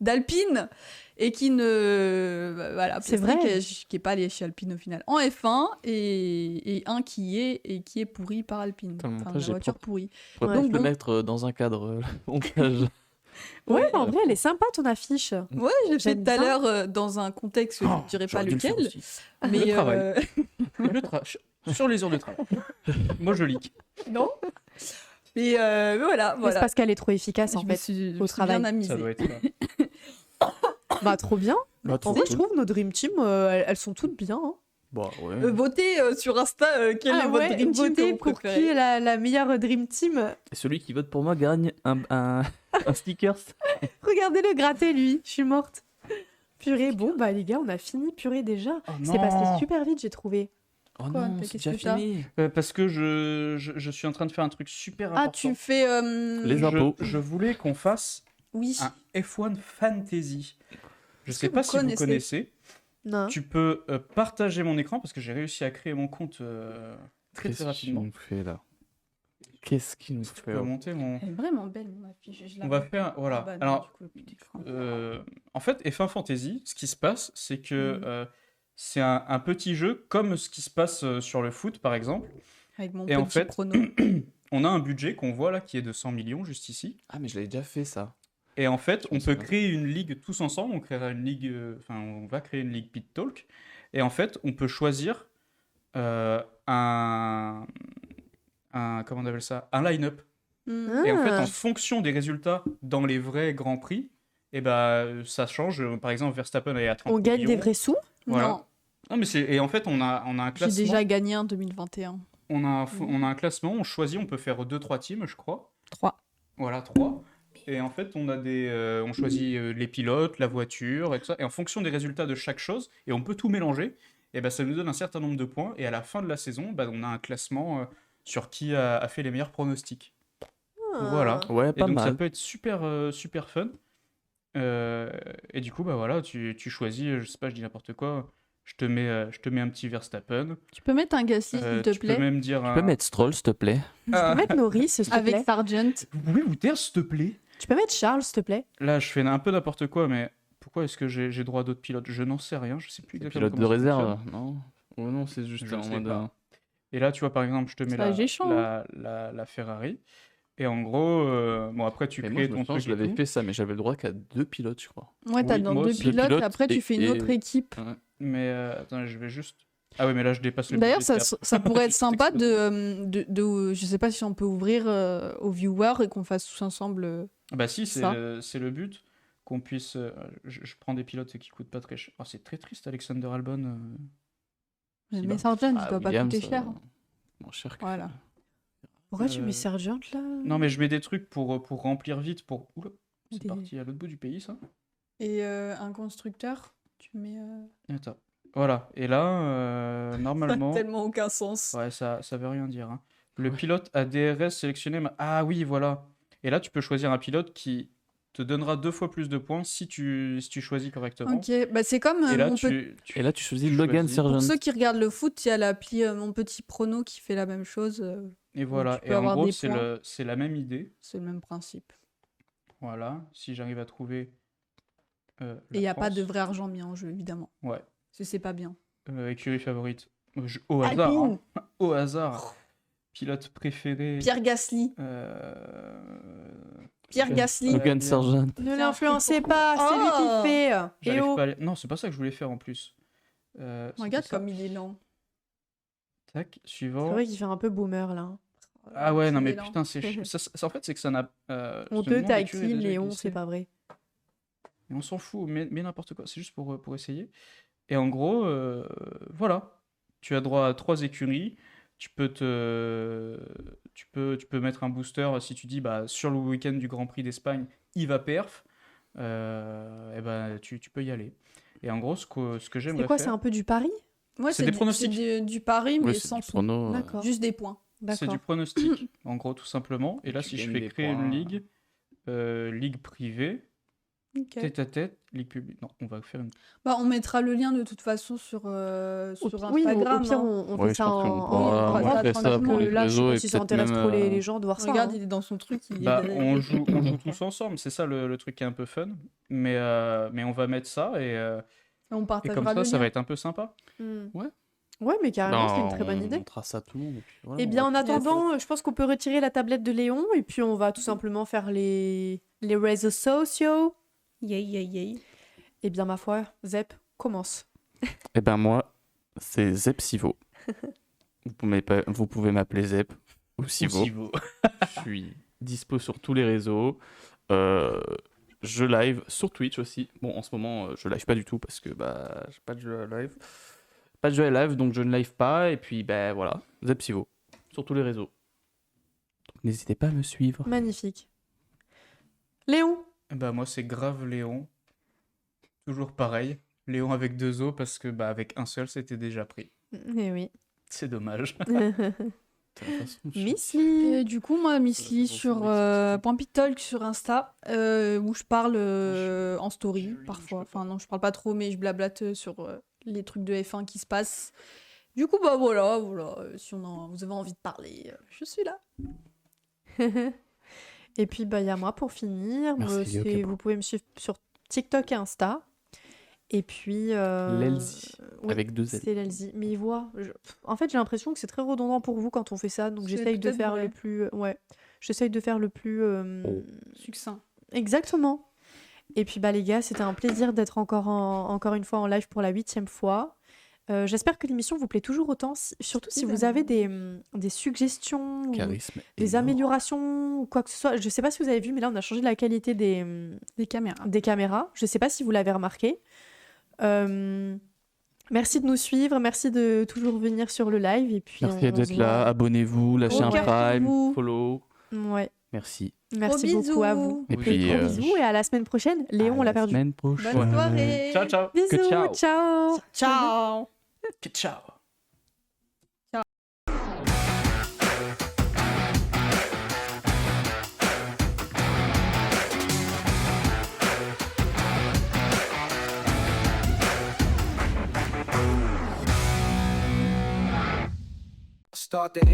d'Alpine, et qui ne... voilà, C'est Piastri vrai. qui est pas allé chez Alpine au final. En F1, et un qui est pourri par Alpine. Putain, le Enfin, montage la est voiture propre. pourrie. Faudrait Donc peut-être le bon. mettre dans un cadre montage. Ouais, en vrai, elle est sympa ton affiche. Ouais, j'ai fait J'aime tout à bien. l'heure dans un contexte que je ne dirais pas J'aurais dû le faire lequel. aussi. Mais Le travail. Sur les heures de travail. Moi, je leak. non. Mais voilà, C'est voilà. parce qu'elle est trop efficace en Je me fait. suis, je au me suis travail. bien amusée. Ça doit être ça. Bah trop bien. Bah, En trop vrai, cool. je trouve nos Dream Team, elles sont toutes bien. Hein. Bah, ouais. Votez sur Insta quel est votre dream team que votez vous pour qui préférez. est la meilleure Dream Team. Et celui qui vote pour moi gagne un sticker. Regardez-le gratter lui, je suis morte. Purée, bon bah les gars, on a fini purée déjà. C'est passé super vite, j'ai trouvé. Oh Quoi, non, mais c'est qu'est-ce déjà que t'as fini. Parce que je suis en train de faire un truc super important. Ah, tu fais... Les impôts. Je voulais qu'on fasse Oui. un F1 Fantasy. Je Est-ce sais que pas vous si vous connaissez connaissez. Non. Tu peux partager mon écran parce que j'ai réussi à créer mon compte très Qu'est-ce qu'il rapidement. nous fait là? Qu'est-ce qu'il nous Tu fait? peux monter mon... Elle est vraiment belle, mon affiche. Je la On va vois. faire... Voilà. Ah bah non, Alors, du coup, le petit écran. en fait, F1 Fantasy, ce qui se passe, c'est que Mhm. c'est un petit jeu comme ce qui se passe sur le foot, par exemple. Avec mon Et en petit fait, chrono. On a un budget qu'on voit là qui est de 100 millions, juste ici. Ah, mais je l'avais déjà fait ça. Et en fait, on pense peut pas. créer une ligue tous ensemble. On créera une ligue, on va créer une ligue Pit Talk. Et en fait, on peut choisir comment on appelle ça, un line-up. Mm. Et en fait, Ah. en fonction des résultats dans les vrais grands prix, et ça change. Par exemple, Verstappen est à 30 On gagne des millions. vrais sous. Voilà. Non, Non, mais et en fait, on a un j'ai classement. déjà gagné en 2021. On a un classement. On choisit. On peut faire 2-3 teams, je crois. 3. Voilà, 3. Et en fait, on choisit les pilotes, la voiture, et tout ça. Et en fonction des résultats de chaque chose, et on peut tout mélanger, et ça nous donne un certain nombre de points. Et à la fin de la saison, on a un classement sur qui a fait les meilleurs pronostics. Voilà. Ouais, Et pas donc ça mal. peut être super, super fun. Et du coup, voilà, tu choisis, je sais pas, je dis n'importe quoi. Je te mets un petit Verstappen. Tu peux mettre un Gasly, s'il te Tu plaît, peux même dire Tu peux mettre Stroll, s'il te plaît? Tu peux mettre Norris, s'il te avec plaît. Sargent. Vous pouvez vous taire, s'il te plaît? Tu peux mettre Charles, s'il te plaît. Là, je fais un peu n'importe quoi, mais pourquoi est-ce que j'ai droit à d'autres pilotes? Je n'en sais rien, je sais plus exactement Pilote de comment ça réserve, fonctionne. non? Oh non, c'est juste Je en sais mode. pas. Et là, tu vois, par exemple, je te mets Ça, j'ai chaud, la Ferrari. Et en gros, bon, après, tu Mais moi, crées je me ton souviens, truc je et l'avais tout. fait ça, mais j'avais le droit qu'à 2 pilotes, je crois. Ouais, t'as Oui, dans moi 2 aussi. pilotes, Pilote et après tu fais une et- autre équipe. Mais attends, je vais juste. Ah oui, mais là, je dépasse le D'ailleurs, budget ça, de ça pourrait être Juste sympa explosé. je sais pas si on peut ouvrir aux viewers et qu'on fasse tous ensemble. Bah si, c'est Ça. c'est le but, qu'on puisse... je prends des pilotes qui coûtent pas très cher. Oh, c'est très triste, Alexander Albon. Si, Mais bah. Sargent, il Ah, doit pas Williams, coûter cher. Moins cher que. Voilà. Pourquoi tu Euh, mets Sargent là? Non, mais je mets des trucs pour remplir vite, pour... Oula, c'est Des- parti à l'autre bout du pays, ça. Et un constructeur, tu mets. Attends. Voilà, et là, Ça n'a normalement... tellement aucun sens. Ouais, ça veut rien dire. Hein. Le pilote a DRS sélectionné... Ah oui, voilà. Et là, tu peux choisir un pilote qui te donnera 2 fois plus de points si tu choisis correctement. Ok, bah c'est comme Et là, mon Et là, tu choisis tu Logan choisis. Sargent. Pour ceux qui regardent le foot, il y a l'appli Mon Petit Prono qui fait la même chose. Et voilà, tu peux et en avoir gros, des c'est points. c'est la même idée. C'est le même principe. Voilà, si j'arrive à trouver. Et il n'y a pas de vrai argent mis en jeu, évidemment. Ouais. Parce que c'est pas bien. Écurie favorite. Au hasard. Alpine. Hein. Au hasard. Pilote préféré. Pierre Gasly. Pierre Gasly. Logan Sargent. Ne l'influencez pas, c'est lui qui Oh. fait. J'arrive Et oh. pas à aller- Non, c'est pas ça que je voulais faire en plus. Regarde c'était ça. comme il est lent. Tac, C'est suivant. vrai qu'il fait un peu boomer là. Ah ouais, non Il mais est lent. putain, en fait, c'est que ça n'a. ce Honteux, nom t'as d'écurie qui a déjà Léon, existé. c'est pas vrai. Et on s'en fout, mais n'importe quoi. C'est juste pour essayer. Et en gros, voilà. Tu as droit à 3 écuries. Tu peux mettre un booster si tu dis bah, sur le week-end du Grand Prix d'Espagne, il va perf. Et ben, tu peux y aller. Et en gros, ce que C'est j'aimerais quoi, faire, c'est un peu du pari? Ouais, C'est des pronostics. c'est du pari, mais Oui, c'est sans du sous. prono. D'accord. Juste des points. c'est D'accord. du pronostic, en gros, tout simplement. Et là, Tu si je gagnes fais des créer points. une ligue, ligue privée, Ok. tête à tête, ligue publique. Non, on va faire une. Bah, on mettra le lien de toute façon sur Oui, Instagram. au pire, hein. on Oui, fait je ça pense qu'on en pourra on montrer fera ça tranquillement. pour les Là, je sais réseaux pas et si ça peut-être intéresse même. trop les gens de voir ça. Regarde, hein. il est dans son truc. Bah, on joue tous ensemble, c'est ça le truc qui est un peu fun. Mais on va mettre ça On et comme partagera ça, le ça lien. va être un peu sympa. Hmm. Ouais. Ouais, mais carrément, c'est une Ben, très bonne on idée. montrera ça à tout le monde. Et puis voilà, Eh on bien, en va- attendant, je pense qu'on peut retirer la tablette de Léon et puis on va tout simplement faire les réseaux sociaux. Yay, yay, yay. Eh bien, ma foi, Zep, commence. Eh ben moi, c'est Zepsivo. Vous pouvez m'appeler Zep ou Sivo. Je suis dispo sur tous les réseaux. Je live sur Twitch aussi. Bon, en ce moment, je live pas du tout parce que bah, j'ai pas de jeu à live. Pas de jeu à live, donc je ne live pas. Et puis, ben voilà, Zepsivo sur tous les réseaux. Donc n'hésitez pas à me suivre. Magnifique. Léon, Bah, moi, c'est grave Léon. Toujours pareil. Léon avec 2 os parce que bah, avec un seul, c'était déjà pris. eh oui. C'est dommage. De toute façon, je- Miss Lee. Et du coup, moi, Miss Lee Bon, sur faut Point Talk sur Insta, où je parle en story parfois. Enfin, non, je parle pas trop, mais je blablate sur les trucs de F1 qui se passent. Du coup, bah voilà. Si vous avez envie de parler, je suis là. Et puis, bah, il y a moi pour finir. Merci, Moi, ok, bon. vous pouvez me suivre sur TikTok et Insta. Et puis. L'Elsie, oui, avec 2 L. c'est l'Elsie. Mais en fait, j'ai l'impression que c'est très redondant pour vous quand on fait ça. Donc, C'est j'essaye de peut-être faire vrai. le plus. Ouais. J'essaye de faire le plus. Oh. Succinct. Exactement. Et puis, bah, les gars, c'était un plaisir d'être encore une fois en live pour la 8e fois. J'espère que l'émission vous plaît toujours autant. Surtout si vous avez des suggestions, ou Charisme. des énorme. améliorations ou quoi que ce soit. Je sais pas si vous avez vu, mais là, on a changé la qualité Des caméras. des caméras. Je sais pas si vous l'avez remarqué. Merci de nous suivre, merci de toujours venir sur le live. Et puis Merci on d'être se là. voit. Abonnez-vous, lâchez Au un cœur pour prime, vous. follow. Ouais. Merci. Merci Gros beaucoup à vous. Et Oui, puis, Gros bisous et à la semaine prochaine. Léon, on l'a perdu. Semaine prochaine. Bonne soirée. Ciao, ciao. Bisous, Que ciao. ciao. Ciao. Ciao. Start the end.